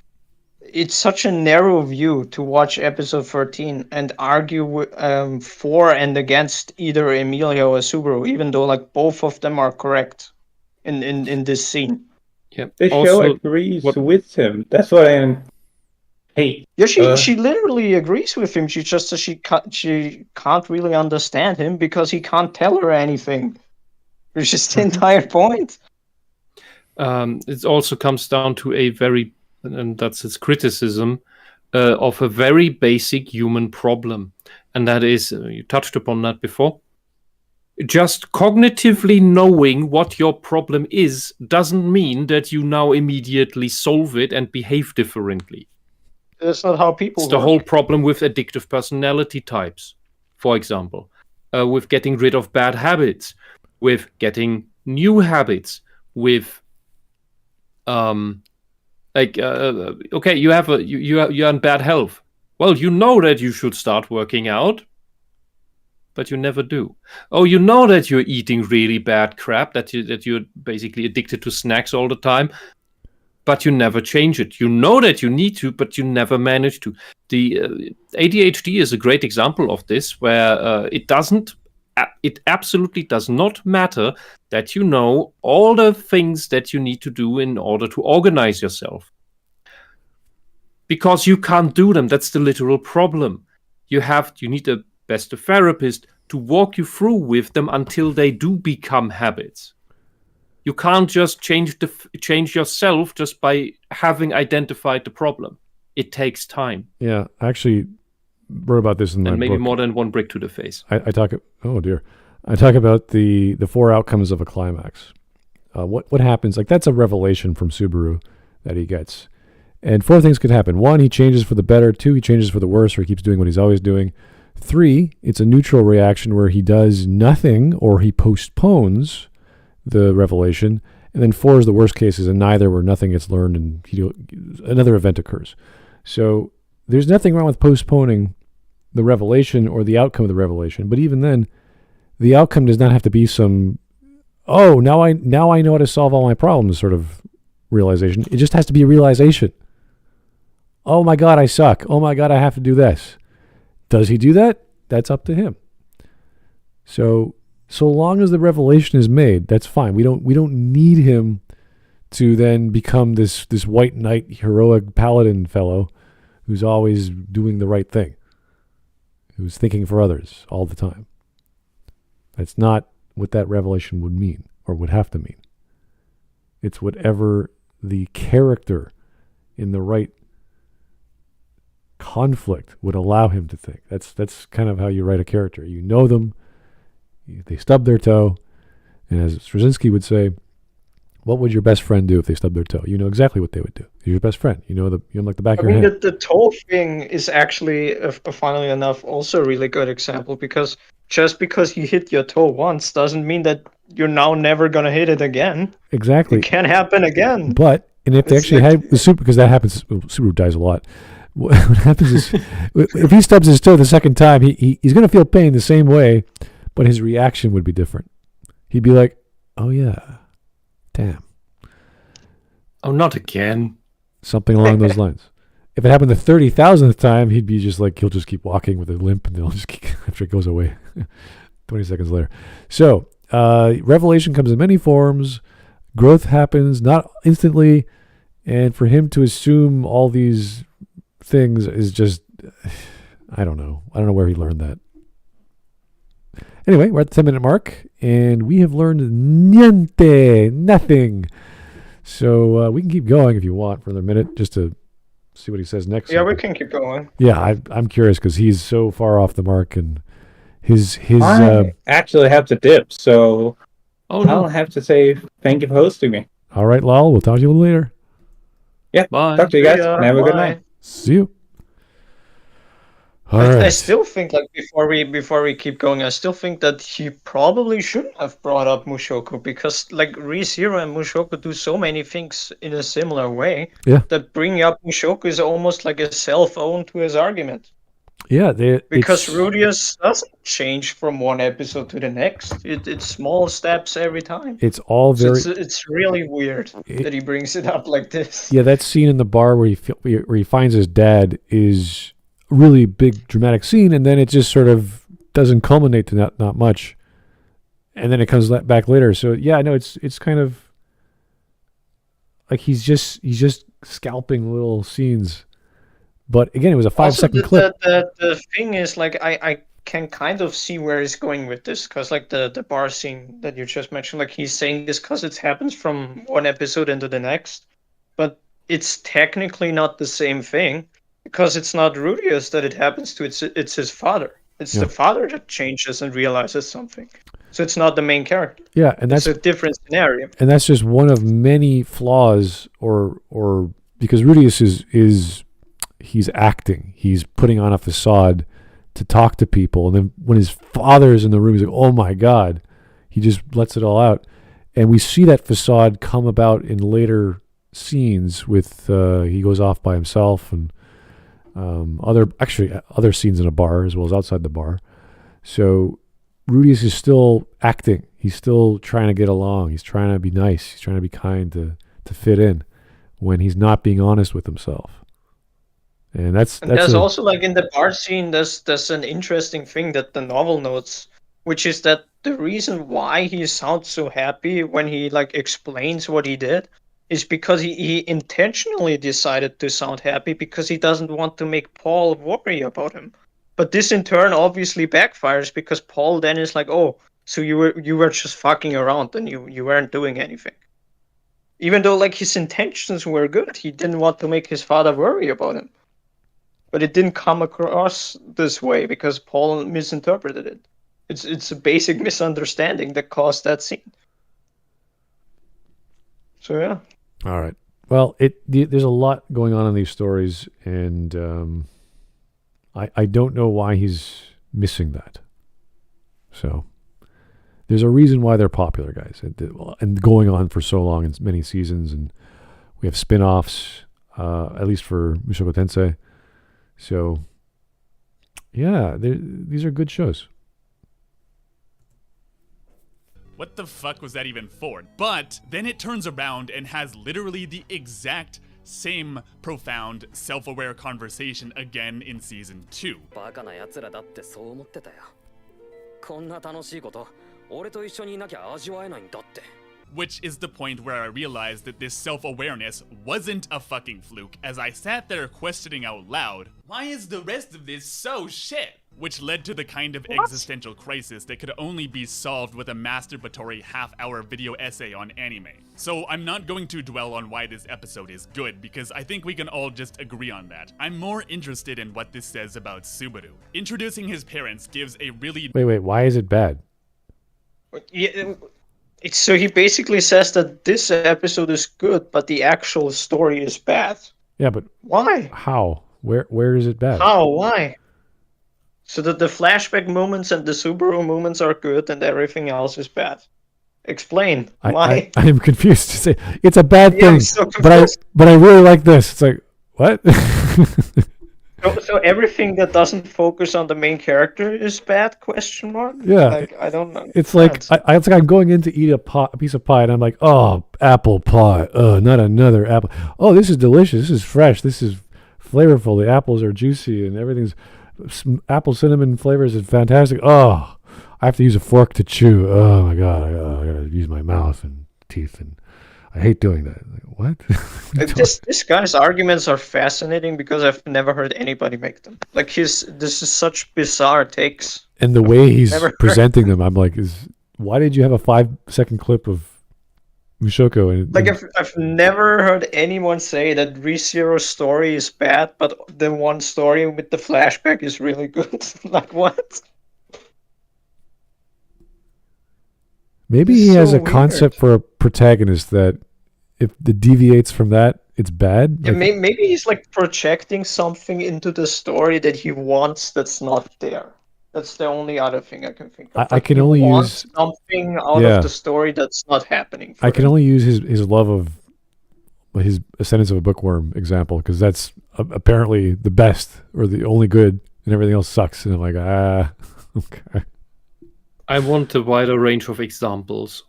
Speaker 5: it's such a narrow view to watch episode 13 and argue for and against either Emilio or Subaru, even though like both of them are correct in this scene.
Speaker 2: Yeah.
Speaker 3: The show
Speaker 2: Also,
Speaker 3: agrees
Speaker 2: what-
Speaker 3: with him. That's what I hate.
Speaker 5: Yeah, she literally agrees with him. She just says she can't really understand him because he can't tell her anything. Which is the entire point.
Speaker 2: it also comes down to a very, and that's his criticism, of a very basic human problem. And that is, you touched upon that before, just cognitively knowing what your problem is doesn't mean that you now immediately solve it and behave differently.
Speaker 5: That's not how people
Speaker 2: It's the
Speaker 5: work.
Speaker 2: whole problem with addictive personality types, for example, with getting rid of bad habits, with getting new habits, with okay, you're in bad health. Well, you know that you should start working out, but you never do. Oh, you know that you're eating really bad crap, that you're basically addicted to snacks all the time, but you never change it. You know that you need to, but you never manage to. The ADHD is a great example of this, where it absolutely does not matter that you know all the things that you need to do in order to organize yourself. Because you can't do them. That's the literal problem. You need a best therapist to walk you through with them until they do become habits. You can't just change yourself just by having identified the problem. It takes time.
Speaker 1: Yeah, I actually wrote about this in my
Speaker 2: And maybe
Speaker 1: book.
Speaker 2: more than one brick to the face.
Speaker 1: I talk. Oh dear, I talk about the 4 outcomes of a climax. What happens? Like that's a revelation from Subaru that he gets, and 4 things could happen. 1, he changes for the better. 2, he changes for the worse, or he keeps doing what he's always doing. 3, it's a neutral reaction where he does nothing or he postpones the revelation. And then 4 is the worst cases, and neither, where nothing gets learned and another event occurs. So there's nothing wrong with postponing the revelation or the outcome of the revelation. But even then, the outcome does not have to be some, oh, now I know how to solve all my problems sort of realization. It just has to be a realization. Oh my God, I suck. Oh my God, I have to do this. Does he do that? That's up to him. So long as the revelation is made, that's fine. We don't need him to then become this white knight, heroic paladin fellow who's always doing the right thing, who's thinking for others all the time. That's not what that revelation would mean or would have to mean. It's whatever the character in the right conflict would allow him to think. That's kind of how you write a character. You know them, they stub their toe, and as Straczynski would say, what would your best friend do if they stubbed their toe? You know exactly what they would do. You're your best friend. You know like the back of your hand.
Speaker 5: The toe thing is actually, funnily enough, also a really good example, because just because you hit your toe once doesn't mean that you're now never going to hit it again.
Speaker 1: Exactly.
Speaker 5: It can happen again.
Speaker 1: But, and if they actually had the super, because that happens, Subaru dies a lot. What happens is, if he stubs his toe the second time, he's going to feel pain the same way, but his reaction would be different. He'd be like, oh yeah, damn.
Speaker 2: Oh, not again.
Speaker 1: Something along those lines. If it happened the 30,000th time, he'd be just like, he'll just keep walking with a limp, and they'll just keep, after it goes away 20 seconds later. So, revelation comes in many forms. Growth happens not instantly, and for him to assume all these things is just, I don't know where he learned that. Anyway, we're at the 10-minute mark, and we have learned nothing. So we can keep going if you want for another minute, just to see what he says next.
Speaker 5: Yeah, we can keep going.
Speaker 1: Yeah, I'm curious because he's so far off the mark, and his.
Speaker 3: I actually have to dip, so
Speaker 2: I'll
Speaker 3: have to say thank you for hosting me.
Speaker 1: All right, Lal, we'll talk to you a little later.
Speaker 3: Yeah,
Speaker 2: Bye.
Speaker 3: talk to you guys, and have a good
Speaker 5: Bye.
Speaker 3: night.
Speaker 1: See you.
Speaker 5: I still think, like, before we keep going, I still think that he probably shouldn't have brought up Mushoku, because like ReZero and Mushoku do so many things in a similar way.
Speaker 1: Yeah.
Speaker 5: That bringing up Mushoku is almost like a cell phone to his argument.
Speaker 1: Yeah,
Speaker 5: Because Rudius doesn't change from one episode to the next. It's small steps every time.
Speaker 1: It's all very.
Speaker 5: So it's really weird that he brings it up like this.
Speaker 1: Yeah, that scene in the bar where he finds his dad is a really big dramatic scene, and then it just sort of doesn't culminate to not much, and then it comes back later. So yeah, no, it's kind of like he's just scalping little scenes. But again, it was a 5-second clip.
Speaker 5: The thing is, like, I can kind of see where he's going with this, because like the bar scene that you just mentioned, like he's saying this because it happens from one episode into the next, but it's technically not the same thing, because it's not Rudius that it happens to, it's his father. It's the father that changes and realizes something. So it's not the main character.
Speaker 1: Yeah, and that's
Speaker 5: a different scenario.
Speaker 1: And that's just one of many flaws, or because Rudius is he's acting. He's putting on a facade to talk to people. And then when his father is in the room, he's like, oh my God. He just lets it all out. And we see that facade come about in later scenes with he goes off by himself and other scenes in a bar as well as outside the bar. So Rudius is still acting. He's still trying to get along. He's trying to be nice. He's trying to be kind to fit in when he's not being honest with himself. And there's
Speaker 5: also, like, in the bar scene, there's an interesting thing that the novel notes, which is that the reason why he sounds so happy when he like explains what he did is because he intentionally decided to sound happy because he doesn't want to make Paul worry about him. But this in turn obviously backfires, because Paul then is like, oh, so you were just fucking around and you weren't doing anything. Even though like his intentions were good, he didn't want to make his father worry about him. But it didn't come across this way because Paul misinterpreted it. It's a basic misunderstanding that caused that scene. So yeah.
Speaker 1: All right. Well, there's a lot going on in these stories, and I don't know why he's missing that. So there's a reason why they're popular, guys, and going on for so long in many seasons, and we have spin-offs, at least for Mushoku Tensei. So, yeah, these are good shows.
Speaker 4: What the fuck was that even for? But then it turns around and has literally the exact same profound, self-aware conversation again in season 2.
Speaker 7: バカな奴らだってそう思ってたよ。こんな楽しいこと、俺と一緒にいなきゃ味わえないんだって。
Speaker 4: Which is the point where I realized that this self-awareness wasn't a fucking fluke, as I sat there questioning out loud, why is the rest of this so shit? Which led to the kind of existential crisis that could only be solved with a masturbatory half-hour video essay on anime. So I'm not going to dwell on why this episode is good, because I think we can all just agree on that. I'm more interested in what this says about Subaru. Introducing his parents gives a really...
Speaker 1: Wait, why is it bad?
Speaker 5: Yeah, so he basically says that this episode is good, but the actual story is bad.
Speaker 1: Yeah, but
Speaker 5: why?
Speaker 1: How? Where is it bad?
Speaker 5: How? Why? So that the flashback moments and the Subaru moments are good, and everything else is bad. Explain why.
Speaker 1: I am confused to say it's a bad thing,
Speaker 5: so
Speaker 1: but I really like this. It's like what?
Speaker 5: So everything that doesn't focus on the main character is bad? Question mark.
Speaker 1: Yeah,
Speaker 5: like, I don't know.
Speaker 1: It's like it's like I'm going in to eat a piece of pie, and I'm like, oh, apple pie. Oh, not another apple. Oh, this is delicious. This is fresh. This is flavorful. The apples are juicy, and everything's apple cinnamon flavors is fantastic. Oh, I have to use a fork to chew. Oh my god, I gotta use my mouth and teeth, and I hate doing that. Like, what?
Speaker 5: This guy's arguments are fascinating because I've never heard anybody make them. Like this is such bizarre takes.
Speaker 1: And the way he's presenting them, I'm like, why did you have a 5-second clip of Mushoku?
Speaker 5: Like I've never heard anyone say that ReZero's story is bad, but the one story with the flashback is really good. Like what?
Speaker 1: Maybe he has a concept for a protagonist that if it deviates from that, it's bad.
Speaker 5: Yeah, maybe he's like projecting something into the story that he wants that's not there. That's the only other thing I can think of.
Speaker 1: I can only
Speaker 5: use
Speaker 1: use
Speaker 5: something out of the story that's not happening.
Speaker 1: I can only use his love of his Ascendance of a Bookworm example, because that's apparently the best or the only good, and everything else sucks. And I'm like, okay.
Speaker 2: I want a wider range of examples.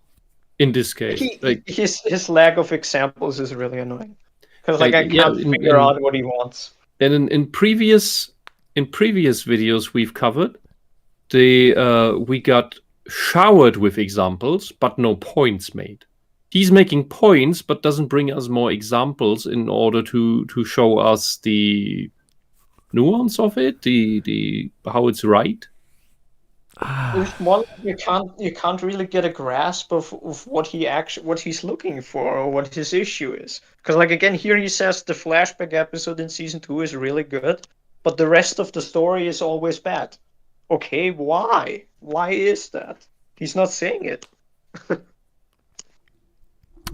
Speaker 2: In this case,
Speaker 5: his lack of examples is really annoying, because I can't figure out what he wants.
Speaker 2: And in previous videos we've covered, we got showered with examples, but no points made. He's making points, but doesn't bring us more examples in order to show us the nuance of it, the how it's right.
Speaker 5: It's more like you can't really get a grasp of what he's looking for or what his issue is. Because like again, here he says the flashback episode in season 2 is really good, but the rest of the story is always bad. Okay, why? Why is that? He's not saying it.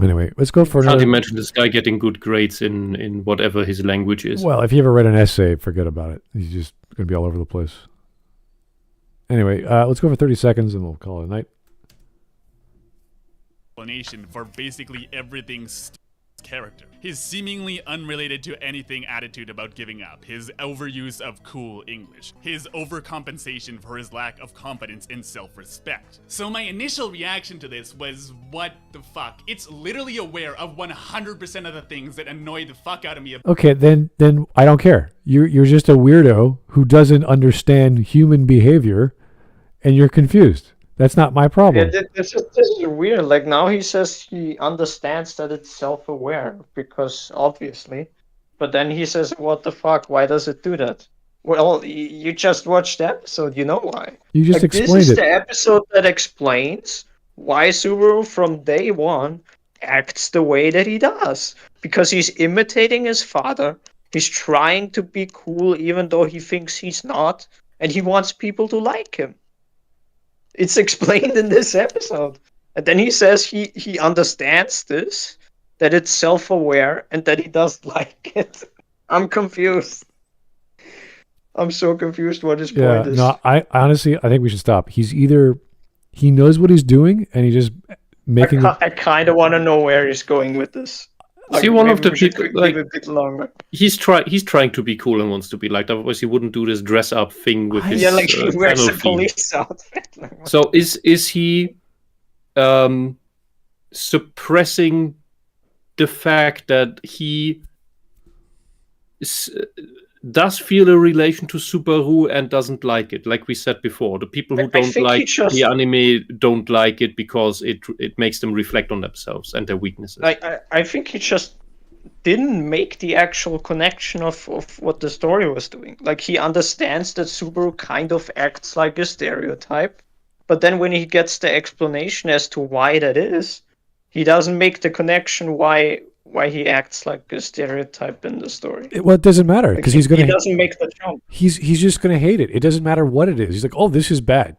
Speaker 1: Anyway, let's go for
Speaker 2: Can't
Speaker 1: another.
Speaker 2: imagine this guy getting good grades in whatever his language is.
Speaker 1: Well, if you ever read an essay, forget about it. He's just going to be all over the place. Anyway, let's go for 30 seconds and we'll call it a night.
Speaker 4: Explanation for basically everything's character. His seemingly unrelated to anything attitude about giving up, his overuse of cool English, his overcompensation for his lack of confidence and self-respect. So my initial reaction to this was, what the fuck? It's literally aware of 100% of the things that annoy the fuck out of me.
Speaker 1: Okay, then I don't care. You're just a weirdo who doesn't understand human behavior, and you're confused. That's not my problem.
Speaker 5: Yeah, this is weird. Like now he says he understands that it's self-aware, because obviously. But then he says, what the fuck? Why does it do that? Well, you just watched the episode. You know why.
Speaker 1: You just explained it.
Speaker 5: This is the episode that explains why Subaru from day one acts the way that he does. Because he's imitating his father. He's trying to be cool even though he thinks he's not. And he wants people to like him. It's explained in this episode. And then he says he understands this, that it's self-aware, and that he does like it. I'm confused. I'm so confused what his point is.
Speaker 1: No, I honestly, I think we should stop. He's either, he knows what he's doing, and he just making...
Speaker 5: I kind of want to know where he's going with this.
Speaker 2: See, one of the people, like,
Speaker 5: a bit longer.
Speaker 2: He's trying to be cool and wants to be liked. Otherwise, he wouldn't do this dress up thing with his.
Speaker 5: Yeah, like he wears a
Speaker 2: theme.
Speaker 5: police outfit.
Speaker 2: So is he suppressing the fact that he does feel a relation to Subaru and doesn't like it? Like we said before, the people who don't like the anime don't like it because it makes them reflect on themselves and their weaknesses.
Speaker 5: I think he just didn't make the actual connection of what the story was doing. Like he understands that Subaru kind of acts like a stereotype, but then when he gets the explanation as to why that is, he doesn't make the connection why he acts like a stereotype in the story.
Speaker 1: Well, it doesn't matter because he
Speaker 5: doesn't make the jump.
Speaker 1: He's just going to hate it. It doesn't matter what it is. He's like, oh, this is bad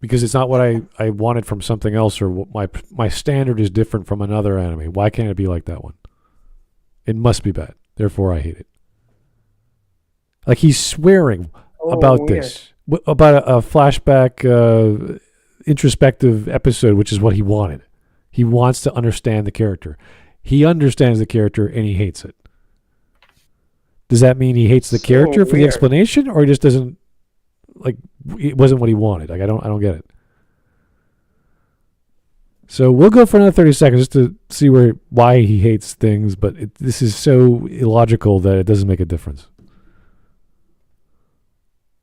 Speaker 1: because it's not what I wanted from something else, or what my standard is different from another anime. Why can't it be like that one? It must be bad. Therefore, I hate it. Like he's swearing about this, about a flashback, introspective episode, which is what he wanted. He wants to understand the character. He understands the character and he hates it. Does that mean he hates the character for the explanation, or he just doesn't like it wasn't what he wanted? Like I don't get it. So we'll go for another 30 seconds just to see why he hates things, but this is so illogical that it doesn't make a difference.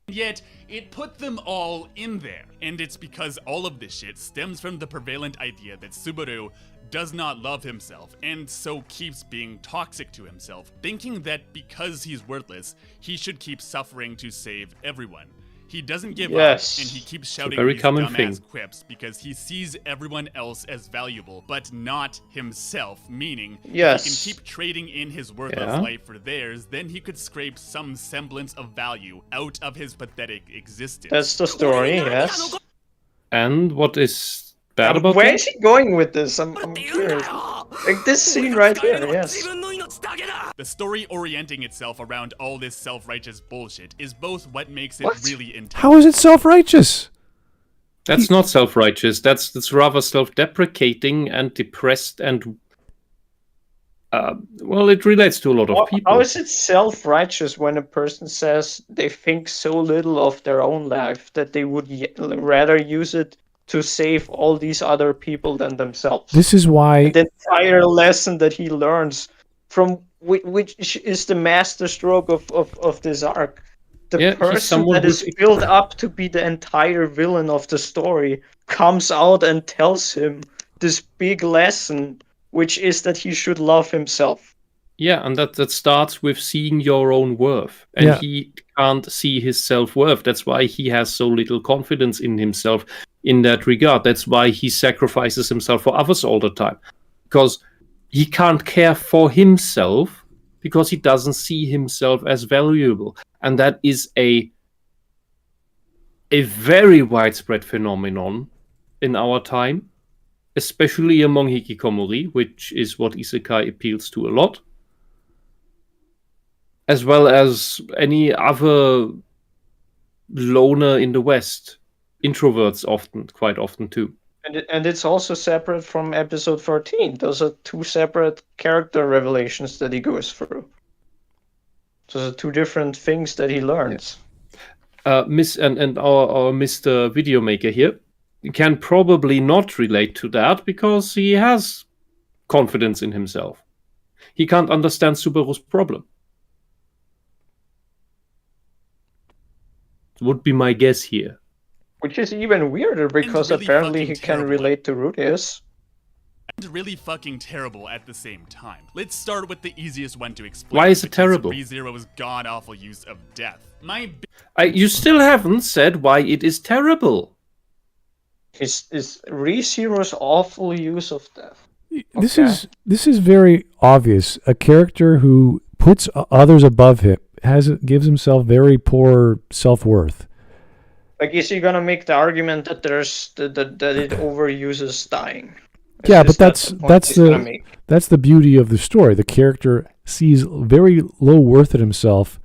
Speaker 4: Yet, it put them all in there. And it's because all of this shit stems from the prevalent idea that Subaru does not love himself and so keeps being toxic to himself, thinking that because he's worthless, he should keep suffering to save everyone. He doesn't give up, and he keeps shouting these dumbass quips because he sees everyone else as valuable, but not himself, meaning if he can keep trading in his worthless life for theirs, then he could scrape some semblance of value out of his pathetic existence.
Speaker 5: That's the story, yes.
Speaker 2: And what is bad about
Speaker 5: Where
Speaker 2: that?
Speaker 5: is he going with this? I'm curious. Like this scene right here, yes.
Speaker 4: The story orienting itself around all this self-righteous bullshit is both what makes it
Speaker 5: What?
Speaker 4: really intense.
Speaker 1: How is it self-righteous?
Speaker 2: That's not self-righteous. That's rather self-deprecating and depressed and well, it relates to a lot of people.
Speaker 5: How is it self-righteous when a person says they think so little of their own life that they would rather use it to save all these other people than themselves?
Speaker 1: This is why
Speaker 5: The entire lesson that he learns from which is the masterstroke of this arc. The
Speaker 2: Yeah, he's
Speaker 5: person
Speaker 2: someone
Speaker 5: that is
Speaker 2: with-
Speaker 5: built up to be the entire villain of the story comes out and tells him this big lesson, which is that he should love himself.
Speaker 2: Yeah, and that starts with seeing your own worth. And
Speaker 1: Yeah.
Speaker 2: he can't see his self-worth. That's why he has so little confidence in himself in that regard. That's why he sacrifices himself for others all the time. Because he can't care for himself because he doesn't see himself as valuable. And that is a very widespread phenomenon in our time, especially among hikikomori, which is what isekai appeals to a lot, as well as any other loner in the West, introverts quite often too.
Speaker 5: And it's also separate from episode 14. Those are two separate character revelations that he goes through. Those are two different things that he learns.
Speaker 2: Our Mr. Videomaker here can probably not relate to that because he has confidence in himself. He can't understand Subaru's problem. Would be my guess here.
Speaker 5: Which is even weirder because
Speaker 4: really
Speaker 5: apparently
Speaker 4: fucking
Speaker 5: he can
Speaker 4: terrible.
Speaker 5: relate to Rudeus.
Speaker 4: And really fucking terrible at the same time. Let's start with the easiest one to explain.
Speaker 2: Why is it
Speaker 4: which
Speaker 2: terrible?
Speaker 4: ReZero's god-awful use of death.
Speaker 2: You still haven't said why it is terrible.
Speaker 5: Is ReZero's awful use of death.
Speaker 1: this
Speaker 5: Okay.
Speaker 1: is very obvious. A character who puts others above him gives himself very poor self-worth.
Speaker 5: Like, is he gonna make the argument that that it overuses dying?
Speaker 1: Yeah,
Speaker 5: Is
Speaker 1: but
Speaker 5: that
Speaker 1: that's
Speaker 5: the point
Speaker 1: that's
Speaker 5: he's gonna
Speaker 1: the
Speaker 5: make?
Speaker 1: that's the beauty of the story. The character sees very low worth in himself,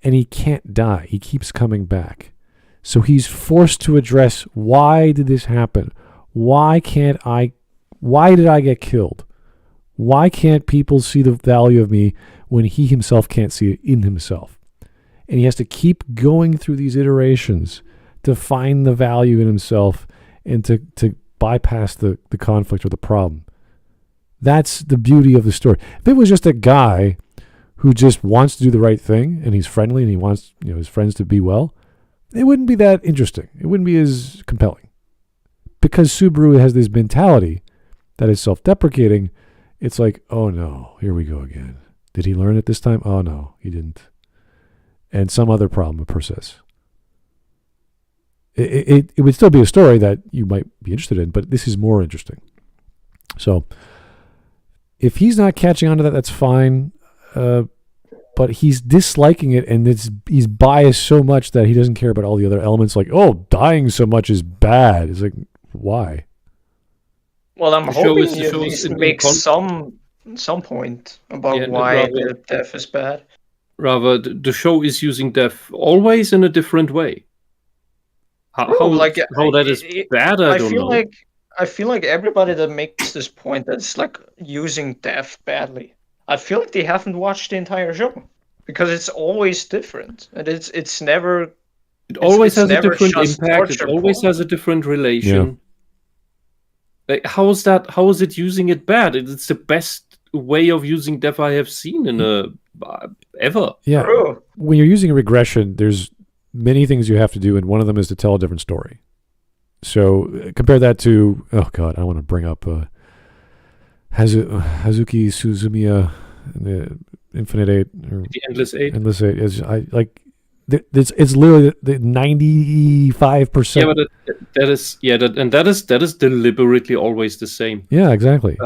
Speaker 1: and he can't die. He keeps coming back. So he's forced to address, why did this happen? Why did I get killed? Why can't people see the value of me when he himself can't see it in himself? And he has to keep going through these iterations to find the value in himself and to bypass the conflict or the problem. That's the beauty of the story. If it was just a guy who just wants to do the right thing and he's friendly and he wants his friends to be well, it wouldn't be that interesting. It wouldn't be as compelling. Because Subaru has this mentality that is self-deprecating, it's like, oh no, here we go again. Did he learn it this time? Oh no, he didn't. And some other problem persists. It would still be a story that you might be interested in, but this is more interesting. So if he's not catching on to that, that's fine. But he's disliking it, and he's biased so much that he doesn't care about all the other elements. Like, oh, dying so much is bad. It's like, why?
Speaker 5: Well, I'm
Speaker 2: The show
Speaker 5: hoping
Speaker 2: is- the
Speaker 5: he at
Speaker 2: show is
Speaker 5: least
Speaker 2: in
Speaker 5: makes
Speaker 2: con-
Speaker 5: some point about
Speaker 2: Yeah,
Speaker 5: why
Speaker 2: rather-
Speaker 5: the death is bad.
Speaker 2: Rather, the show is using death always in a different way. How that is bad, I don't know.
Speaker 5: I feel like everybody that makes this point that's like using death badly, I feel like they haven't watched the entire show because it's always different and it's never.
Speaker 2: It always
Speaker 5: it's
Speaker 2: has a
Speaker 5: never
Speaker 2: different
Speaker 5: just
Speaker 2: impact. It
Speaker 5: torture
Speaker 2: always
Speaker 5: porn.
Speaker 2: has a different relation. Like, how is it using it bad? It's the best way of using death I have seen in ever.
Speaker 1: Yeah.
Speaker 5: True.
Speaker 1: When you're using a regression, there's many things you have to do, and one of them is to tell a different story. So compare that to, oh God, I want to bring up Hazuki Suzumiya, the Infinite Eight, or
Speaker 2: The Endless Eight.
Speaker 1: Endless Eight. It's literally the 95%.
Speaker 2: Yeah, but that is deliberately always the same.
Speaker 1: Yeah, exactly.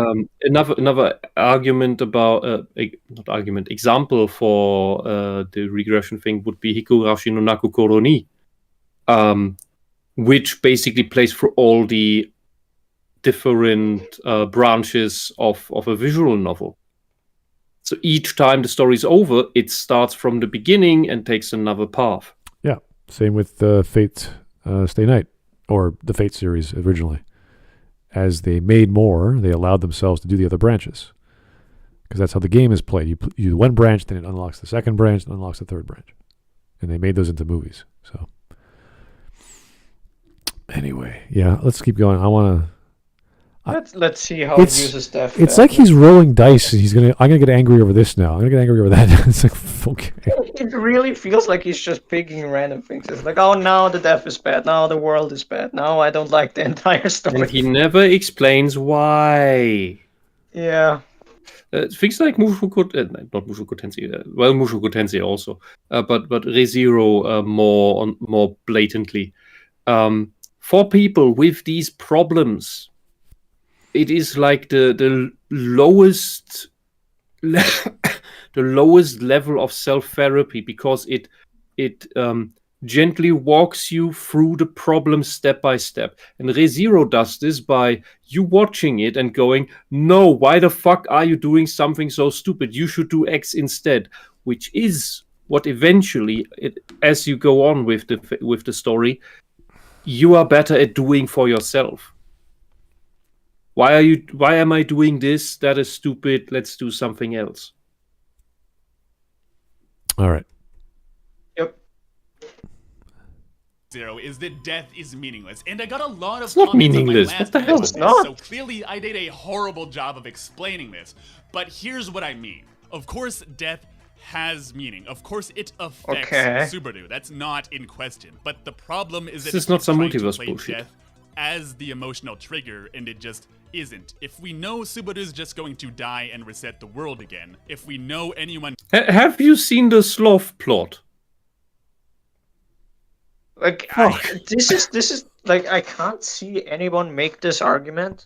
Speaker 2: Another argument about example for the regression thing would be Hikurashi no Naku Koroni, which basically plays for all the different branches of a visual novel. So each time the story's over, it starts from the beginning and takes another path.
Speaker 1: Yeah, same with Fate Stay Night, or the Fate series originally. As they made more, they allowed themselves to do the other branches. Because that's how the game is played. You do one branch, then it unlocks the second branch, and unlocks the third branch. And they made those into movies. So anyway, yeah, let's keep going. I want to...
Speaker 5: Let's see how he uses death.
Speaker 1: It's like he's rolling dice, and I'm gonna get angry over this now. I'm gonna get angry over that. It's like, okay.
Speaker 5: It really feels like he's just picking random things. It's like, oh, now the death is bad. Now the world is bad. Now I don't like the entire story.
Speaker 2: And he never explains why.
Speaker 5: Yeah.
Speaker 2: Things like Mushoku, not Mushoku Tensei, well, Mushoku Tensei also, but ReZero more blatantly. For people with these problems, it is like the lowest the lowest level of self-therapy, because it gently walks you through the problem step by step. And ReZero does this by you watching it and going, no, why the fuck are you doing something so stupid? You should do X instead, which is what eventually, as you go on with the story, you are better at doing for yourself. Why am I doing this? That is stupid. Let's do something else.
Speaker 1: All right.
Speaker 5: Yep.
Speaker 4: Zero is that death is meaningless, and I got a lot of
Speaker 2: It's not
Speaker 4: comments on my
Speaker 2: meaningless.
Speaker 4: last
Speaker 2: What the
Speaker 4: video
Speaker 2: hell?
Speaker 4: on
Speaker 5: It's
Speaker 4: this,
Speaker 5: not.
Speaker 4: so clearly I did a horrible job of explaining this. But here's what I mean. Of course, death has meaning. Of course, it affects Subaru. That's not in question. But the problem is that
Speaker 2: This is not
Speaker 4: it's
Speaker 2: some
Speaker 4: trying to
Speaker 2: multiverse
Speaker 4: play
Speaker 2: bullshit.
Speaker 4: death as the emotional trigger, and it just isn't. If we know Subaru's just going to die and reset the world again, if we know anyone...
Speaker 2: Have you seen the sloth plot?
Speaker 5: Like this is like, I can't see anyone make this argument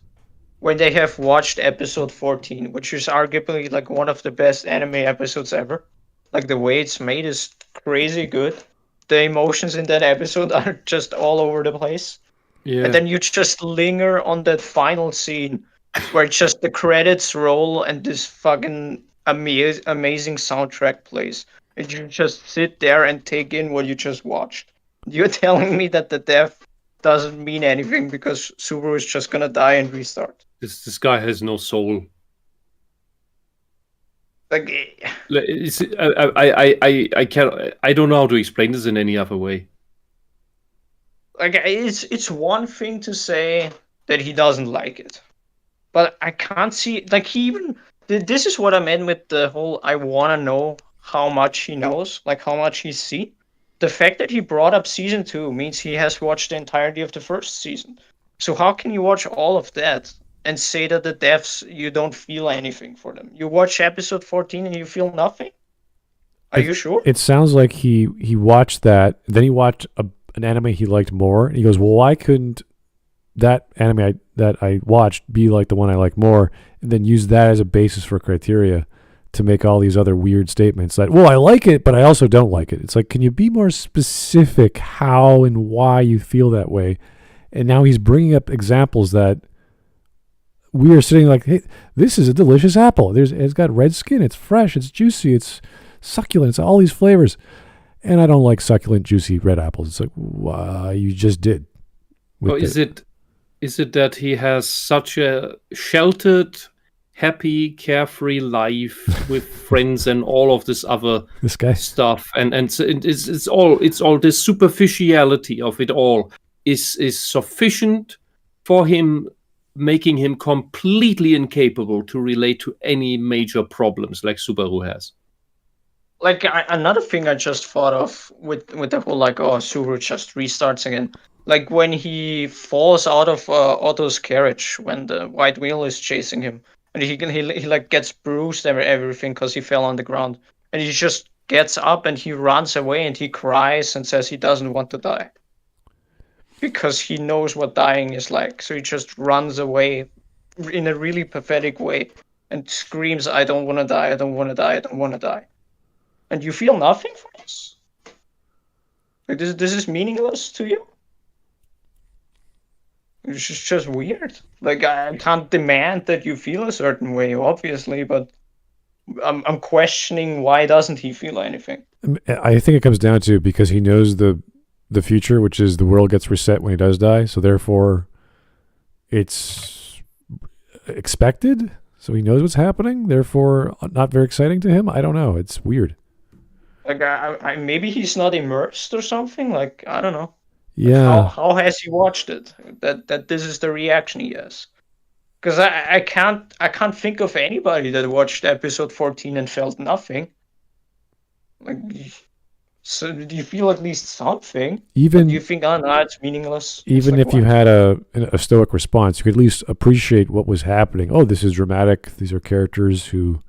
Speaker 5: when they have watched episode 14, which is arguably like one of the best anime episodes ever. Like the way it's made is crazy good. The emotions in that episode are just all over the place.
Speaker 2: Yeah.
Speaker 5: And then you just linger on that final scene where just the credits roll and this fucking amazing soundtrack plays. And you just sit there and take in what you just watched. You're telling me that the death doesn't mean anything because Subaru is just gonna die and restart.
Speaker 2: This guy has no soul.
Speaker 5: Like,
Speaker 2: I can't. I don't know how to explain this in any other way.
Speaker 5: like it's one thing to say that he doesn't like it, but I can't see, like, he even, this is what I meant with the whole I want to know how much he knows, like how much he see. The fact that he brought up season 2 means he has watched the entirety of the first season. So how can you watch all of that and say that the deaths, you don't feel anything for them? You watch episode 14 and you feel nothing? Are you sure?
Speaker 1: It sounds like he watched that, then he watched an anime he liked more, and he goes, well, why couldn't that anime that I watched be like the one I like more, and then use that as a basis for criteria to make all these other weird statements that, well, I like it, but I also don't like it. It's like, can you be more specific how and why you feel that way? And now he's bringing up examples that we are sitting like, hey, this is a delicious apple. It's got red skin. It's fresh. It's juicy. It's succulent. It's all these flavors. And I don't like succulent, juicy red apples. It's like, wow, you just did.
Speaker 2: Or is it that he has such a sheltered, happy, carefree life with friends and all of this other stuff, and it's all the superficiality of it all is sufficient for him, making him completely incapable to relate to any major problems like Subaru has.
Speaker 5: Like, another thing I just thought of with the whole, like, oh, Subaru just restarts again. Like when he falls out of Otto's carriage when the white wheel is chasing him, and he like gets bruised and everything because he fell on the ground, and he just gets up and he runs away and he cries and says he doesn't want to die because he knows what dying is like. So he just runs away in a really pathetic way and screams, "I don't want to die! I don't want to die! I don't want to die!" And you feel nothing for this? Like this is meaningless to you? It's just weird. Like, I can't demand that you feel a certain way, obviously, but I'm questioning why doesn't he feel anything?
Speaker 1: I think it comes down to because he knows the future, which is the world gets reset when he does die. So therefore, it's expected. So he knows what's happening. Therefore, not very exciting to him. I don't know. It's weird.
Speaker 5: Like, maybe he's not immersed or something. Like, I don't know.
Speaker 1: Yeah.
Speaker 5: How has he watched it? That this is the reaction he has. Because I can't think of anybody that watched episode 14 and felt nothing. Like, so do you feel at least something?
Speaker 1: Even
Speaker 5: do you think, oh no, it's meaningless?
Speaker 1: Even
Speaker 5: like,
Speaker 1: if you had a stoic response, you could at least appreciate what was happening. Oh, this is dramatic. These are characters who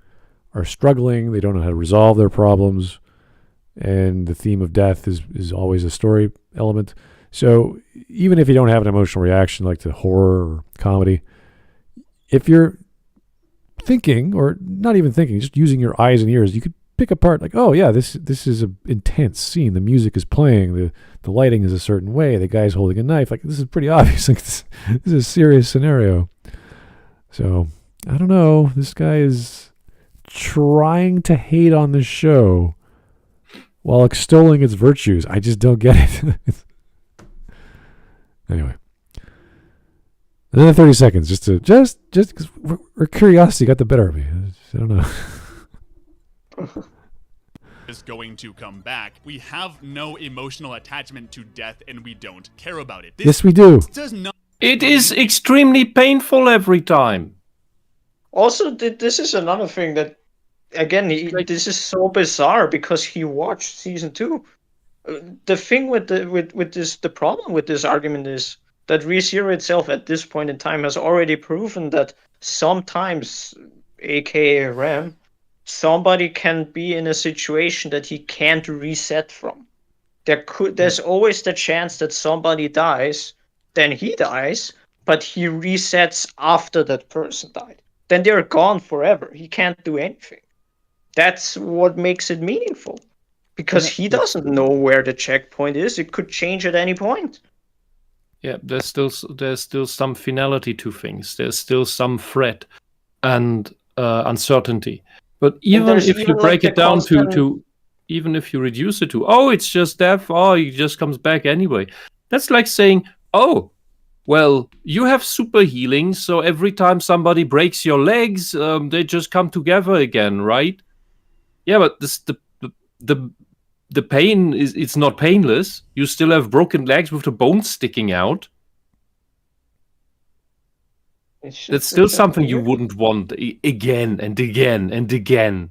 Speaker 1: are struggling. They don't know how to resolve their problems. And the theme of death is always a story element. So even if you don't have an emotional reaction like to horror or comedy, if you're thinking, or not even thinking, just using your eyes and ears, you could pick apart like, oh yeah, this is an intense scene. The music is playing. The lighting is a certain way. The guy's holding a knife. Like, this is pretty obvious. Like, this is a serious scenario. So I don't know. This guy is trying to hate on the show while extolling its virtues. I just don't get it. Anyway, another 30 seconds just because our curiosity got the better of me. I don't know.
Speaker 4: Is going to come back. We have no emotional attachment to death, and we don't care about it.
Speaker 1: Yes, we do.
Speaker 4: Does not.
Speaker 2: It is extremely painful every time.
Speaker 5: Also, this is another thing that, again, this is so bizarre because he watched season 2. The thing with this, the problem with this argument is that ReZero itself at this point in time has already proven that sometimes, aka Ram, somebody can be in a situation that he can't reset from. There's always the chance that somebody dies, then he dies, but he resets after that person died. Then they're gone forever. He can't do anything. That's what makes it meaningful. Because he doesn't know where the checkpoint is. It could change at any point.
Speaker 2: Yeah, there's still some finality to things. There's still some threat and uncertainty. But even if you break it down to, even if you reduce it to, oh, it's just death, oh, he just comes back anyway. That's like saying, oh, well, you have super healing, so every time somebody breaks your legs, they just come together again, right? Yeah, but the pain it's not painless. You still have broken legs with the bones sticking out. That's still something you wouldn't want again and again and again.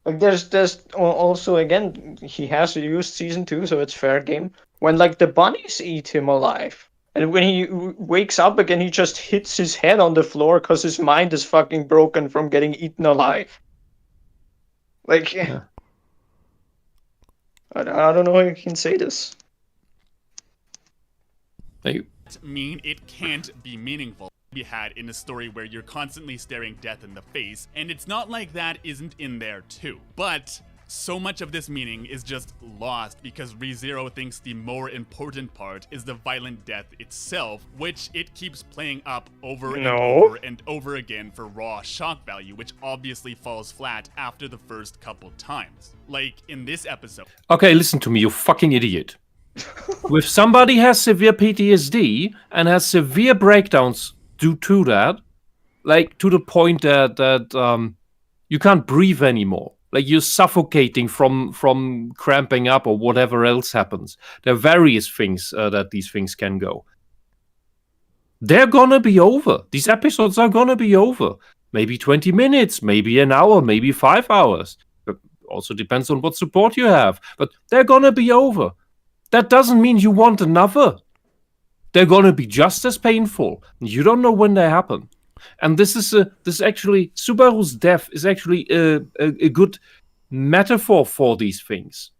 Speaker 5: Like, there's also, again, he has used season 2, so it's fair game. When, like, the bunnies eat him alive, and when he wakes up again, he just hits his head on the floor because his mind is fucking broken from getting eaten alive. Like, yeah. I don't know how you can say this.
Speaker 4: Mean it can't be meaningful. Be had in a story where you're constantly staring death in the face, and it's not like that isn't in there too. But so much of this meaning is just lost because ReZero thinks the more important part is the violent death itself, which it keeps playing up over and over again for raw shock value, which obviously falls flat after the first couple times. Like in this episode.
Speaker 2: Okay, listen to me, you fucking idiot. If somebody has severe PTSD and has severe breakdowns due to that, like to the point that you can't breathe anymore. Like you're suffocating from cramping up or whatever else happens. There are various things that these things can go. They're gonna be over. These episodes are gonna be over. Maybe 20 minutes, maybe an hour, maybe 5 hours. It also depends on what support you have. But they're gonna be over. That doesn't mean you want another. They're gonna be just as painful. You don't know when they happen. And this is actually Subaru's death is actually a good metaphor for these things,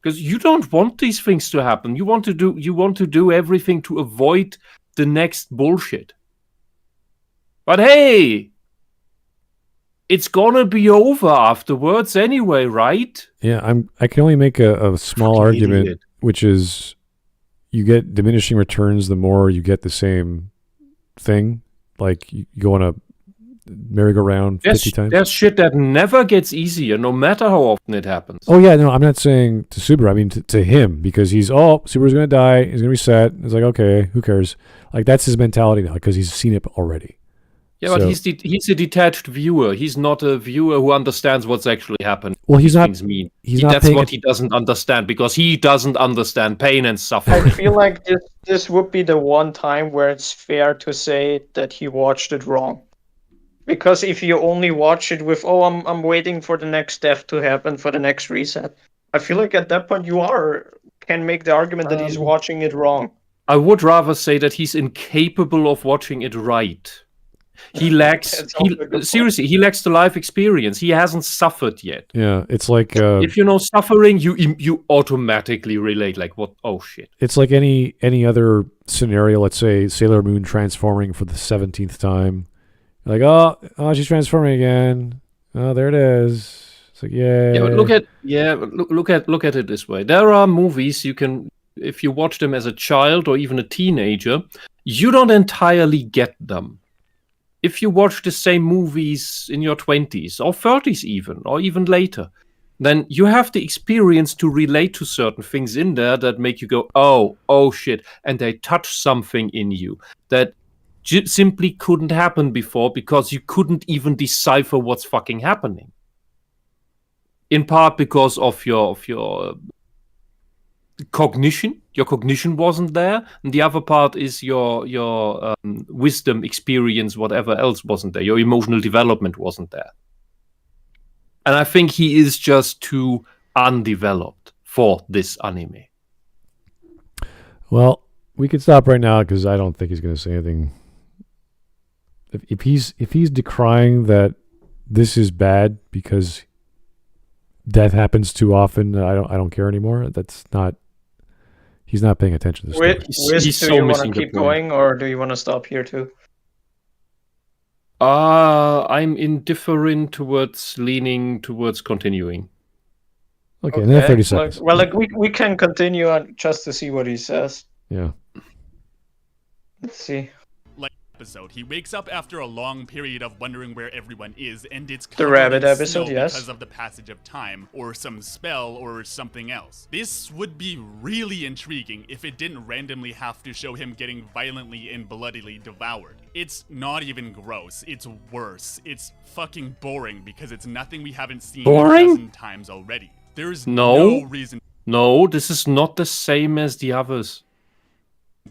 Speaker 2: because you don't want these things to happen. You want to do everything to avoid the next bullshit. But hey, it's gonna be over afterwards anyway, right?
Speaker 1: Yeah, I can only make a small argument,
Speaker 2: idiot.
Speaker 1: which is you get diminishing returns the more you get the same thing. Like you go on a merry-go-round 50 times.
Speaker 2: There's shit that never gets easier, no matter how often it happens.
Speaker 1: Oh yeah, no, I'm not saying to Subaru. I mean to him, because Subaru's gonna die. He's gonna reset. It's like, okay, who cares? Like that's his mentality now because he's seen it already.
Speaker 2: Yeah, but he's a detached viewer. He's not a viewer who understands what's actually happened.
Speaker 1: Well, he's not.
Speaker 2: Things mean.
Speaker 1: Not.
Speaker 2: That's what he doesn't understand, because he doesn't understand pain and suffering.
Speaker 5: I feel like this would be the one time where it's fair to say that he watched it wrong. Because if you only watch it with, I'm waiting for the next death to happen, for the next reset, I feel like at that point you can make the argument that he's watching it wrong.
Speaker 2: I would rather say that he's incapable of watching it right. He lacks. Seriously, he lacks the life experience. He hasn't suffered yet.
Speaker 1: Yeah, it's like
Speaker 2: if you know suffering, you automatically relate. Like what? Oh shit!
Speaker 1: It's like any other scenario. Let's say Sailor Moon transforming for the 17th time. Like oh, she's transforming again. Oh, there it is. It's like
Speaker 2: Yeah, but look at it this way. There are movies you can, if you watch them as a child or even a teenager, you don't entirely get them. If you watch the same movies in your 20s or 30s even, or even later, then you have the experience to relate to certain things in there that make you go, oh shit, and they touch something in you that simply couldn't happen before because you couldn't even decipher what's fucking happening. In part because of your cognition. Your cognition wasn't there, and the other part is your wisdom, experience, whatever else wasn't there. Your emotional development wasn't there. And I think he is just too undeveloped for this anime.
Speaker 1: Well, we could stop right now because I don't think he's going to say anything. If he's decrying that this is bad because death happens too often, I don't care anymore. That's not. He's not paying attention to this story.
Speaker 5: He's do you want to keep going, or do you want to stop here too?
Speaker 2: I'm indifferent towards leaning towards continuing.
Speaker 1: Okay, and then 30 seconds.
Speaker 5: We can continue on just to see what he says.
Speaker 1: Yeah.
Speaker 5: Let's see.
Speaker 4: Episode. He wakes up after a long period of wondering where everyone is, and it's
Speaker 5: the rabbit episode, yes,
Speaker 4: because of the passage of time, or some spell, or something else. This would be really intriguing if it didn't randomly have to show him getting violently and bloodily devoured. It's not even gross. It's worse. It's fucking boring because it's nothing we haven't seen a dozen times already. There's no reason.
Speaker 2: No, this is not the same as the others.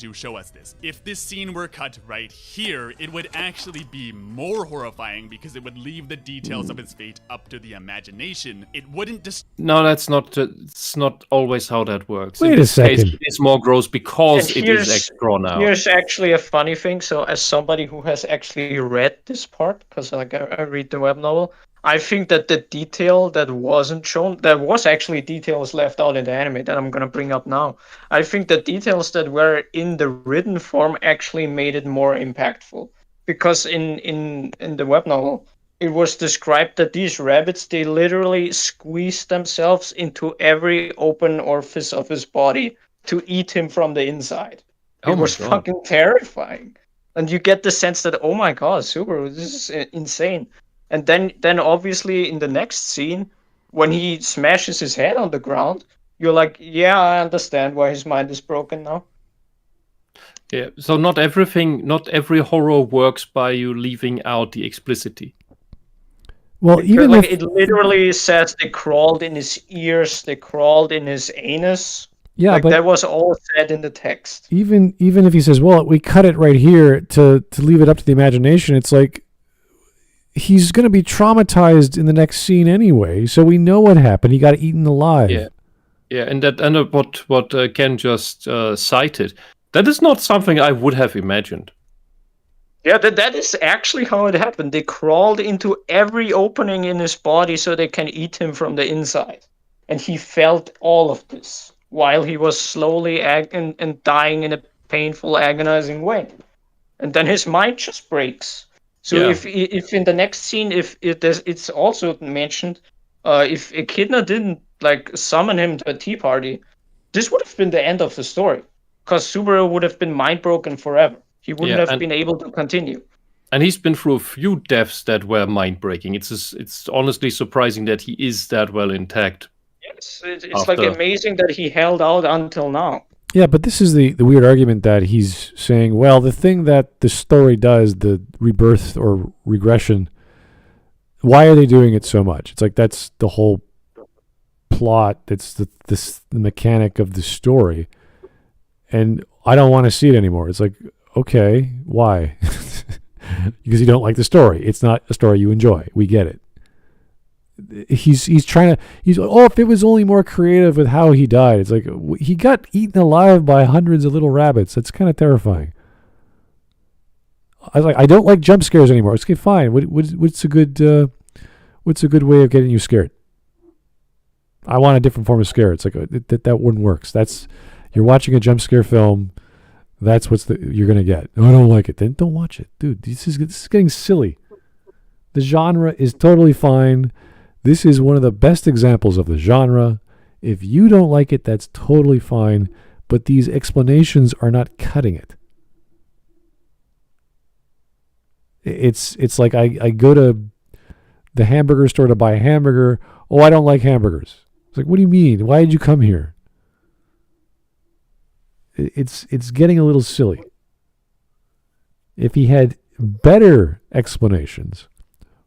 Speaker 4: To show us this. If this scene were cut right here, it would actually be more horrifying because it would leave the details of his fate up to the imagination. It wouldn't No,
Speaker 2: that's not. It's not always how that works.
Speaker 1: Wait a second.
Speaker 2: It's more gross because it is extra now.
Speaker 5: Here's actually a funny thing. So, as somebody who has actually read this part, because I read the web novel, I think that the detail that wasn't shown, there was actually details left out in the anime that I'm going to bring up now. I think the details that were in the written form actually made it more impactful. Because in the web novel, it was described that these rabbits, they literally squeeze themselves into every open orifice of his body to eat him from the inside. It was fucking terrifying. And you get the sense that, oh my god, Subaru, this is insane. And then obviously in the next scene, when he smashes his head on the ground, you're like, yeah, I understand why his mind is broken now.
Speaker 2: Yeah, so not every horror works by you leaving out the explicitity.
Speaker 1: Well, even
Speaker 5: like it literally says they crawled in his ears, they crawled in his anus.
Speaker 1: Yeah,
Speaker 5: like
Speaker 1: but
Speaker 5: that was all said in the text.
Speaker 1: Even if he says, well, we cut it right here to leave it up to the imagination, it's like, he's going to be traumatized in the next scene anyway, so we know what happened. He got eaten alive.
Speaker 2: Yeah, and what Ken just cited, that is not something I would have imagined.
Speaker 5: Yeah, that is actually how it happened. They crawled into every opening in his body so they can eat him from the inside, and he felt all of this while he was slowly and dying in a painful, agonizing way, and then his mind just breaks. So if in the next scene, it's also mentioned, if Echidna didn't like summon him to a tea party, this would have been the end of the story, because Subaru would have been mind broken forever. He wouldn't
Speaker 2: Yeah,
Speaker 5: have been able to continue.
Speaker 2: And he's been through a few deaths that were mind-breaking. It's honestly surprising that he is that well intact.
Speaker 5: Yes, it's like amazing that he held out until now.
Speaker 1: Yeah, but this is the weird argument that he's saying, well, the thing that the story does, the rebirth or regression, why are they doing it so much? It's like that's the whole plot. That's the mechanic of the story. And I don't want to see it anymore. It's like, okay, why? Because you don't like the story. It's not a story you enjoy. We get it. He's trying to, if it was only more creative with how he died. It's like, he got eaten alive by hundreds of little rabbits. That's kind of terrifying. I was like, I don't like jump scares anymore. It's okay, fine. What's a good way of getting you scared? I want a different form of scare. It's like that one works. You're watching a jump scare film. That's you're gonna get. Oh, I don't like it. Then don't watch it, dude. This is getting silly. The genre is totally fine. This is one of the best examples of the genre. If you don't like it, that's totally fine. But these explanations are not cutting it. It's like I go to the hamburger store to buy a hamburger. Oh, I don't like hamburgers. It's like, what do you mean? Why did you come here? It's getting a little silly. If he had better explanations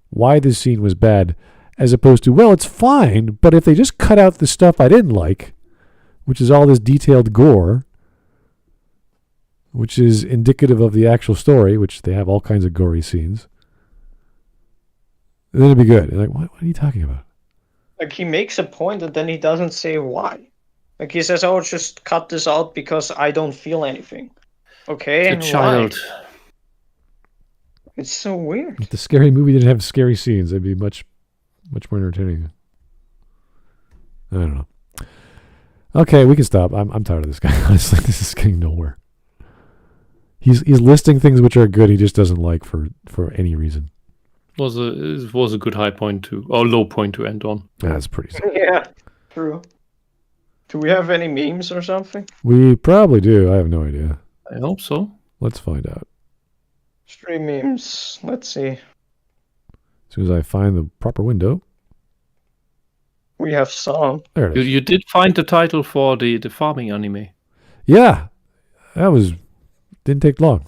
Speaker 1: why this scene was bad, as opposed to, well, it's fine, but if they just cut out the stuff I didn't like, which is all this detailed gore, which is indicative of the actual story, which they have all kinds of gory scenes, then it'd be good. Like, what are you talking about?
Speaker 5: Like, he makes a point and then he doesn't say why. Like, he says, oh, just cut this out because I don't feel anything. Okay,
Speaker 2: The child.
Speaker 5: Why? It's so weird.
Speaker 1: If the scary movie didn't have scary scenes, it'd be much more entertaining. I don't know. Okay, we can stop. I'm tired of this guy. Honestly, this is getting nowhere. He's listing things which are good. He just doesn't like for any reason.
Speaker 2: It was a good low point to end on.
Speaker 1: That's pretty sad.
Speaker 5: Yeah, true. Do we have any memes or something?
Speaker 1: We probably do. I have no idea.
Speaker 2: I hope so.
Speaker 1: Let's find out.
Speaker 5: Stream memes. Let's see.
Speaker 1: As soon as I find the proper window.
Speaker 5: We have some.
Speaker 1: There it is.
Speaker 2: You did find the title for the farming anime.
Speaker 1: Yeah. Didn't take long.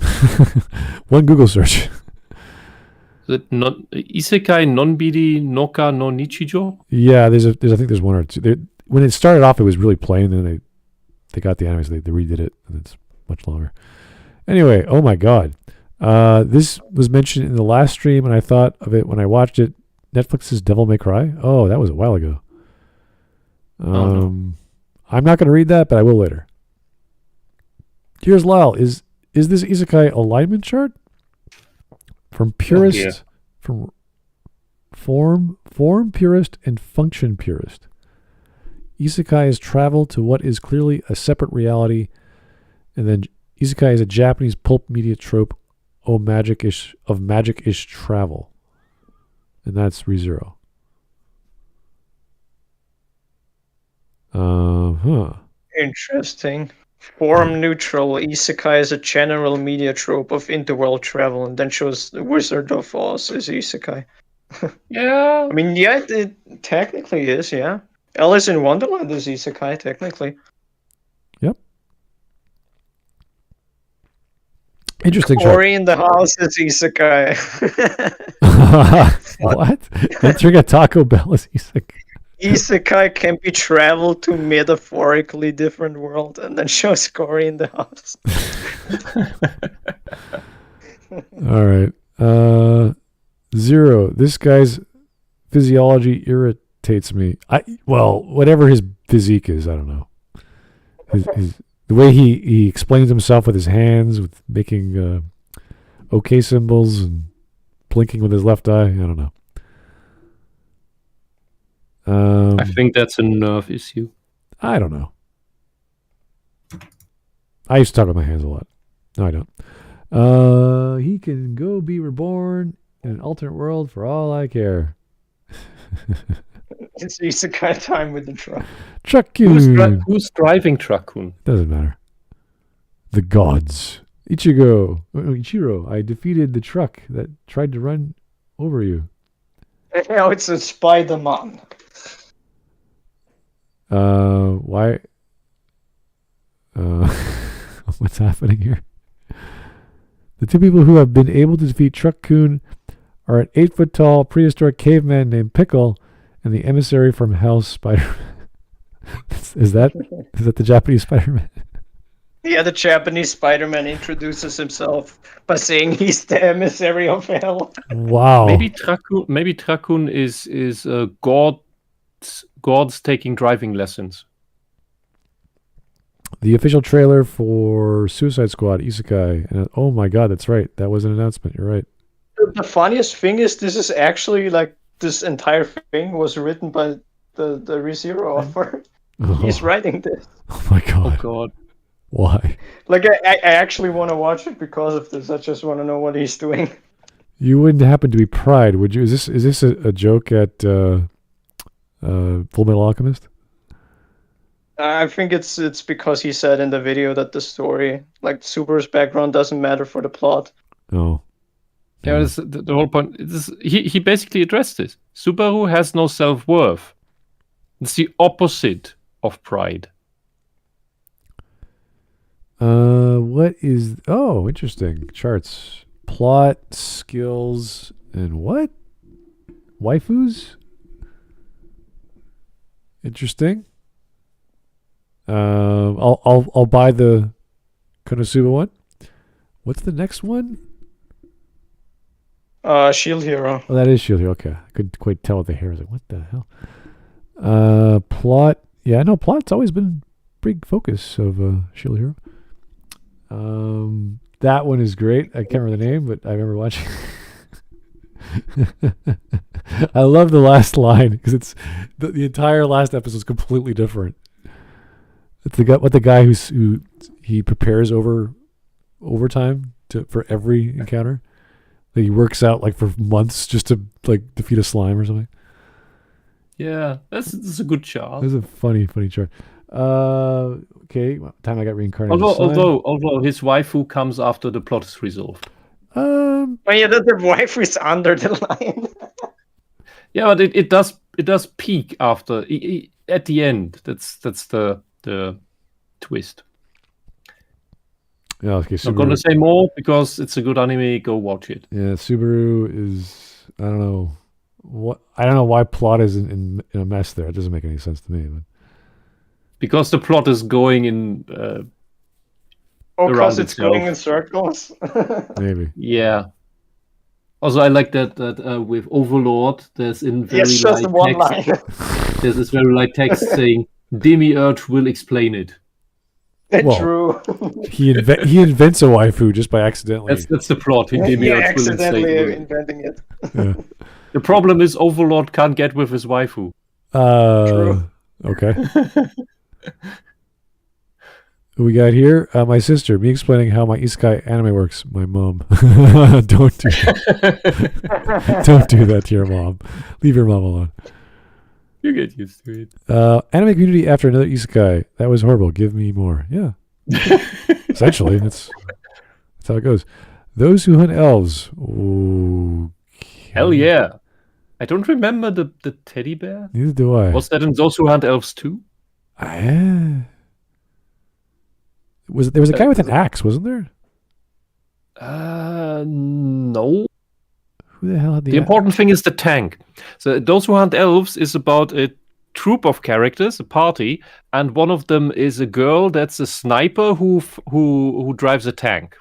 Speaker 1: One Google search.
Speaker 2: Is it not Isekai Nonbiri Noka no Nichijo?
Speaker 1: Yeah, I think there's one or two. When it started off, it was really plain, and then they got the anime, so they redid it, and it's much longer. Anyway, oh my god. This was mentioned in the last stream, and I thought of it when I watched it. Netflix's Devil May Cry. Oh, that was a while ago.
Speaker 2: No.
Speaker 1: I'm not going to read that, but I will later. Here's Lyle. Is this Isekai alignment chart? From purist, from form purist and function purist. Isekai is travel to what is clearly a separate reality, and then Isekai is a Japanese pulp media trope of magic-ish travel, and that's ReZero.
Speaker 5: Interesting. Form neutral. Isekai is a general media trope of interworld travel, and then shows the Wizard of Oz as Isekai.
Speaker 2: Yeah.
Speaker 5: I mean, yeah, it technically is, yeah. Alice in Wonderland is Isekai, technically.
Speaker 1: Yep. Interesting chart.
Speaker 5: Cory in the house is Isekai.
Speaker 1: What? Entering a Taco Bell is Isekai.
Speaker 5: Isekai can be traveled to metaphorically different world, and then shows Cory in the house.
Speaker 1: All right. Zero. This guy's physiology irritates me. Whatever his physique is, I don't know. The way he explains himself with his hands, with making OK symbols and blinking with his left eye. I don't know.
Speaker 2: I think that's a nerve issue.
Speaker 1: I don't know. I used to talk with my hands a lot. No, I don't. He can go be reborn in an alternate world for all I care.
Speaker 5: It's Isekai time with the truck.
Speaker 1: Truck-kun.
Speaker 2: Who's driving Truck-kun?
Speaker 1: Doesn't matter. The gods. Ichiro, I defeated the truck that tried to run over you.
Speaker 5: Hell, it's a Spider-Man.
Speaker 1: Why? What's happening here? The two people who have been able to defeat Truck-kun are an 8-foot-tall prehistoric caveman named Pickle and the emissary from Hell, Spider-Man. Is that the Japanese Spider-Man?
Speaker 5: Yeah, the Japanese Spider-Man introduces himself by saying he's the emissary of hell.
Speaker 1: Wow.
Speaker 2: Maybe Truck-kun is gods taking driving lessons.
Speaker 1: The official trailer for Suicide Squad Isekai. And oh my god, that's right. That was an announcement. You're right.
Speaker 5: The funniest thing is this is actually like this entire thing was written by the ReZero author. He's writing this.
Speaker 1: Oh my god.
Speaker 2: Oh god.
Speaker 1: Why?
Speaker 5: Like I actually want to watch it because of this. I just want to know what he's doing.
Speaker 1: You wouldn't happen to be Pride, would you? Is this a joke at Full Metal Alchemist?
Speaker 5: I think it's because he said in the video that the story, like Subaru's background, doesn't matter for the plot.
Speaker 1: Oh.
Speaker 2: Yeah, that's the whole point. He basically addressed this. Subaru has no self-worth. It's the opposite of Pride.
Speaker 1: What is... Oh, interesting. Charts. Plot, skills, and what? Waifus? Interesting. I'll buy the Konosuba one. What's the next one?
Speaker 5: Shield Hero.
Speaker 1: Oh, that is Shield Hero. Okay. I couldn't quite tell with the hair. I was like, what the hell? Plot. Yeah, I know plot's always been a big focus of Shield Hero. That one is great. I can't remember the name, but I remember watching. I love the last line because it's the entire last episode is completely different. It's the guy who he prepares overtime for every encounter. Like he works out like for months just to like defeat a slime or something.
Speaker 2: Yeah, that's a good chart.
Speaker 1: That's a funny chart. Okay, time I got reincarnated.
Speaker 2: Although his waifu comes after the plot is resolved.
Speaker 5: Oh yeah, the wife is under the line.
Speaker 2: Yeah, but it does peak after at the end. That's the twist.
Speaker 1: Yeah, okay.
Speaker 2: I'm not gonna say more because it's a good anime. Go watch it.
Speaker 1: Yeah, Subaru is I don't know why plot is in a mess there. It doesn't make any sense to me. But
Speaker 2: because the plot is going in.
Speaker 5: Because it's going in circles.
Speaker 1: Maybe.
Speaker 2: Yeah. Also, I like that with Overlord, there's in very
Speaker 5: it's just one line.
Speaker 2: There's this very light text saying Demiurge will explain it.
Speaker 5: True.
Speaker 1: He invents a waifu just by accidentally.
Speaker 2: That's the plot. Demiurge
Speaker 5: accidentally
Speaker 2: will
Speaker 5: inventing it.
Speaker 1: Yeah.
Speaker 2: The problem is Overlord can't get with his waifu.
Speaker 5: True.
Speaker 1: Okay. Who we got here? My sister. Me explaining how my Isekai anime works. My mom. Don't do that. Don't do that to your mom. Leave your mom alone.
Speaker 2: You get used to it.
Speaker 1: Anime community after another Isekai. That was horrible. Give me more. Yeah. Essentially, that's how it goes. Those who hunt elves. Okay.
Speaker 2: Hell yeah. I don't remember the teddy bear.
Speaker 1: Neither do I.
Speaker 2: Was that in Those Who Hunt Elves too?
Speaker 1: There was a guy with an axe, wasn't there?
Speaker 2: No.
Speaker 1: Who the hell had
Speaker 2: the important thing is the tank. So Those Who Hunt Elves is about a troop of characters, a party, and one of them is a girl that's a sniper who drives a tank.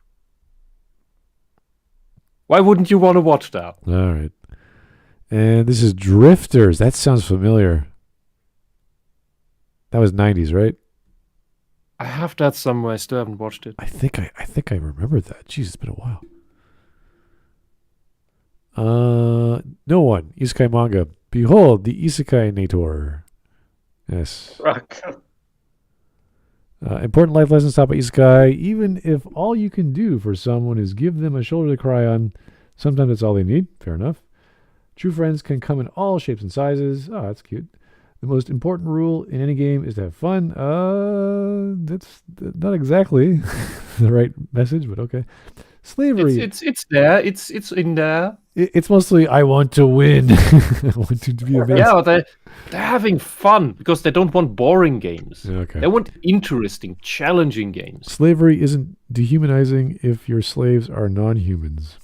Speaker 2: Why wouldn't you want to watch that?
Speaker 1: All right. And this is Drifters. That sounds familiar. That was 90s, right?
Speaker 2: I have that somewhere. I still haven't watched it.
Speaker 1: I think I remembered that. Jeez, it's been a while. No one. Isekai manga. Behold, the Isekai Nator. Yes. Important life lessons taught by Isekai. Even if all you can do for someone is give them a shoulder to cry on, sometimes that's all they need. Fair enough. True friends can come in all shapes and sizes. Oh, that's cute. The most important rule in any game is to have fun. That's not exactly the right message, but okay. Slavery.
Speaker 2: It's there. It's in there.
Speaker 1: It's mostly I want to win. I want to be amazing.
Speaker 2: Yeah, but they're having fun because they don't want boring games.
Speaker 1: Okay.
Speaker 2: They want interesting, challenging games.
Speaker 1: Slavery isn't dehumanizing if your slaves are non-humans.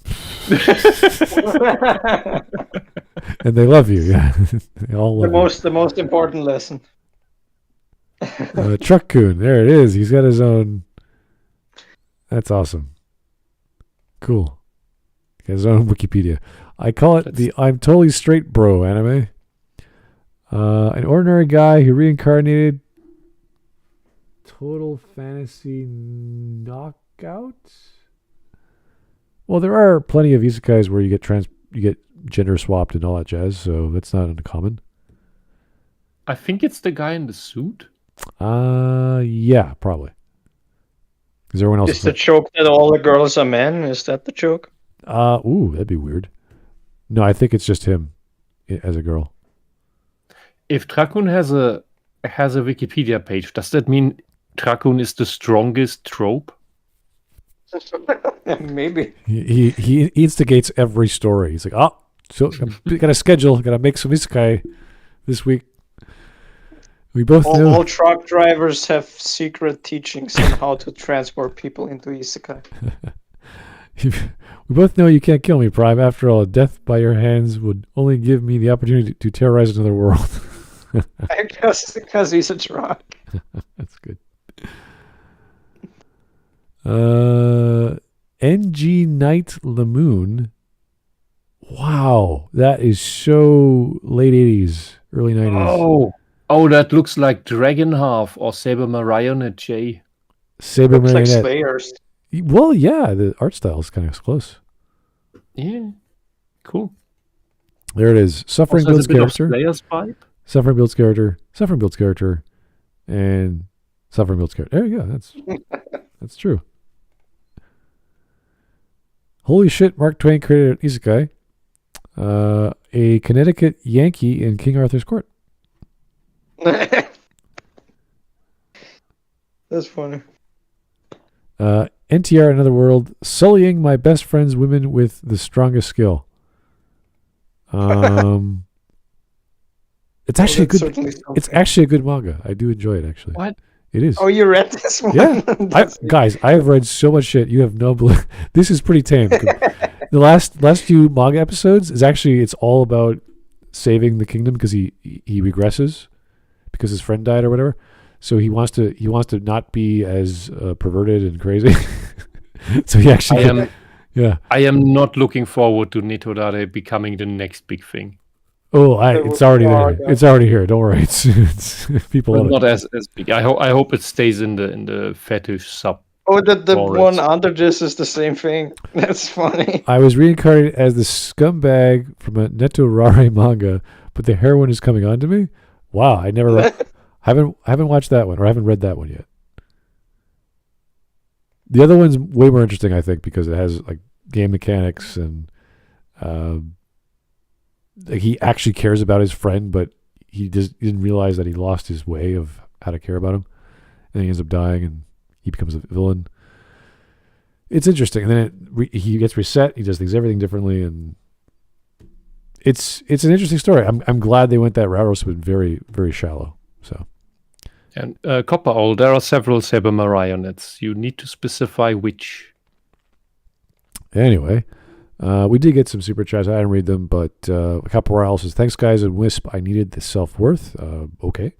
Speaker 1: And they love you, yeah. They all love you.
Speaker 5: The most important lesson.
Speaker 1: Truck-kun, there it is. He's got his own. That's awesome. Cool. He has his own Wikipedia. I call it the I'm Totally Straight Bro anime. An ordinary guy who reincarnated. Total fantasy knockout. Well, there are plenty of isekais where you get gender swapped and all that jazz, so that's not uncommon.
Speaker 2: I think it's the guy in the suit.
Speaker 1: Yeah, probably. Is everyone else?
Speaker 5: Is the joke that all the girls are men? Is that the joke?
Speaker 1: Ooh, that'd be weird. No, I think it's just him as a girl.
Speaker 2: If Trakun has a Wikipedia page, does that mean Trakun is the strongest trope?
Speaker 5: Maybe.
Speaker 1: He instigates every story. He's like, so I got a schedule. Got to make some isekai this week. We both know.
Speaker 5: All truck drivers have secret teachings on how to transport people into isekai.
Speaker 1: We both know you can't kill me, Prime. After all, death by your hands would only give me the opportunity to terrorize another world.
Speaker 5: I guess because he's a truck.
Speaker 1: That's good. NG Night Lamoon. Wow, that is so late 80s, early 90s.
Speaker 2: Oh, that looks like Dragonheart or Saber Marionette J.
Speaker 1: Saber
Speaker 5: Looks
Speaker 1: Marionette.
Speaker 5: like Slayers.
Speaker 1: Well, yeah, the art style is kind of close.
Speaker 2: Yeah, cool.
Speaker 1: There it is. Suffering
Speaker 2: Also has
Speaker 1: builds
Speaker 2: a bit of
Speaker 1: character.
Speaker 2: Slayer's vibe.
Speaker 1: Suffering builds character. Suffering builds character. And suffering builds character. There you go. That's true. Holy shit, Mark Twain created an isekai. A Connecticut Yankee in King Arthur's court.
Speaker 5: That's funny.
Speaker 1: NTR Another World, sullying my best friend's women with the strongest skill. It's actually good. It's actually a good manga. I do enjoy it actually.
Speaker 2: What?
Speaker 1: It is.
Speaker 5: Oh, you read this one?
Speaker 1: Yeah. Guys, I have read so much shit. You have no This is pretty tame. The last few manga episodes is actually, it's all about saving the kingdom because he regresses because his friend died or whatever. So he wants to not be as perverted and crazy. So he actually
Speaker 2: I am not looking forward to Nitodare becoming the next big thing.
Speaker 1: Oh, it's already there. It's already here. Don't worry. It's people
Speaker 2: But
Speaker 1: love
Speaker 2: not
Speaker 1: it.
Speaker 2: as big. I hope it stays in the fetish sub.
Speaker 5: Oh, the
Speaker 2: Forest.
Speaker 5: one under this is the same thing. That's funny.
Speaker 1: I was reincarnated as the scumbag from a Netorare manga, but the heroine is coming on to me. Wow, I never haven't watched that one or haven't read that one yet. The other one's way more interesting, I think, because it has like game mechanics and like he actually cares about his friend, but he didn't realize that he lost his way of how to care about him, and he ends up dying and he becomes a villain. It's interesting, and then he gets reset. He does everything differently, and it's an interesting story. I'm glad they went that route. It's been very, very shallow. So,
Speaker 2: And Copper Owl, there are several Saber Marionettes. You need to specify which.
Speaker 1: anyway, we did get some super chats. I didn't read them, but Caporal says, "Thanks, guys." And Wisp, I needed the self-worth. Okay,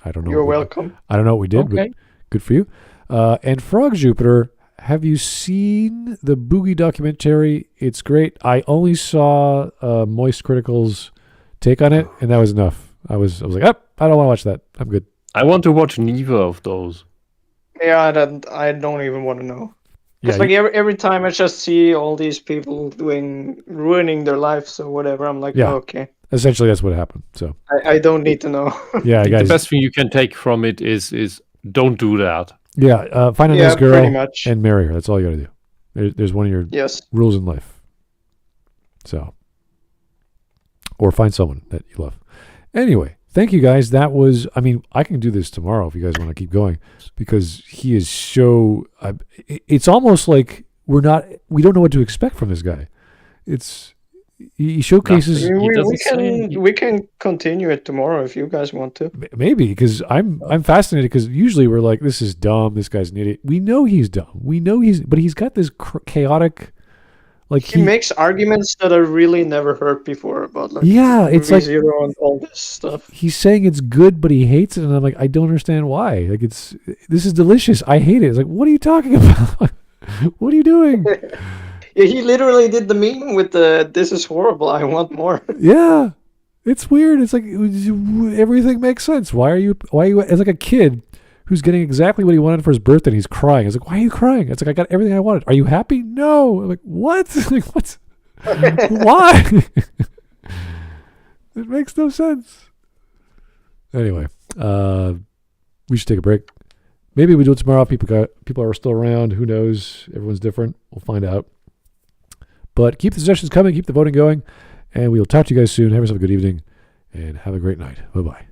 Speaker 1: I don't know.
Speaker 5: You're welcome.
Speaker 1: I don't know what we did,
Speaker 2: Okay.
Speaker 1: but good for you. And Frog Jupiter, have you seen the Boogie documentary? It's great. I only saw Moist Critical's take on it, and that was enough. I was like, I don't want to watch that. I'm good.
Speaker 2: I want to watch neither of those.
Speaker 5: Yeah, I don't even want to know.
Speaker 1: Yeah,
Speaker 5: It's like every time I just see all these people ruining their lives or whatever, I'm like,
Speaker 1: Yeah.
Speaker 5: oh, okay,
Speaker 1: essentially that's what happened. So
Speaker 5: I don't need to know.
Speaker 1: yeah,
Speaker 2: The
Speaker 1: guys.
Speaker 2: best thing you can take from it is don't do that.
Speaker 1: Yeah, find a
Speaker 5: Yeah,
Speaker 1: nice girl
Speaker 5: pretty much.
Speaker 1: and marry her. That's all you got to do. There's one of your
Speaker 5: Yes.
Speaker 1: rules in life. So, or find someone that you love. Anyway, thank you guys. That was, I mean, I can do this tomorrow if you guys want to keep going, because he is so, it's almost like we don't know what to expect from this guy. He showcases.
Speaker 5: I mean,
Speaker 2: He
Speaker 5: we
Speaker 2: doesn't say
Speaker 5: can we can continue it tomorrow if you guys want to.
Speaker 1: Maybe, because I'm fascinated, because usually we're like, this is dumb, this guy's an idiot. We know he's dumb. We know but he's got this chaotic, like
Speaker 5: He makes arguments that I really never heard before about like
Speaker 1: it's like
Speaker 5: zero and all this stuff.
Speaker 1: he's saying it's good, but he hates it, and I'm like, I don't understand why. Like, this is delicious. I hate it. It's like, what are you talking about? What are you doing?
Speaker 5: Yeah, he literally did the meme with the "This is horrible. I want more."
Speaker 1: Yeah, it's weird. It's like everything makes sense. Why are you? It's like a kid who's getting exactly what he wanted for his birthday, and he's crying. It's like, why are you crying? It's like, I got everything I wanted. Are you happy? No. I'm like, what? Like, what? Why? It makes no sense. Anyway, we should take a break. Maybe we do it tomorrow. People are still around. Who knows? Everyone's different. We'll find out. But keep the sessions coming. Keep the voting going. And we'll talk to you guys soon. Have yourself a good evening. And have a great night. Bye-bye.